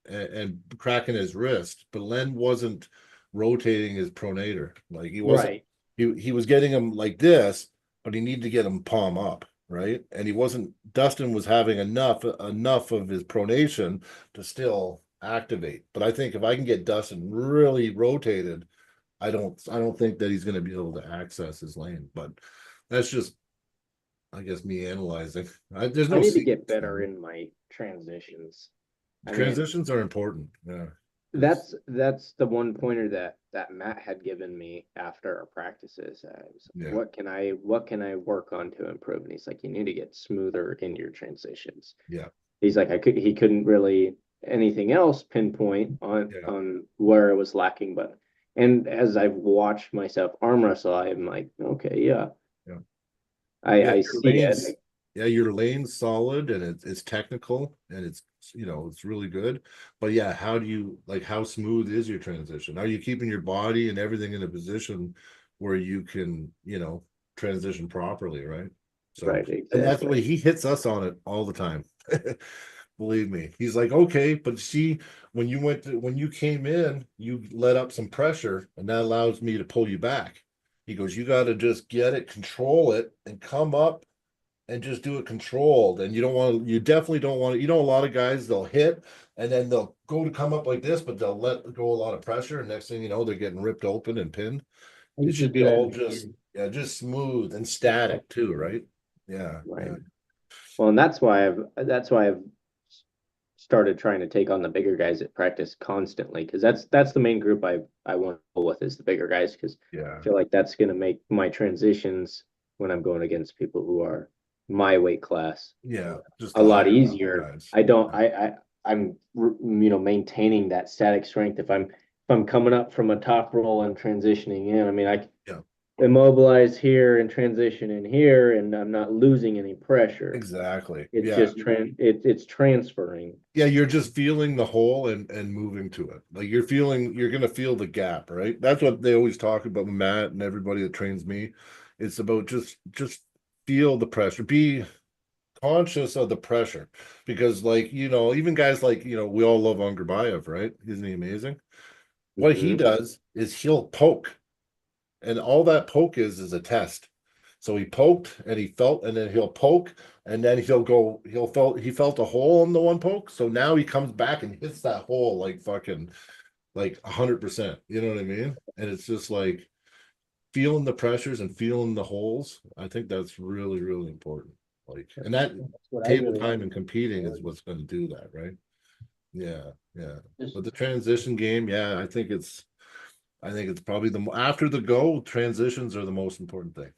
and cracking his wrist, but Len wasn't rotating his pronator. Like he wasn't.
Right.
He was getting him like this, but he needed to get him palm up, right? And he wasn't. Dustin was having enough of his pronation to still activate. But I think if I can get Dustin really rotated, I don't think that he's going to be able to access his lane. But that's just, I guess, me analyzing. There's no
I need to
secret.
get better in my transitions. I mean,
Transitions are important. Yeah.
That's the one pointer that Matt had given me after our practices.
Yeah.
What can I work on to improve? And he's like, you need to get smoother in your transitions.
Yeah.
He's like, he couldn't really anything else pinpoint on
Yeah.
on where it was lacking, but and as I've watched myself arm wrestle, I'm like, okay, yeah.
Yeah.
I
Yeah, your
see it.
lane's- Yeah, your lane's solid and it's technical and it's it's really good. But yeah, how smooth is your transition? Are you keeping your body and everything in a position where you can, transition properly, right? So
Right,
and that's the way
exactly.
he hits us on it all the time. Believe me. He's like, okay, but see, when you came in, you let up some pressure, and that allows me to pull you back. He goes, you got to just get it, control it, and come up and just do it controlled. And you definitely don't want to, a lot of guys, they'll hit and then they'll go to come up like this, but they'll let go a lot of pressure. And next thing you know, they're getting ripped open and pinned.
I
It
used to
should be
do that
all
in the
just,
beginning.
just smooth and static too, right? Yeah.
Right.
Yeah.
Well, and that's why I've started trying to take on the bigger guys at practice constantly, because that's the main group I want to go with is the bigger guys, because
Yeah.
I feel like that's going to make my transitions when I'm going against people who are my weight class
Yeah. Just
a
the
lot
higher level
easier.
guys.
I'm maintaining that static strength if I'm coming up from a top roll and transitioning in. I mean, I
Yeah.
immobilize here and transition in here, and I'm not losing any pressure.
Exactly.
It's
Yeah.
just it's transferring.
Yeah, you're just feeling the hole and moving to it. Like you're gonna feel the gap, right? That's what they always talk about with Matt and everybody that trains me. It's about just feel the pressure. Be conscious of the pressure. Because even guys like, we all love Angarbayev, right? Isn't he amazing? What he
Mhm.
does is he'll poke. And all that poke is a test. So he poked and he felt, and then he'll poke, and then he felt a hole in the one poke. So now he comes back and hits that hole like fucking like 100%. You know what I mean? And it's just like feeling the pressures and feeling the holes. I think that's really, really important. Like, and that
That's what I
table
really
time and competing is what's going to do that, right? Yeah, yeah.
just
But the transition game, yeah, I think it's probably after the go transitions are the most important thing.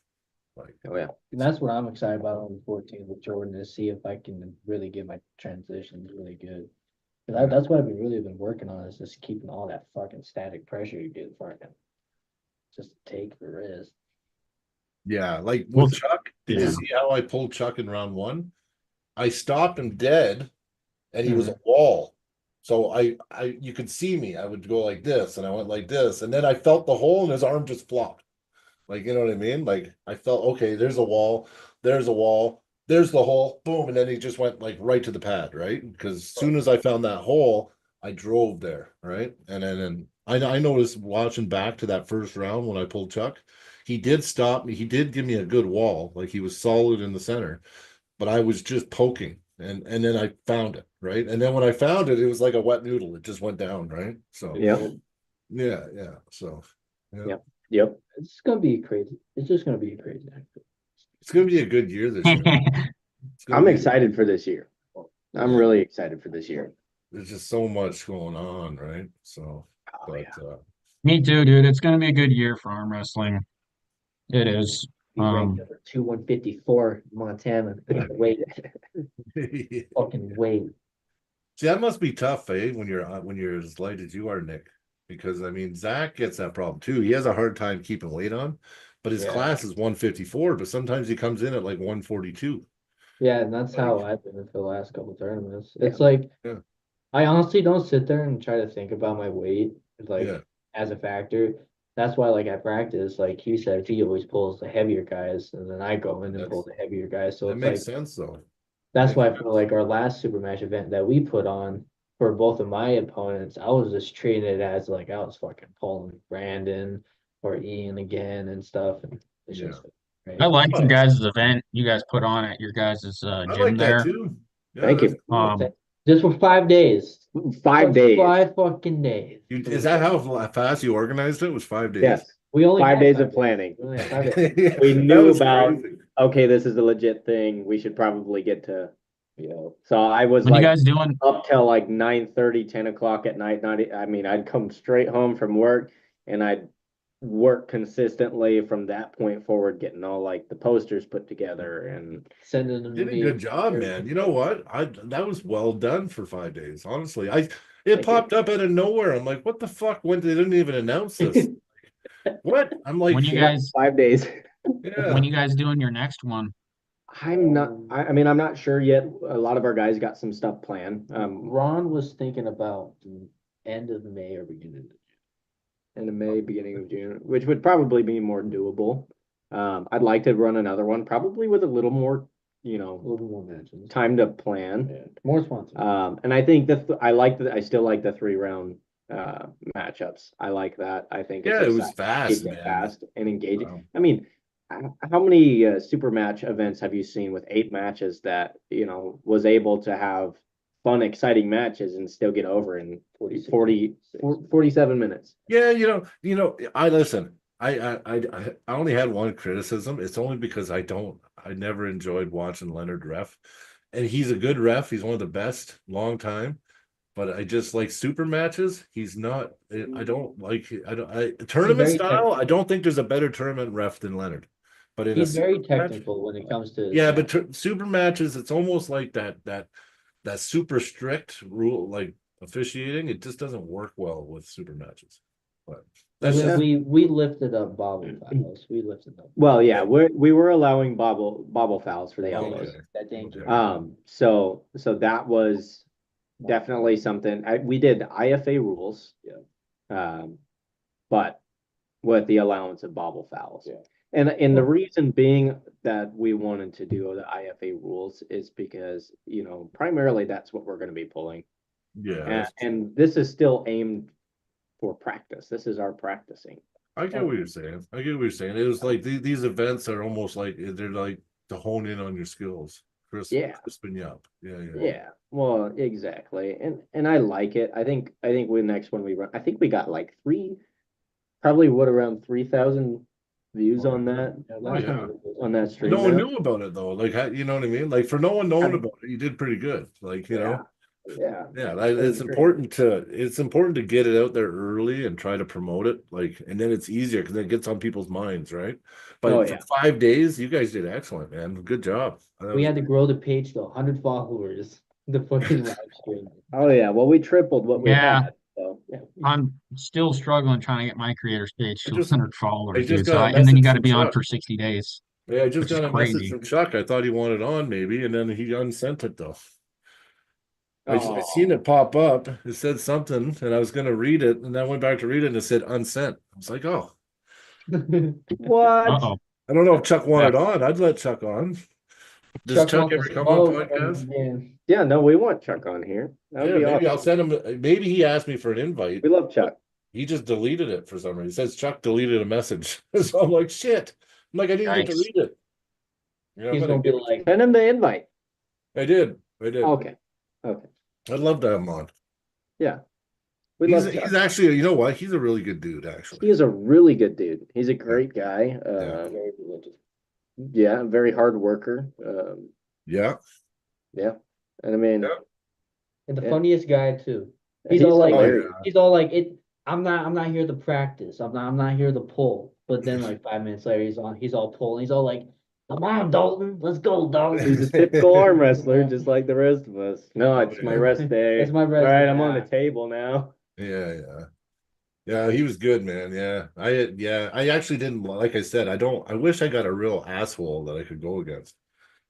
Like,
Oh yeah.
and that's what I'm excited about on the 14th with Jordan, is see if I can really get my transitions really good. That's what I've really been working on, is just keeping all that fucking static pressure you get fucking just take the risk.
yeah, like
Well,
with Chuck, did you
yeah.
see how I pulled Chuck in round one? I stopped him dead and he was
Mhm.
a wall. So you could see me. I would go like this and I went like this. And then I felt the hole and his arm just flopped. Like, you know what I mean? Like I felt, okay, there's a wall, there's the hole, boom. And then he just went like right to the pad, right? Because as soon as I found that hole, I drove there, right? And then I noticed watching back to that first round when I pulled Chuck, he did stop me. He did give me a good wall, like he was solid in the center, but I was just poking and then I found it, right? And then when I found it, it was like a wet noodle. It just went down, right? So
Yep.
yeah, yeah. So yeah.
Yep. Yep.
It's gonna be crazy. It's just gonna be crazy.
It's gonna be a good year this year. It's gonna
I'm
be
excited for this year. I'm
Yeah.
really excited for this year.
There's just so much going on, right? So,
Oh,
but
yeah.
Me too, dude. It's gonna be a good year for arm wrestling. It is.
Be ranked number 154 Montana. Wait,
yeah.
fucking wait.
See, that must be tough, eh? When you're as light as you are, Nick. Because I mean, Zack gets that problem too. He has a hard time keeping weight on, but his
Yeah.
class is 154. But sometimes he comes in at like 142.
Yeah, and that's how
Like-
I've been for the last couple tournaments. It's like
Yeah.
I honestly don't sit there and try to think about my weight like
Yeah.
as a factor. That's why like I practice, like he said, he always pulls the heavier guys, and then I go in and pull the heavier guys. So
That
it's
makes
like
sense though.
that's
makes
why for like our last super match event that we put on for both of my opponents, I was just treating it as like I was fucking pulling Brandon or Ian again and stuff. And it's
Yeah.
just right.
I like you guys' event you guys put on at your guys'
I
gym
like that
there.
too. Yeah,
Thank
that's
you.
cool.
Just for 5 days.
5 days.
5 fucking days.
Is that how fast you organized it? It was 5 days?
Yes.
We only
5
had
days
5
of planning.
We only had 5 days.
We
That
knew
was
about,
crazy.
okay, this is a legit thing. We should probably get to So I was
When you
like
guys doing,
up till like 9:30, 10 o'clock at night. Not, I mean, I'd come straight home from work and I'd work consistently from that point forward, getting all like the posters put together and
Sending them to
Did a
me.
good job, man. You know what? That was well done for 5 days. Honestly, it
Thank
popped up out of nowhere. I'm like, what the fuck? When they didn't even announce this? What? I'm like,
when you
yeah,
guys,
5 days.
yeah.
when you guys doing your next one?
I'm not, I mean, I'm not sure yet. A lot of our guys got some stuff planned.
Ron was thinking about the end of May or beginning of
End of May, beginning of June, which would probably be more doable. I'd like to run another one, probably with a little more,
a little more matches.
time to plan.
Yeah, more sponsors.
And I think I still like the 3 round matchups. I like that. I think
Yeah,
it's
it was
exciting.
fast,
Keep it
man.
fast and engaging.
Wow.
I mean, how many super match events have you seen with 8 matches that, was able to have fun, exciting matches and still get over in 47 minutes?
Yeah, I listen. I only had one criticism. It's only because I never enjoyed watching Leonard ref, and he's a good ref. He's one of the best, long time. But I just like super matches. He's not. I don't like. Tournament
very
style.
technical.
I don't think there's a better tournament ref than Leonard. But in
He's
a
very
super match-
technical when it comes to.
yeah, but super matches, it's almost like that super strict rule, like officiating. It just doesn't work well with super matches. But that's just,
we lifted up bobble fouls. We lifted up.
Well, yeah, we were allowing bobble fouls for the
Okay.
elbows.
That danger.
Okay.
So that was definitely something. We did IFA rules. But with the allowance of bobble fouls.
Yeah.
And the reason being that we wanted to do the IFA rules is because, primarily that's what we're going to be pulling.
yeah.
And this is still aimed for practice. This is our practicing.
I get what you're saying. It was like these events are almost like they're like to hone in on your skills. Crisping you up.
Yeah. Well, exactly. And I like it. I think the next one we run, I think we got like around 3,000 views on that. On that stream.
No one
now.
knew about it though. Like, you know what I mean? Like, for no one knowing about it, you did pretty good. Like,
Yeah.
it's important to get it out there early and try to promote it. Like, and then it's easier because it gets on people's minds, right? But
Oh,
for
yeah.
5 days, you guys did excellent, man. Good job.
We had to grow the page to 100 followers. The fucking live stream.
Oh yeah. Well, we tripled what we
Yeah.
had. So yeah.
I'm still struggling trying to get my creator's page to
I just-
100
I
followers,
just
dude.
got a
And then you
message
got to
from
be on
Chuck.
for 60 days.
Yeah, I just
which is
got a message
crazy.
from Chuck. I thought he wanted on maybe, and then he unsent it though. I
Oh.
seen it pop up. It said something, and I was gonna read it, and I went back to read it, and it said unsent. I was like, oh,
What?
Uh-oh.
I don't know if Chuck wanted on. I'd let Chuck on. Does Chuck ever come on podcast?
Yeah, no, we want Chuck on here. That would
Yeah,
be
maybe I'll
awesome.
send him. Maybe he asked me for an invite.
We love Chuck.
He just deleted it for some reason. It says Chuck deleted a message. So I'm like, shit. I'm like, I didn't get to
Yikes.
read it. I'm
He's
gonna
gonna be
give it-
like,
Send him the invite.
I did.
Okay.
I'd love to have him on.
Yeah. We
He's,
love Chuck.
he's actually, you know what? He's a really good dude, actually.
He is a really good dude. He's a great guy.
very religious.
Yeah, very hard worker.
Yeah.
Yeah. And I mean,
Yeah.
And the
Yeah.
funniest guy too. He's all like,
hilarious.
he's all like, I'm not here to practice. I'm not here to pull. But then like 5 minutes later, he's all pulling. He's all like, come on, Dalton, let's go, Dalton.
He's a typical arm wrestler, just like the rest of us. No, it's my rest day.
It's my rest
All right,
day,
I'm on the
yeah.
table now.
Yeah, he was good, man. Yeah. I actually didn't, like I said, I wish I got a real asshole that I could go against.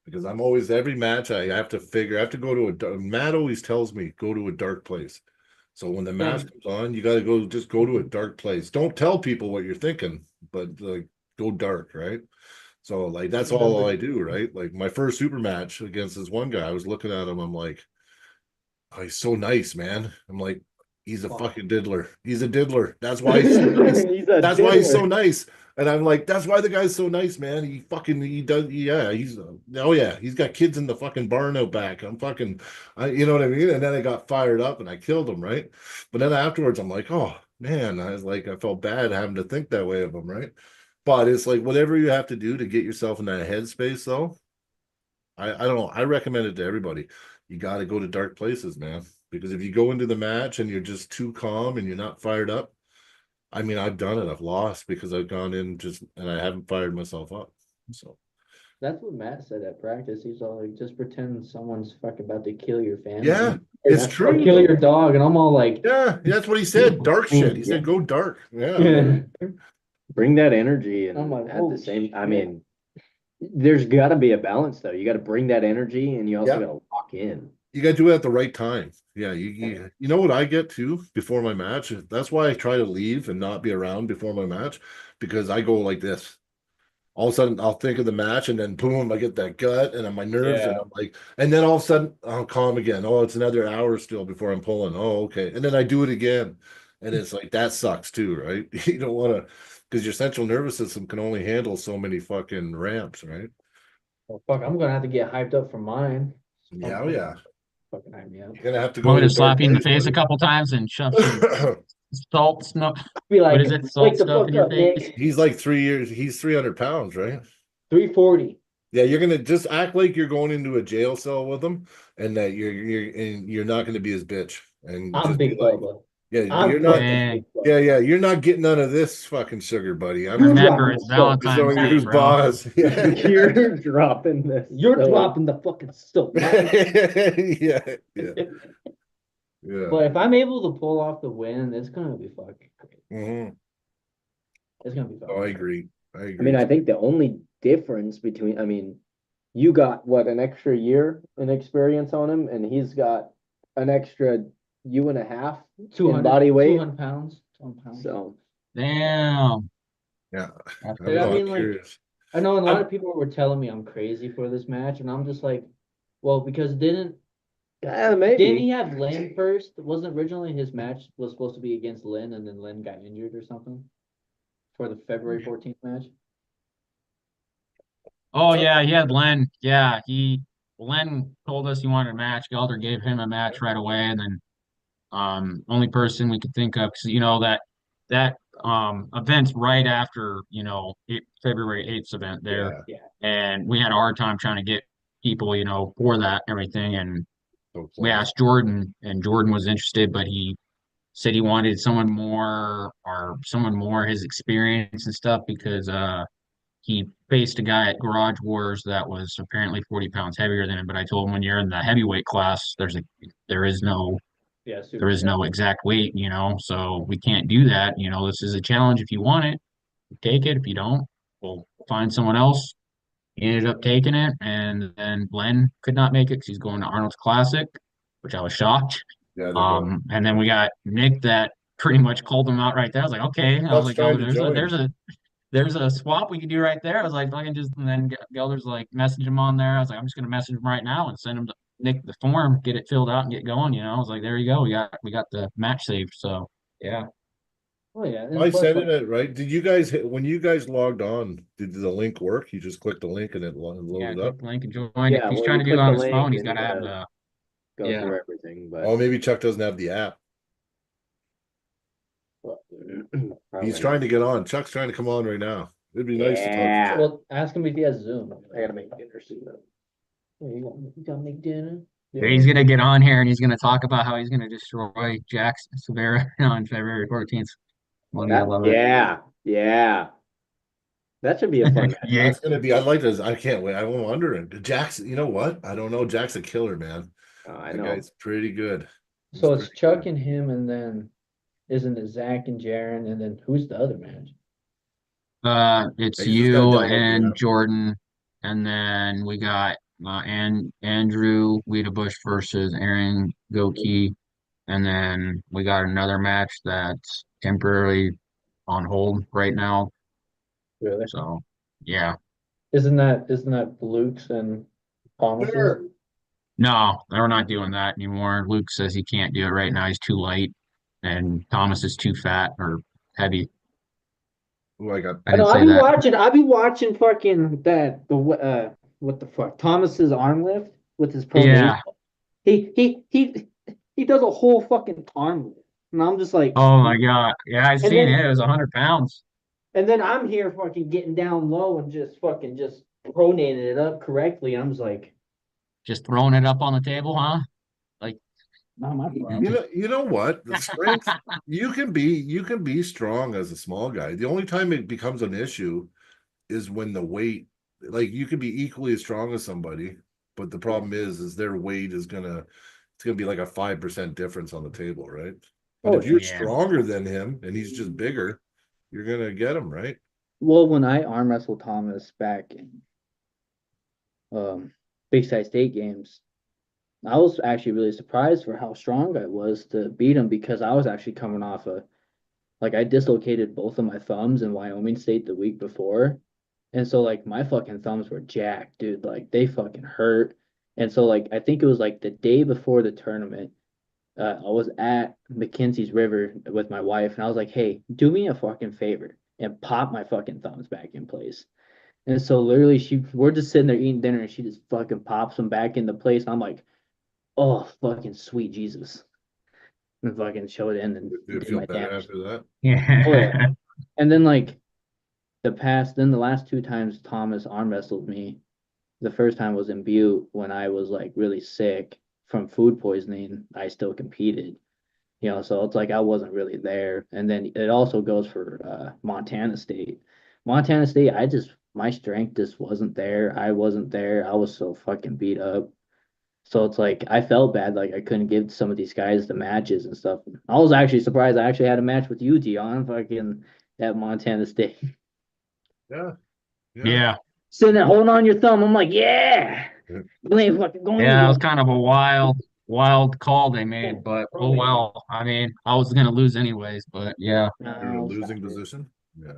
Because I'm always, every match I have to go to Matt always tells me, go to a dark place. So when the match comes on, you got to just go to a dark place. Don't tell people what you're thinking, but like go dark, right? So like, that's all I do, right? Like my first super match against this one guy, I was looking at him, I'm like, oh, he's so nice, man. I'm like, he's a fucking diddler. He's a diddler. That's why he's so nice. That's why he's so nice. And I'm like, that's why the guy's so nice, man. He's got kids in the fucking barn out back. You know what I mean? And then I got fired up and I killed him, right? But then afterwards, I'm like, oh man, I felt bad having to think that way of him, right? But it's like, whatever you have to do to get yourself in that headspace, though, I don't know. I recommend it to everybody. You got to go to dark places, man. Because if you go into the match and you're just too calm and you're not fired up, I mean, I've done it. I've lost because I've gone in just and I haven't fired myself up. So
That's what Matt said at practice. He's all like, just pretend someone's fucking about to kill your family.
yeah, it's
Or
true.
kill
though.
your dog. And I'm all like,
Yeah, that's what he said. Dark shit. He
Yeah.
said go dark. Yeah.
yeah.
Bring that energy and
I'm like,
at
holy
the same, I
shit.
mean, there's got to be a balance though. You got to bring that energy and you also
Yeah.
got to lock in.
You got to do it at the right time. Yeah, you know what I get too before my match? That's why I try to leave and not be around before my match because I go like this. All of a sudden, I'll think of the match, and then boom, I get that gut and on my nerves, and
Yeah.
I'm like, and then all of a sudden, I'll calm again. Oh, it's another hour still before I'm pulling. Oh, okay, and then I do it again, and it's like that sucks too, right? You don't want to, because your central nervous system can only handle so many fucking ramps, right?
Well, fuck, I'm gonna have to get hyped up for mine.
Yeah, oh, yeah.
Fucking hype me up.
You're gonna have to go
Want me
to
to slap you in the
dark
face a couple times and shove some
buddy.
salt, snow?
Be like,
What is it?
wake
Salt
the
stuff
fuck
in your
up, Nick.
face?
He's like 3 years. He's 300 pounds, right?
340.
Yeah, you're gonna just act like you're going into a jail cell with him, and that you're not gonna be his bitch, and
I'm
just
Big
be like,
Bubba.
yeah,
I'm
you're not.
fucking
Dang.
Big Bubba.
Yeah, you're not getting none of this fucking sugar, buddy. I'm
You're
Remember,
dropping
it's
the soap.
just
Valentine's
showing you
Day,
who's
bro.
boss. Yeah,
You're dropping this.
You're
so-
dropping the fucking soap.
yeah, yeah.
But if I'm able to pull off the win, it's gonna be fucking great.
Mhm.
It's gonna be fucking
Oh, I
great.
agree. I agree.
I mean, I think the only difference between, I mean, you got what, an extra year in experience on him, and he's got an extra year and a half in
200
body weight.
200 pounds. 200 pounds.
So
Damn.
Yeah, I
That's
don't know,
I
I'm
mean, like,
curious.
I know a lot of people were telling me I'm crazy for this match, and I'm just like, well, because didn't he
maybe.
have Lynn first? Wasn't originally his match was supposed to be against Lynn, and then Lynn got injured or something for the February 14th match?
Oh yeah, he had Len. Yeah, Len told us he wanted a match. Gelder gave him a match right away, and then only person we could think of, because that event's right after February 8th event there,
Yeah,
and we had a hard time trying to get people for that and everything, and
so
we
close.
asked Jordan, and Jordan was interested, but he said he wanted someone more his experience and stuff because he faced a guy at Garage Wars that was apparently 40 pounds heavier than him. But I told him when you're in the heavyweight class, there is no
Yeah,
there is no exact weight, so we can't do that. This is a challenge. If you want it, take it. If you don't, we'll find someone else. He ended up taking it, and then Glenn could not make it because he's going to Arnold's Classic, which I was shocked.
Yeah, they're going.
And then we got Nick that pretty much called him out right there. I was like, okay. I was like,
trying
oh,
to join.
there's a swap we could do right there. I was like, I can just, and then Gelder's like, message him on there. I was like, I'm just gonna message him right now and send him to Nick the form, get it filled out and get going. I was like, there you go. We got the match saved. So yeah.
Oh yeah. and
I
plus,
sent
like,
it right. Did you guys when you guys logged on? Did the link work? You just click the link and it loaded up.
Click the link and join.
Yeah,
If he's
well,
trying
you
to do it
click
on
the
his phone,
link
he's
and
got to
you
have
gotta
the
Go
yeah.
through everything, but
Oh, maybe Chuck doesn't have the app. He's trying to get on. Chuck's trying to come on right now. It'd be nice to talk to
Yeah.
Chuck.
well, ask him if he has Zoom.
I gotta make dinner soon.
Yeah, you gotta make dinner.
He's gonna get on here and he's gonna talk about how he's gonna destroy Jack Severa on February 14th. Well, I love it.
Yeah. That should be a fun match.
Yeah.
That's gonna be. I like this. I can't wait. I'm wondering. Jack's. You know what? I don't know. Jack's a killer, man.
I
That
know.
guy's pretty good. He's
So it's
pretty
Chuck
good.
and him, and then isn't it Zack and Jaron, and then who's the other match?
It's
You just gotta
you
download the
and
app.
Jordan, and then we got Andrew Wiedebush versus Aaron Goki, and then we got another match that's temporarily on hold right now.
Really?
So yeah,
Isn't that Luke's and Thomas's?
Sure.
no, we're not doing that anymore. Luke says he can't do it right now. He's too light, and Thomas is too fat or heavy.
Oh, I got.
I didn't say that.
I'll be watching fucking what the fuck? Thomas's arm lift with his pro.
Yeah.
He does a whole fucking arm lift. And I'm just like,
Oh my God. Yeah, I seen
then-
it. It was 100 pounds.
and then I'm here fucking getting down low and just pronating it up correctly. I'm just like,
Just throwing it up on the table, huh? Like,
Not my problem.
You know what? The strength you can be strong as a small guy. The only time it becomes an issue is when the weight, like you could be equally as strong as somebody, but the problem is their weight is it's gonna be like a 5% difference on the table, right? But
Oh,
if you're
yeah.
stronger than him and he's just bigger, you're gonna get him, right?
Well, when I arm wrestled Thomas back in Big Sky State games, I was actually really surprised for how strong I was to beat him because I was actually coming off like I dislocated both of my thumbs in Wyoming State the week before. And so like my fucking thumbs were jacked, dude. Like they fucking hurt. And so like I think it was like the day before the tournament, I was at McKenzie's River with my wife, and I was like, "Hey, do me a fucking favor and pop my fucking thumbs back in place." And so literally, we're just sitting there eating dinner, and she just fucking pops them back into place. And I'm like, "Oh, fucking sweet Jesus!" And fucking showed in and
Do you
did
feel
my
better
damage.
after that?
Oh,
Yeah.
yeah. And then like the last two times Thomas arm wrestled me, the first time was in Butte when I was like really sick from food poisoning. I still competed, so it's like I wasn't really there. And then it also goes for Montana State. Montana State, my strength just wasn't there. I wasn't there. I was so fucking beat up. So it's like I felt bad, like I couldn't give some of these guys the matches and stuff. I was actually surprised I actually had a match with you, Dion, fucking at Montana State.
Yeah.
Yeah.
Sitting there holding on your thumb. I'm like, yeah. You ain't fucking going
Yeah, it was
anywhere.
kind of a wild call they made, but oh well. I mean, I was gonna lose anyways, but yeah.
You're in a
No,
losing
stop it.
position. Yeah.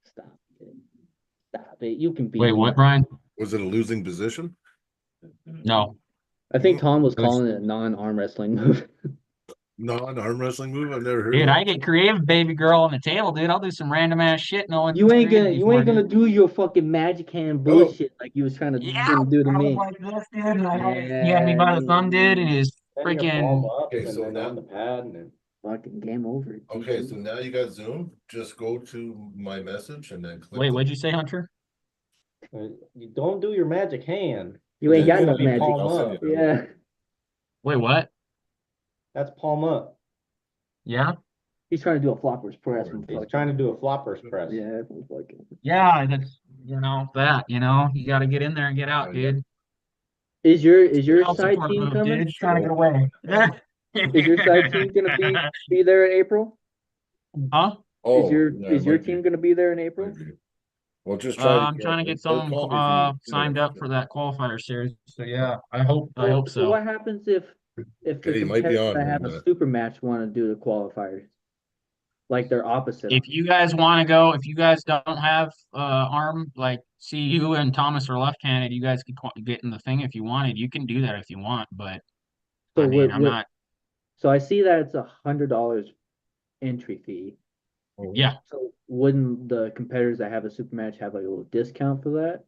Stop it. Stop it. You can beat
Wait,
me.
what, Brian?
Was it a losing position?
No.
I think Tom was
It was-
calling it a non-arm wrestling move.
No, an arm wrestling move. I've never heard
Dude,
of
I
that.
get creative, baby girl on the table, dude. I'll do some random ass shit no one's
You ain't
created
gonna you
before,
ain't gonna
dude.
do your fucking magic hand bullshit like you was trying to
Yeah,
do to
I was
me.
like this, dude. And he had me by the thumb, dude, and his
Then your palm
freaking.
up
Okay,
and
so
then
now-
on the pad and then
Fucking game over.
Okay,
GG.
so now you got Zoom. Just go to my message and then click.
Wait,
the-
what'd you say, Hunter?
you don't do your magic hand.
You ain't got
Yeah,
no
Be
magic.
palm
I'll send
up.
you that.
Yeah.
Wait, what?
That's palm up.
Yeah,
He's trying to do a floppers press.
He's trying to do a floppers press.
Yeah, fucking.
yeah. That's you got to get in there and get out,
Oh, yeah.
dude.
Is your
Child
side
support
team
move,
coming?
dude. Trying to get away.
Is your side team gonna be there in April?
Huh?
Oh,
Is your
yeah,
is your
might be.
team gonna be there in April?
Might be. Well, just try.
I'm trying to get someone signed up for that qualifier series. So yeah, I hope
So
so.
what happens if
Okay,
the
you might be
competitors
on
that
in a
have a
minute.
super match want to do the qualifiers? Like they're opposite.
If you guys want to go, if you guys don't have arm, like see you and Thomas are left-handed, you guys could get in the thing if you wanted. You can do that if you want, but
So
I mean, I'm not.
So I see that it's $100 entry fee.
Yeah,
So wouldn't the competitors that have a super match have like a little discount for that?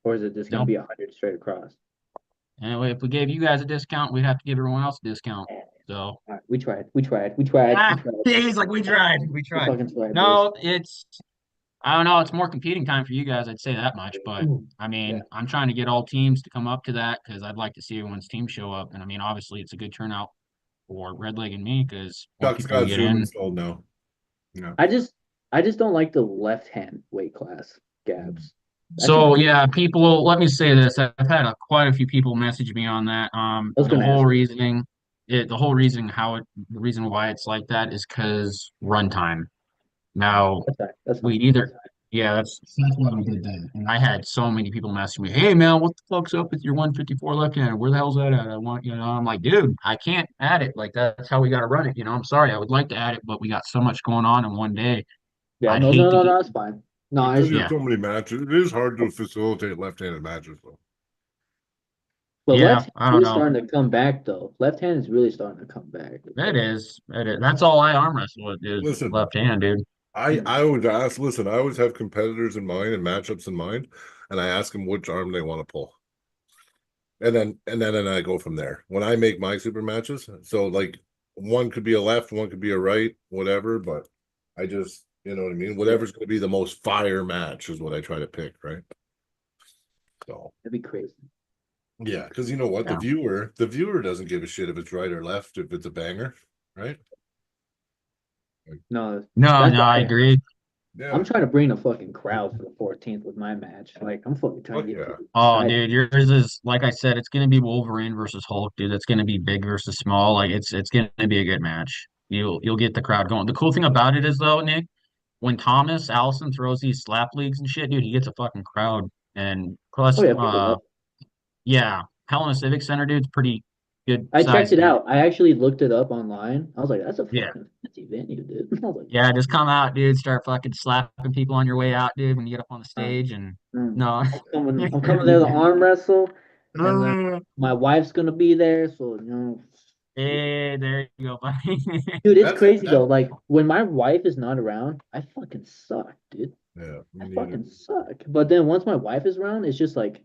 Or is it just gonna
Nope.
be 100 straight across?
anyway, if we gave you guys a discount, we'd have to give everyone else a discount. So
All right, we tried.
he's like, we tried.
We fucking tried,
No, I don't know. It's more competing time for you guys. I'd say that much, but
boys.
I mean,
Yeah.
I'm trying to get all teams to come up to that because I'd like to see everyone's team show up. And I mean, obviously, it's a good turnout for Red Leg and me because more
Chuck's
people
got
get
Zoom
in.
installed now. Yeah.
I just don't like the left hand weight class gaps.
So yeah, people. Let me say this: I've had quite a few people message me on that.
was
The
gonna
whole
ask.
reasoning, the reason why it's like that is because runtime. Now
That's right. That's
we
fine.
either, yeah, that's why we did that. And I had so many people message me, "Hey man, what the fuck's up with your 154 left-handed? Where the hell's that at? I want, I'm like, dude, I can't add it. Like that's how we got to run it. I'm sorry, I would like to add it, but we got so much going on in one day.
Yeah,
I'd
no,
hate
no,
to
no,
get-
no, it's fine. No, I
Because
yeah.
there's so many matches. It is hard to facilitate left-handed matches, though.
but
Yeah,
left
I
hand
don't
is
know.
starting to come back though. Left hand is really starting to come back.
It is. That's all I arm wrestle with is
Listen.
left hand, dude.
I always ask. Listen, I always have competitors in mind and matchups in mind, and I ask them which arm they want to pull, and then I go from there. When I make my super matches, so like one could be a left, one could be a right, whatever. But I just, you know what I mean. Whatever's going to be the most fire match is what I try to pick, right? So
That'd be crazy.
Yeah, because you know what,
Yeah.
the viewer doesn't give a shit if it's right or left, if it's a banger, right?
No,
No,
that's
no, I
why
agree.
I'm
Yeah,
trying to bring a fucking crowd for the 14th with my match. Like I'm fucking trying
fuck
to get
yeah.
people
Oh,
excited.
dude, yours is like I said, it's gonna be Wolverine versus Hulk, dude. It's gonna be big versus small. Like it's gonna be a good match. You'll get the crowd going. The cool thing about it is though, Nick, when Thomas Allison throws these slap leagues and shit, dude, he gets a fucking crowd. And
Oh
plus,
yeah, people love.
yeah, Helena Civic Center, dude, it's pretty good
I checked
size.
it out. I actually looked it up online. I was like, that's a
Yeah.
fucking fancy venue, dude. I was like,
Yeah, just come out, dude. Start fucking slapping people on your way out, dude. When you get up on the
um,
stage, and
mm,
no,
I'm coming there to arm wrestle, and then my wife's gonna be there, so
hey, there you go, buddy.
dude, it's
That's it.
crazy though. Like when my wife is not around, I fucking suck, dude.
Yeah, me
I
neither.
fucking suck. But then once my wife is around, it's just like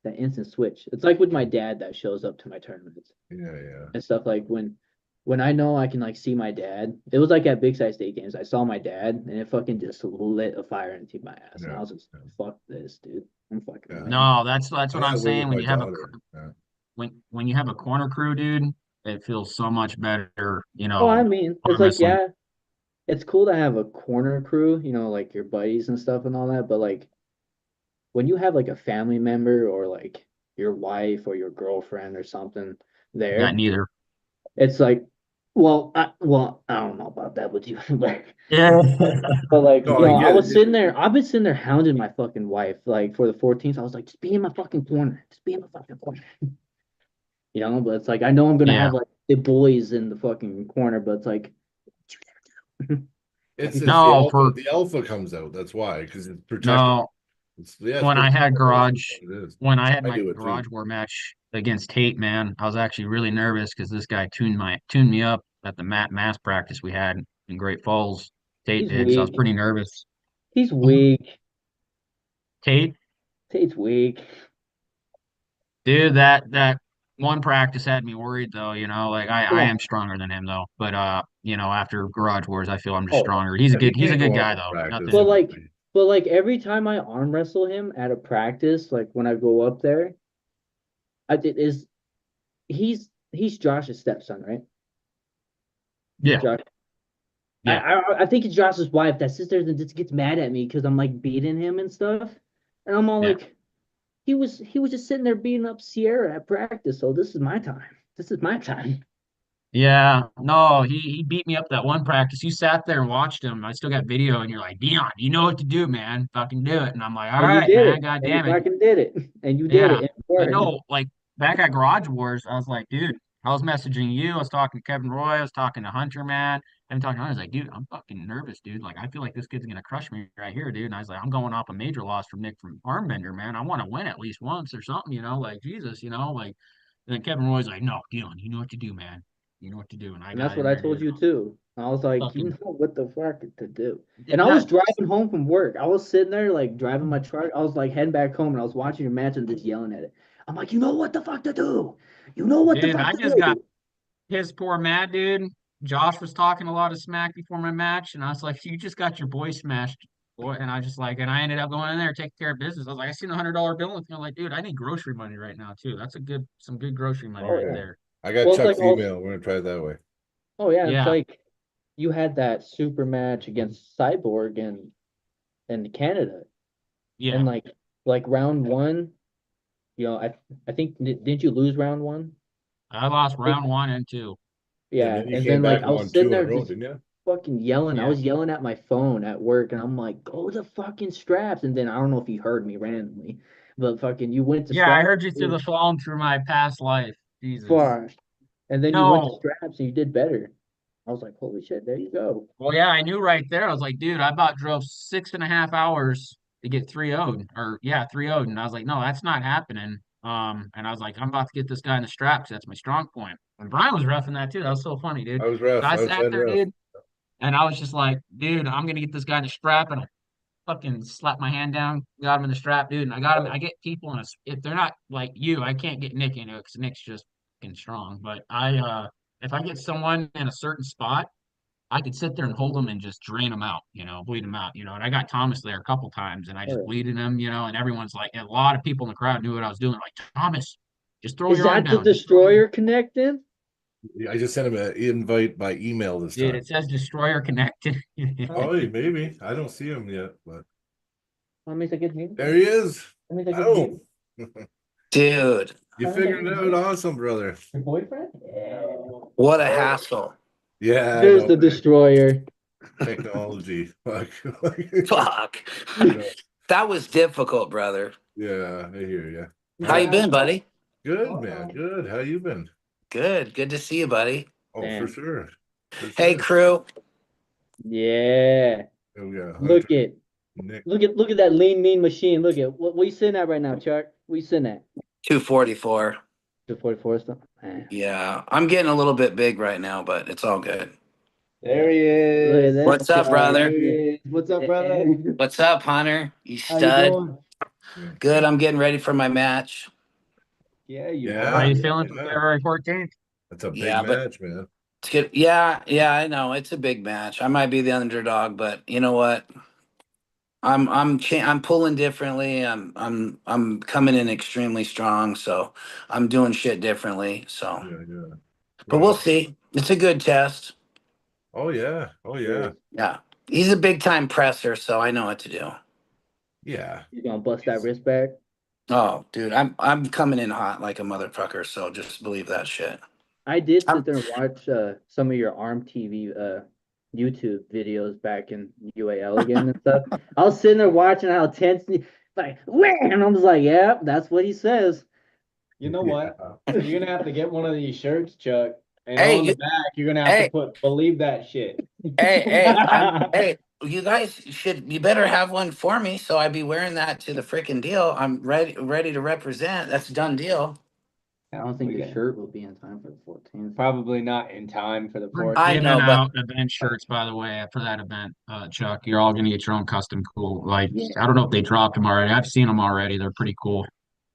that instant switch. It's like with my dad that shows up to my tournaments
Yeah, yeah.
and stuff. Like when I know I can like see my dad. It was like at Big Sky State Games. I saw my dad and it fucking just lit a fire into my ass. And I
Yeah,
was just
yeah.
fuck this, dude. I'm fucking
Yeah.
winning.
No, that's
I'm
what I'm
that way
saying.
with
When
my
you have a
daughter. Yeah.
when you have a corner crew, dude, it feels so much better.
Oh, I mean, it's
Arm
like
wrestling.
yeah, it's cool to have a corner crew, like your buddies and stuff and all that. But like when you have like a family member or like your wife or your girlfriend or something
Got
there,
neither.
it's like, I don't know about that with you,
Yeah.
but like,
No, I
I
get
was
it.
sitting there, I've been sitting there hounding my fucking wife, like for the 14th. I was like, just be in my fucking corner, just be in my fucking corner, but it's like, I know I'm gonna
Yeah.
have like the boys in the fucking corner, but it's like,
It's the
No,
alpha.
for
The alpha comes out. That's why, because it's protected.
no.
It's
When I
protected.
had
That's
garage,
what it is.
when I had
I
my
do it too.
garage war match against Tate, man, I was actually really nervous because this guy tuned me up at the mass practice we had in Great Falls. Tate
he's
did, so I was
weak,
pretty nervous.
he's weak,
Tate,
Tate's weak.
dude, that one practice had me worried though, like I
Yeah.
am stronger than him though. But after Garage Wars, I feel I'm just
Oh,
stronger. He's a
Yeah, he
he's a
can't
good
go off
guy
of
though.
practice.
but
Nothing.
like, but like every time I arm wrestle him at a practice, like when I go up there, I did is he's Josh's stepson, right?
Yeah,
Josh. I,
yeah.
I think it's Josh's wife that sits there and just gets mad at me because I'm like beating him and stuff, and I'm all
Yeah.
like, he was just sitting there beating up Sierra at practice, so this is my time. This is my time.
Yeah, no, he beat me up that one practice. You sat there and watched him. I still got video, and you're like, Dion, you know what to do, man. Fucking do it. And I'm like, all
And you
right,
did
man.
it,
God
and you
damn it.
fucking did it, and you did it.
Yeah,
And it
but
worked.
no, like back at Garage Wars, I was like, dude, I was messaging you. I was talking to Kevin Roy. I was talking to Hunter, man. I'm talking to Hunter. I was like, dude, I'm fucking nervous, dude. Like, I feel like this kid's gonna crush me right here, dude. And I was like, I'm going off a major loss from Nick from Armbender, man. I want to win at least once or something, like Jesus, like. And then Kevin Roy's like, no, Dion, you know what to do, man. You know what to do. And I
And
got
that's
in
what I
there, dude.
told you too. I was like, you
Fucking
know what the fuck to do. And I was
that.
driving home from work. I was sitting there like driving my truck. I was like heading back home and I was watching your match and just yelling at it. I'm like, you know what the fuck to do. You know what the
Dude,
fuck
I
to
just got
do.
his poor Matt, dude. Josh was talking a lot of smack before my match, and I was like, "You just got your boy smashed, boy." And I just like, and I ended up going in there taking care of business. I was like, "I seen $100 bill," and I'm like, "Dude, I need grocery money right now too. That's some good grocery money
Oh
right
yeah.
there."
I got
Well, it's like
Chuck's
also,
email. We're gonna try it that way.
oh yeah, it's
Yeah,
like you had that super match against Cyborg in Canada.
yeah.
And like round one, I think didn't you lose round one?
I lost
Like,
round one and two.
And
yeah,
then you
and
came
then like
back
I
and
was
won
sitting
two in a
there
row,
just
didn't you?
fucking yelling. I
Yeah,
was yelling at my phone at work, and I'm like, "Go to fucking straps!" And then I don't know if you heard me randomly, but fucking you went to
yeah. I
straps
heard you through the phone through my past life. Jesus.
far, and then you went to
No.
straps and you did better. I was like, "Holy shit, there you go."
Well, yeah, I knew right there. I was like, dude, I about drove 6.5 hours to get 3-0'd, or yeah, 3-0'd. And I was like, no, that's not happening. And I was like, I'm about to get this guy in the strap because that's my strong point. And Brian was roughing that too. That was so funny, dude.
I was
So
ref.
I
I was
sat
head
there,
ref.
dude, and I was just like, dude, I'm gonna get this guy in the strap, and I fucking slapped my hand down, got him in the strap, dude, and I got him. I get people in a if they're not like you, I can't get Nick into it because Nick's just fucking strong. But if I get someone in a certain spot. I could sit there and hold them and just drain them out, bleed them out, And I got Thomas there a couple times and I just
Oh,
bleeded him, and everyone's like, a lot of people in the crowd knew what I was doing. Like, Thomas, Just throw
Is
your arm
that the
down.
Destroyer connected?
I just sent him an invite by email this
Dude,
time.
it says destroyer connected.
Oh, maybe. I don't see him yet, but
That means I get me.
there he is.
That means I get
Oh,
Dude,
you figured it out awesome, brother.
Your boyfriend? Yeah.
what a hassle.
Yeah, I
There's
know,
the
man.
Destroyer.
Technology. Fuck.
Fuck. That was difficult, brother.
Yeah, I hear you.
How you been, buddy?
Good, man. Good. How you been?
Good. Good to see you, buddy.
Oh,
Damn.
for sure. For
Hey,
sure.
crew.
Yeah.
Oh, yeah.
Look
Hunter,
at
Nick.
look at that lean mean machine. Look at what you sitting at right now, Chuck? What you sitting at?
244.
The 44 stuff.
Yeah, I'm getting a little bit big right now, but it's all good.
There he
Look at
is.
that.
What's up, brother?
There he is. What's up, brother?
What's up, Hunter? You
How you
stud?
doing?
Good. I'm getting ready for my match.
Yeah, you
Yeah.
How
are.
you feeling for
Yeah.
February 14th?
That's a big
Yeah, but-
match, man.
It's good. Yeah, I know it's a big match. I might be the underdog, but you know what? I'm pulling differently. I'm coming in extremely strong, so I'm doing shit differently. So,
Yeah.
but we'll see. It's a good test.
Oh, yeah. Oh, yeah.
Yeah, he's a big time presser, so I know what to do.
Yeah.
You gonna bust that wrist back?
Oh, dude, I'm coming in hot like a motherfucker. So just believe that shit.
I did
I'm-
sit there and watch some of your ARM TV YouTube videos back in UAL again and stuff. I was sitting there watching how tense, like, and I was like, yeah, that's what he says.
You know what? You're gonna have to get one of these shirts, Chuck. And
Hey,
on the
you-
back, you're gonna have
hey.
to put "believe that shit."
Hey, you guys you better have one for me, so I'd be wearing that to the freaking deal. I'm ready to represent. That's a done deal.
I don't think
We
the
got-
shirt will be in time for the 14th.
Probably not in time for the
We're
4th.
I
giving
know, but-
out event shirts, by the way, for that event, Chuck. You're all gonna get your own custom cool. Like, I don't know if they dropped them already. I've seen them already. They're pretty cool.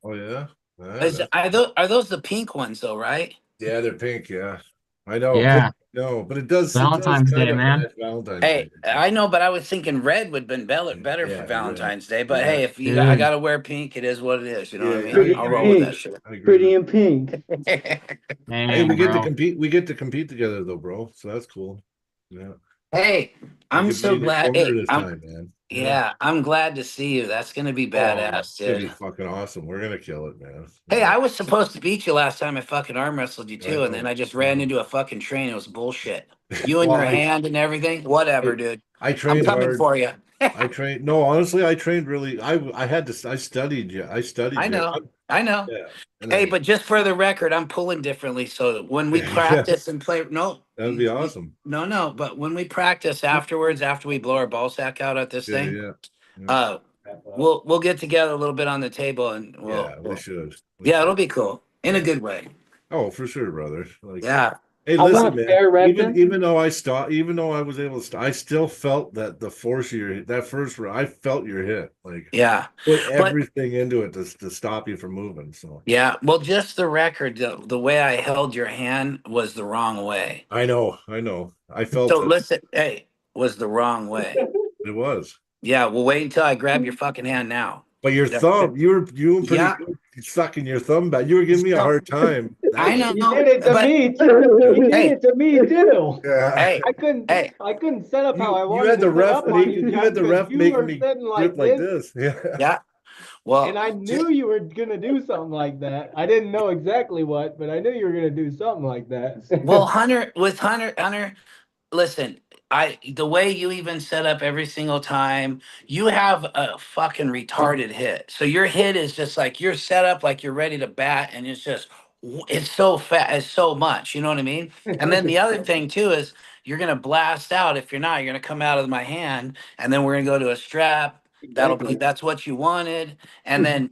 Oh, yeah.
Are those the pink ones though, right?
Yeah, they're pink. Yeah. I know.
Yeah.
No, but it does.
Valentine's Day,
kinda
man.
match Valentine's
Hey,
Day.
I know, but I was thinking red would have been better
Yeah,
for
red.
Valentine's Day. But
Yeah.
hey, if I
Dude.
gotta wear pink, it is what it is. You know what I
Yeah,
mean?
yeah,
I'll
yeah.
roll with that shit.
I agree
Pretty
with
in pink.
Hey,
Man,
we get to
bro.
compete. We get to compete together, though, bro. So that's cool. Yeah.
Hey, I'm
We could
so
be in the
glad.
corner
Hey,
this
I'm,
time, man.
yeah, I'm glad to see you. That's gonna be badass,
It's gonna be
dude.
fucking awesome. We're gonna kill it, man.
Hey, I was supposed to beat you last time I fucking arm wrestled you
I
too, and then
know.
I just ran into a fucking train. It was bullshit. You and
Well,
your hand and everything. Whatever, dude.
I
I'm
trained
coming
hard.
for you.
I trained. No, honestly, I trained really. I had to. I studied. Yeah, I studied.
I
you.
know. I know.
Yeah. And
Hey,
then-
but just for the record, I'm pulling differently. So when we
Yeah.
practice and play, no,
that'd be awesome.
no. But when we practice afterwards, after we blow our ball sack out at this
Yeah,
thing,
yeah.
we'll get together a little bit on the table and
We should.
yeah, it'll be cool in a good way.
Oh, for sure, brother. Like,
Yeah.
hey,
How
listen,
about
man.
fair
Even though I stopped, even though I was able to, I still felt that the force of your that first round, I felt your hit. Like,
Yeah.
put
But-
everything into it to stop you from moving. So
Yeah. Well, just the record, the way I held your hand was the wrong way.
I know. I felt
So
it.
listen, hey, was the wrong way.
It was.
Yeah. Well, wait until I grab your fucking hand now.
But your
Yeah.
thumb, you were pretty
Yeah.
good sucking your thumb back. You were giving me a hard time.
I know.
He did it to
but-
me too. He did
Hey.
it to me too.
Yeah.
Hey,
I couldn't.
Hey.
I couldn't set up how I
You
wanted
had the
to set
ref
up on
making you
Chuck,
had the
because
ref
you
making
were
me
sitting
grip like this. Yeah.
yeah. Well,
And I knew you were gonna do something like that. I didn't know exactly what, but I knew you were gonna do something like that.
well, Hunter, listen, the way you even set up every single time, you have a fucking retarded hit. So your hit is just like you're set up like you're ready to bat, and it's so fat, it's so much, you know what I mean? And then the other thing too is you're gonna blast out. If you're not, you're gonna come out of my hand, and then we're gonna go to a strap. That's what you wanted. And then,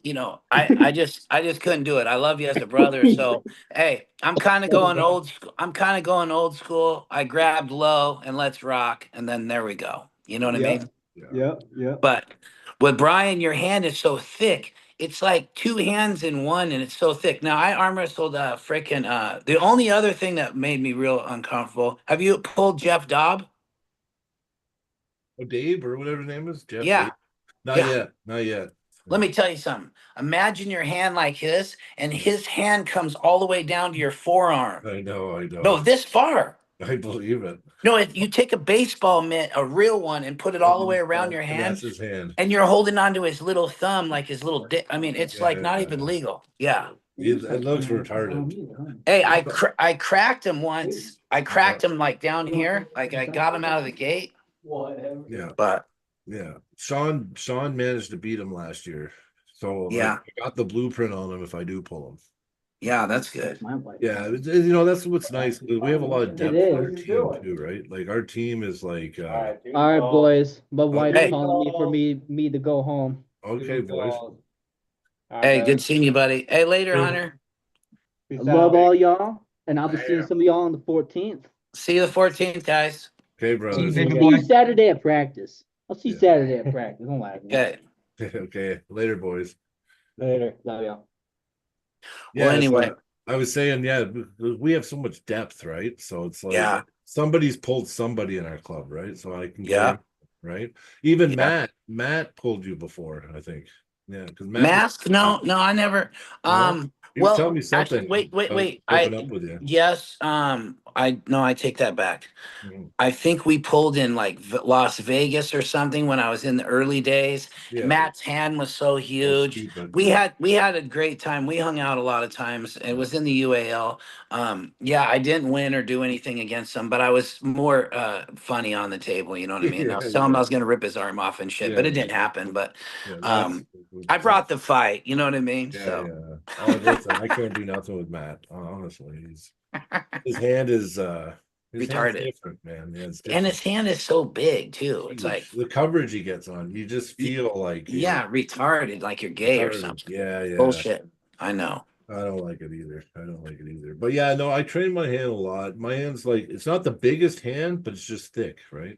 I just couldn't do it. I love you as a brother. So hey, I'm kind of going old school. I grabbed low and let's rock. And then there we go. You know what I mean?
Yep.
But with Brian, your hand is so thick. It's like two hands in one, and it's so thick. Now I arm wrestled the only other thing that made me real uncomfortable. Have you pulled Jeff Dobb?
Oh, Dave or whatever his name is. Jeff.
Yeah.
Dave? Not
Yeah.
yet. Not yet.
Let me tell you something. Imagine your hand like this, and his hand comes all the way down to your forearm.
I know.
No, this far.
I believe it.
No, if you take a baseball mitt, a real one, and put it all the way around your
And that's
hand,
his hand.
and you're holding onto his little thumb like his little dick. I mean, it's like not even legal. Yeah.
It looks retarded.
Hey, I cracked him once. I cracked him like down here. Like I got him out of the gate.
Yeah.
But
Yeah. Sean managed to beat him last year. So
Yeah.
I got the blueprint on him if I do pull him.
yeah, that's good.
Yeah, that's what's nice. We have a lot of depth in our team too, right? Like our team is like
All right, boys. My wife's
Hey.
calling me for me to go home.
okay, boys.
Hey, good seeing you, buddy. Hey, later, Hunter.
I love all y'all, and I'll be seeing some of y'all on the 14th.
See you the 14th, guys.
Okay, brothers.
Big
See
boy.
you Saturday at practice. I'll see you
Yeah.
Saturday at practice. Don't lie.
Okay.
Okay, later, boys.
Later. Love y'all.
Well,
so
anyway.
I was saying, yeah, we have so much depth, right? So it's like
Yeah.
somebody's pulled somebody in our club, right? So I can
Yeah.
right? Even
Yeah.
Matt pulled you before, I think. Yeah, because
Mask? No, I never.
You
Well,
tell me something.
actually, wait.
Open up with you.
Yes. I take that back.
Mhm.
I think we pulled in like Las Vegas or something when I was in the early days.
Yeah.
Matt's hand was so huge.
stupid.
We had a great time. We hung out a lot of times. It was in the UAL. Yeah, I didn't win or do anything against him, but I was more funny on the table. You know what I mean? I was telling him I was going to rip his arm off and shit, but it didn't happen. But I brought the fight. You know what I mean?
Yeah. Oh, listen, I can't do nothing with Matt. Honestly, his hand is his hand's
Retarded.
different, man. Yeah, it's
And
different.
his hand is so big too. It's like,
the coverage he gets on, you just feel like
yeah, retarded, like you're gay or
retarded.
something.
Yeah.
Bullshit. I know.
I don't like it either. But yeah, no, I train my hand a lot. My hand's like it's not the biggest hand, but it's just thick, right?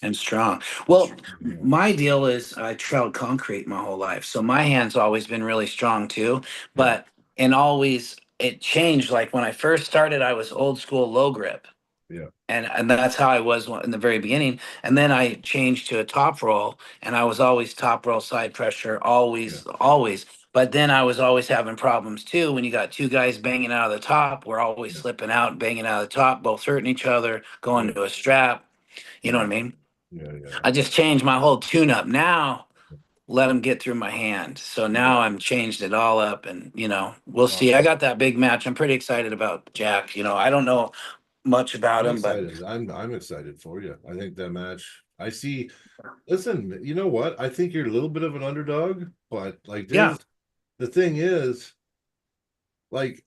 And strong. Well,
Yeah.
my deal is I trailed concrete my whole life. So my hand's always been really strong too. But and always it changed. Like when I first started, I was old school low grip.
Yeah.
And that's how I was in the very beginning. And then I changed to a top roll, and I was always top roll side pressure, always. But then I was always having problems too. When you got two guys banging out of the top, we're always slipping out, banging out of the top, both hurting each other, going to a strap. You know what I mean?
Yeah.
I just changed my whole tune up. Now let them get through my hand. So now I'm changed it all up, and we'll see. I got that big match. I'm pretty excited about Jack. I don't know much about
I'm
him, but
excited. I'm excited for you. I think that match. I see. Listen, you know what? I think you're a little bit of an underdog, but like, the thing is, like,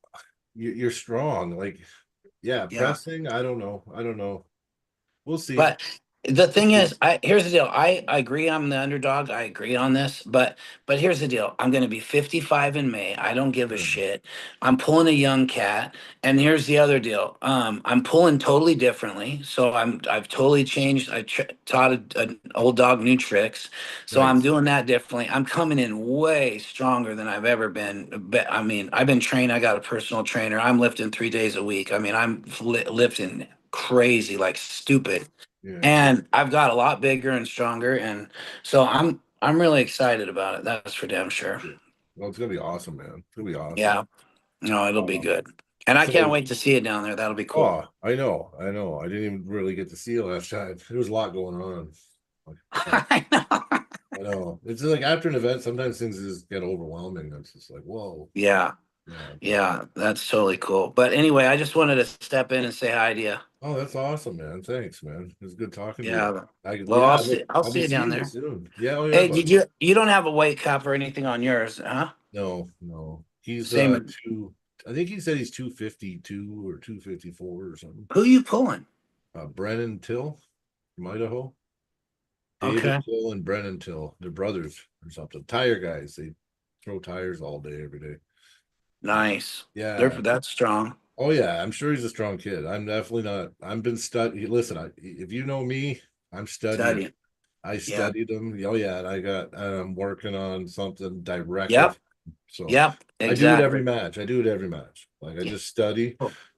you're strong. Like, pressing. I don't know. We'll see.
But the thing is, here's the deal. I agree I'm the underdog. I agree on this, but here's the deal. I'm going to be 55 in May. I don't give a shit. I'm pulling a young cat, and here's the other deal. I'm pulling totally differently. So I've totally changed. I taught an old dog new tricks. So I'm doing that differently. I'm coming in way stronger than I've ever been. But I mean, I've been trained. I got a personal trainer. I'm lifting 3 days a week. I mean, I'm lifting crazy, like stupid.
Yeah.
And I've got a lot bigger and stronger, and so I'm really excited about it. That's for damn sure.
Well, it's gonna be awesome, man. It's gonna be awesome.
Yeah, no, it'll be good, and I can't wait to see it down there. That'll be cool.
Oh, I know. I didn't even really get to see it last time. There was a lot going on.
I know.
I know. It's like after an event, sometimes things just get overwhelming. It's just like, whoa.
Yeah, that's totally cool. But anyway, I just wanted to step in and say hi to you.
Oh, that's awesome, man. Thanks, man. It was good talking to you.
Yeah. Well, I'll see you down there
soon. Yeah. Oh, yeah.
Hey, did you don't have a weight cup or anything on yours, huh?
No. He's
Same.
I think he said he's 252 or 254 or something.
Who you pulling?
Brennan Till from Idaho.
Okay.
David Till and Brennan Till. They're brothers or something. Tire guys. They throw tires all day, every day.
Nice.
Yeah.
That's strong.
Oh yeah, I'm sure he's a strong kid. I'm definitely not. I've been studying. Listen, if you know me, I'm studying. I studied him. Oh yeah, and I'm working on something direct.
Yep.
So
Exactly.
I do it every match. Like I just study,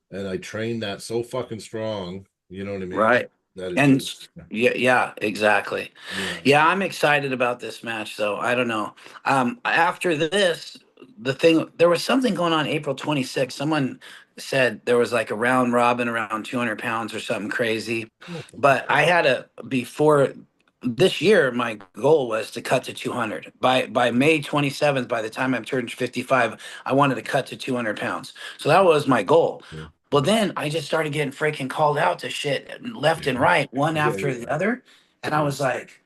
and I train that so fucking strong. You know what I mean?
Right.
That is
And
true.
yeah, exactly.
Yeah.
Yeah, I'm excited about this match, though. I don't know. After this, there was something going on April 26th. Someone said there was like a round robin around 200 pounds or something crazy. But I had before this year, my goal was to cut to 200. By May 27th, by the time I turned 55, I wanted to cut to 200 pounds. So that was my goal.
Yeah.
But then I just started getting freaking called out to shit left and right, one
Yeah,
after
yeah.
the other. And I was like,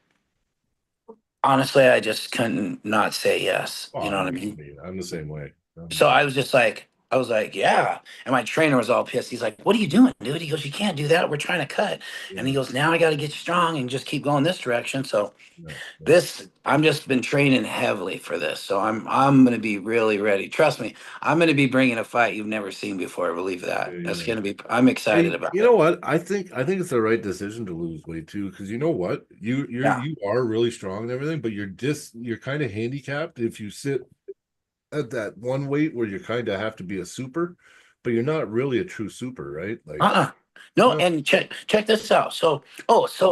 honestly, I just couldn't not say yes. You know what I mean?
I'm the same way.
So I was just like, yeah. And my trainer was all pissed. He's like, what are you doing, dude? He goes, you can't do that. We're trying to cut. And he goes, now I got to get you strong and just keep going this direction. So I'm just been training heavily for this. So I'm going to be really ready. Trust me, I'm going to be bringing a fight you've never seen before. I believe that. That's going to be, I'm excited about
you
it.
know what? I think it's the right decision to lose weight too, because you know what? You are really strong and everything, but you're kind of handicapped if you sit at that one weight where you kind of have to be a super, but you're not really a true super, right? Like
No, and check this out. So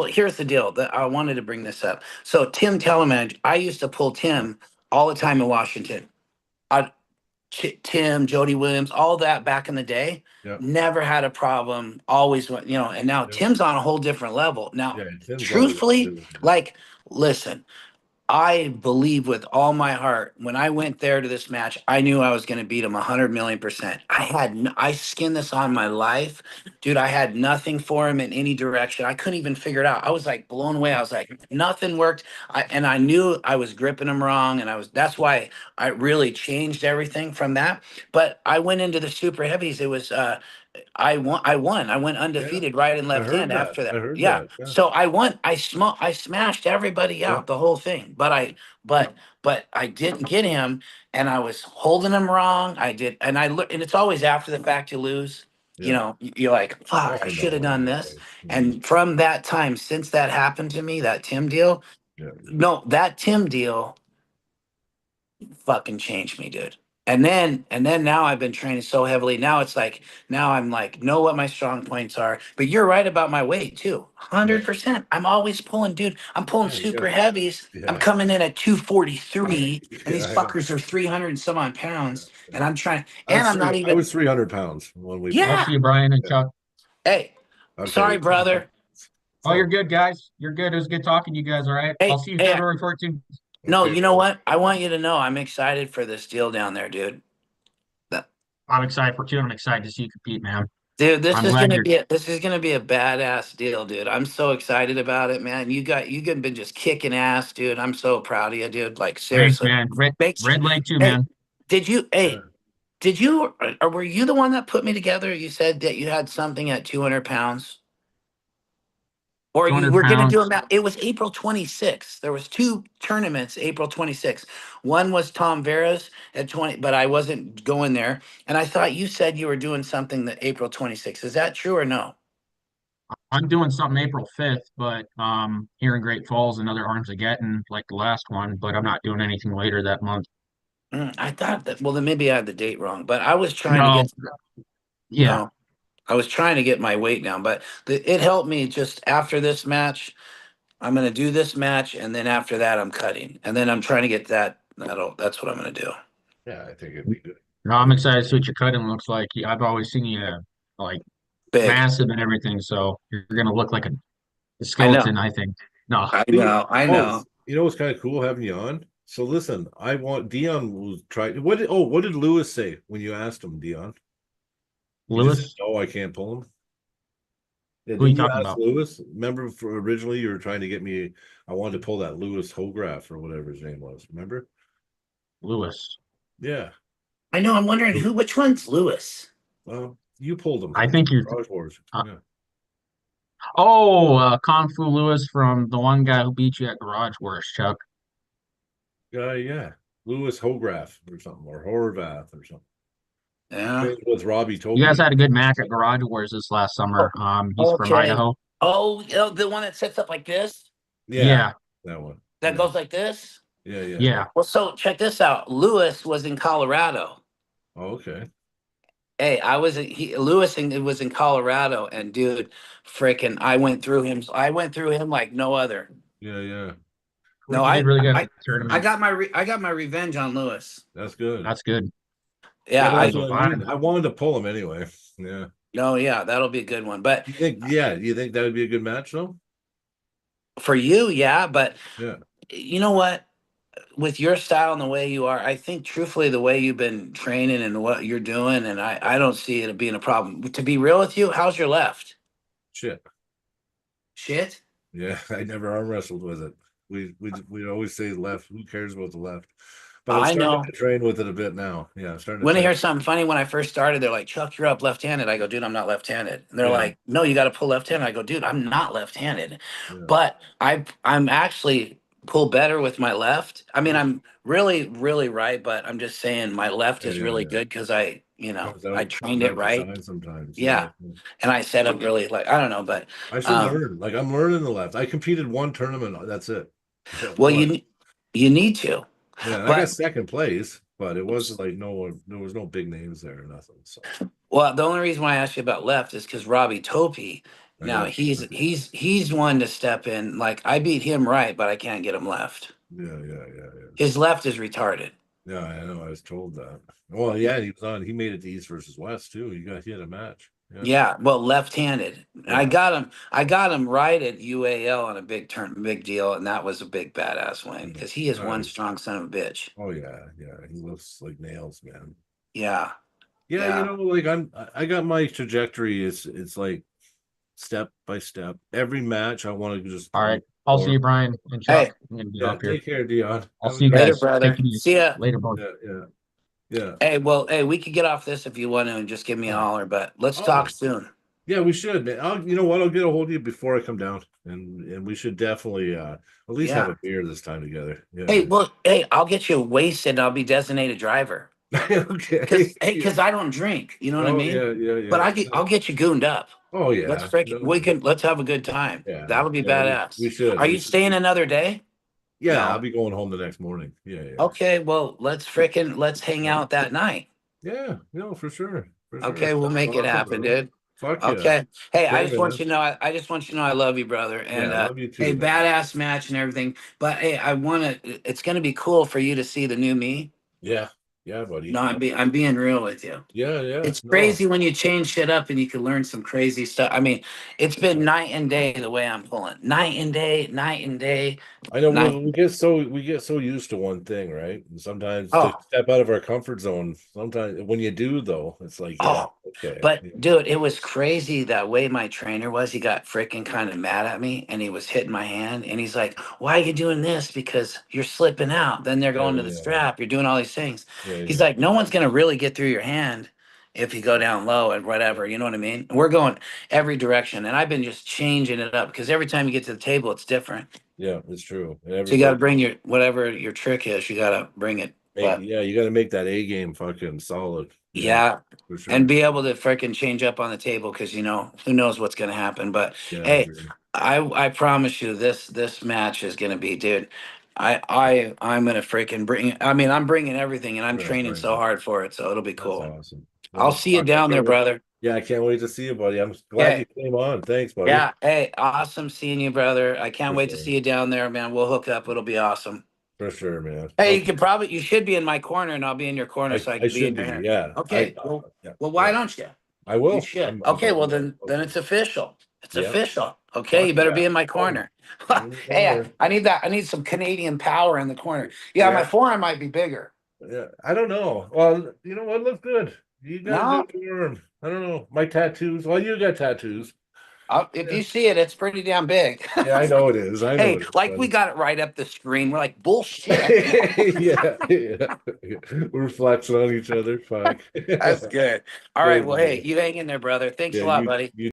here's the deal that I wanted to bring this up. So Tim Telemann, I used to pull Tim all the time in Washington. Tim, Jody Williams, all that back in the day, never had a problem. Always went, and now Tim's on a whole different level. Now, truthfully, like, listen, I believe with all my heart when I went there to this match, I knew I was going to beat him 100,000,000%. I skinned this on my life, dude. I had nothing for him in any direction. I couldn't even figure it out. I was like blown away. I was like, nothing worked. And I knew I was gripping him wrong. And that's why I really changed everything from that. But I went into the super heavies. It was, I won. I went undefeated right and left hand after that.
I heard
Yeah.
that. Yeah.
So I won. I smashed everybody out, the whole thing. But I didn't get him, and I was holding him wrong. I did, and and it's always after the fact you lose. You know, you're like, fuck, I should have done this. And from that time, since that happened to me, that Tim deal, that Tim deal fucking changed me, dude. And then now I've been training so heavily. Now it's like now I'm like know what my strong points are. But you're right about my weight too. 100%. I'm always pulling, dude. I'm pulling super heavies. I'm coming in at 243, and these fuckers are 300 and some odd pounds. And I'm trying. And I'm not even.
I was 300 pounds when we.
Yeah.
I'll see you, Brian and Chuck.
Hey, sorry, brother.
Oh, you're good, guys. You're good. It was good talking to you guys. All right.
Hey,
I'll see you February 14th.
No, you know what? I want you to know I'm excited for this deal down there, dude.
I'm excited for you. I'm excited to see you compete, man.
Dude, this is gonna be a badass deal, dude. I'm so excited about it, man. You been just kicking ass, dude. I'm so proud of you, dude. Like seriously,
thanks, man. Red leg too, man.
Did you? Or were you the one that put me together? You said that you had something at 200 pounds. Or you were going to do them. It was April 26th. There was 2 tournaments, April 26th. One was Tom Vera's at 20, but I wasn't going there. And I thought you said you were doing something that April 26th. Is that true or no?
I'm doing something April 5th, but here in Great Falls, another Arms of Getting like the last one, but I'm not doing anything later that month.
I thought that, well, then maybe I had the date wrong, but I was trying to get, I was trying to get my weight down, but it helped me just after this match. I'm going to do this match, and then after that, I'm cutting. And then I'm trying to get that. That's what I'm going to do.
Yeah, I think it'd be good.
No, I'm excited to see what your cutting looks like. I've always seen you like
big,
massive and everything, so you're going to look like a skeleton, I think. No,
I know.
You know what's kind of cool having you on? So listen, I want Dion will try. What did Lewis say when you asked him, Dion?
Lewis?
No, I can't pull him. Yeah,
who are you talking about?
Lewis? Remember originally you were trying to get me, I wanted to pull that Lewis Hograf or whatever his name was. Remember?
Lewis.
Yeah.
I know. I'm wondering which one's Lewis?
Well, you pulled him.
I think you're
Garage Wars.
Kung Fu Lewis from the one guy who beat you at Garage Wars, Chuck.
Yeah. Lewis Hograf or something, or Horvath or something.
Yeah.
Was Robbie told
you guys had a good match at Garage Wars this last summer. He's from Idaho.
Oh, the one that sets up like this?
Yeah.
That one.
That goes like this?
Yeah.
Well, so check this out. Lewis was in Colorado.
Oh, okay.
Hey, Lewis was in Colorado, and dude, freaking, I went through him. I went through him like no other.
Yeah, yeah.
No,
He did really good in the
I
tournament.
got my revenge on Lewis.
That's good.
That's good.
Yeah,
that's
I-
what I mean. I wanted to pull him anyway. Yeah.
no, yeah, that'll be a good one. But
You think that would be a good match though?
for you, yeah, but
Yeah.
you know what? With your style and the way you are, I think truthfully the way you've been training and what you're doing, and I don't see it being a problem. To be real with you, how's your left?
Shit.
Shit.
Yeah, I never arm wrestled with it. We always say left. Who cares about the left? But I'm
I
starting
know.
to train with it a bit now. Yeah, I'm starting to
When I
train.
hear something funny, when I first started, they're like, Chuck, you're up left-handed. I go, dude, I'm not left-handed. And they're
Yeah.
like, no, you got to pull left-handed. I go, dude, I'm not left-handed.
Yeah.
But I'm actually pull better with my left. I mean,
Yeah.
I'm really, really right, but I'm just saying my left is
Yeah,
really
yeah.
good because I
Comes
I
out-
trained
comes
it
out to
right.
shine sometimes.
Yeah. And I set up really like, I don't know, but
I should learn. Like I'm learning the left. I competed one tournament. That's it.
well,
One.
you need to.
Yeah, I
but-
got second place, but it wasn't like there was no big names there or nothing. So
Well, the only reason why I asked you about left is because Robbie Topi.
I
Now
know.
he's one to step in. Like I beat him right, but I can't get him left.
Yeah.
His left is retarded.
Yeah, I know. I was told that. Well, yeah, he was on. He made it to East versus West too. He had a match.
Yeah, well, left-handed.
Yeah.
I got him right at UAL on a big deal, and that was a big badass win because he is one
Nice.
strong son of a bitch.
Oh yeah. He looks like nails, man.
Yeah.
Yeah,
Yeah.
you know, like I got my trajectory. It's like step by step. Every match, I want to just.
All right. I'll see you, Brian and Chuck. I'm gonna get
Yeah,
off here.
take care, Dion.
I'll see you
Later,
guys.
brother.
Take it easy.
See ya.
Later, boys.
Yeah.
Hey, we could get off this if you want to and just give me a holler, but let's talk soon.
Yeah, we should, man. You know what? I'll get a hold of you before I come down, and we should definitely at least have a beer this time together. Yeah.
Hey, I'll get you wasted and I'll be designated driver.
Okay.
Because I don't drink. You know what I mean?
Yeah.
But I'll get you gooned up.
Oh yeah.
Let's have a good time.
Yeah.
That'll be badass.
We should.
Are you staying another day?
Yeah,
No.
I'll be going home the next morning. Yeah.
Okay, well, let's hang out that night.
Yeah, no, for sure.
Okay, we'll make it
Awesome,
happen,
brother.
dude.
Fuck yeah.
Okay. Hey, I
Yeah,
just
man.
want you to know I love you, brother. And
I love you too,
hey,
man.
badass match and everything. But hey, it's gonna be cool for you to see the new me.
Yeah, buddy.
No, I'm being real with you.
Yeah.
It's
No.
crazy when you change shit up and you can learn some crazy stuff. I mean, it's been night and day the way I'm pulling. Night and day.
I know
Nice.
we get so used to one thing, right? And sometimes
Oh.
to step out of our comfort zone. Sometimes when you do, though, it's like, okay.
But dude, it was crazy that way my trainer was. He got freaking kind of mad at me and he was hitting my hand and he's like, why are you doing this? Because you're slipping out. Then they're going to the strap. You're doing all these things. He's like, no one's gonna really get through your hand if you go down low and whatever, you know what I mean? We're going every direction, and I've been just changing it up because every time you get to the table, it's different.
Yeah, it's true.
So you got to bring whatever your trick is. You got to bring it. But,
you got to make that A game fucking solid.
Yeah,
for sure.
and be able to freaking change up on the table because who knows what's gonna happen. But hey, I promise you, this match is gonna be, dude. I'm gonna freaking bring. I mean, I'm bringing everything, and I'm training so hard for it, so it'll be cool.
That's awesome.
I'll see you down there, brother.
Yeah, I can't wait to see you, buddy. I'm glad you came on. Thanks, buddy.
Yeah, hey, awesome seeing you, brother. I can't wait to
sure.
see you down there, man. We'll hook up. It'll be awesome.
For sure, man.
Hey, you should be in my corner, and I'll be in your corner, so I can be in your hair.
Yeah.
Okay. Well, why don't you?
I will.
You should. Okay, well then it's official. It's
Yep.
official. Okay, you better be in my corner. Hey, I need some Canadian power in the corner. Yeah, my forearm might be bigger.
Yeah, I don't know. Well, you know what? Looks good. You got a good forearm. I don't know. My tattoos. Well, you got tattoos.
If you see it, it's pretty damn big.
Yeah, I know it is. I know.
Hey, we got it right up the screen. We're like, bullshit.
yeah. We're flexing on each other. Fuck.
That's good. All right. Well, hey, you hang in there, brother. Thanks a lot, buddy.
You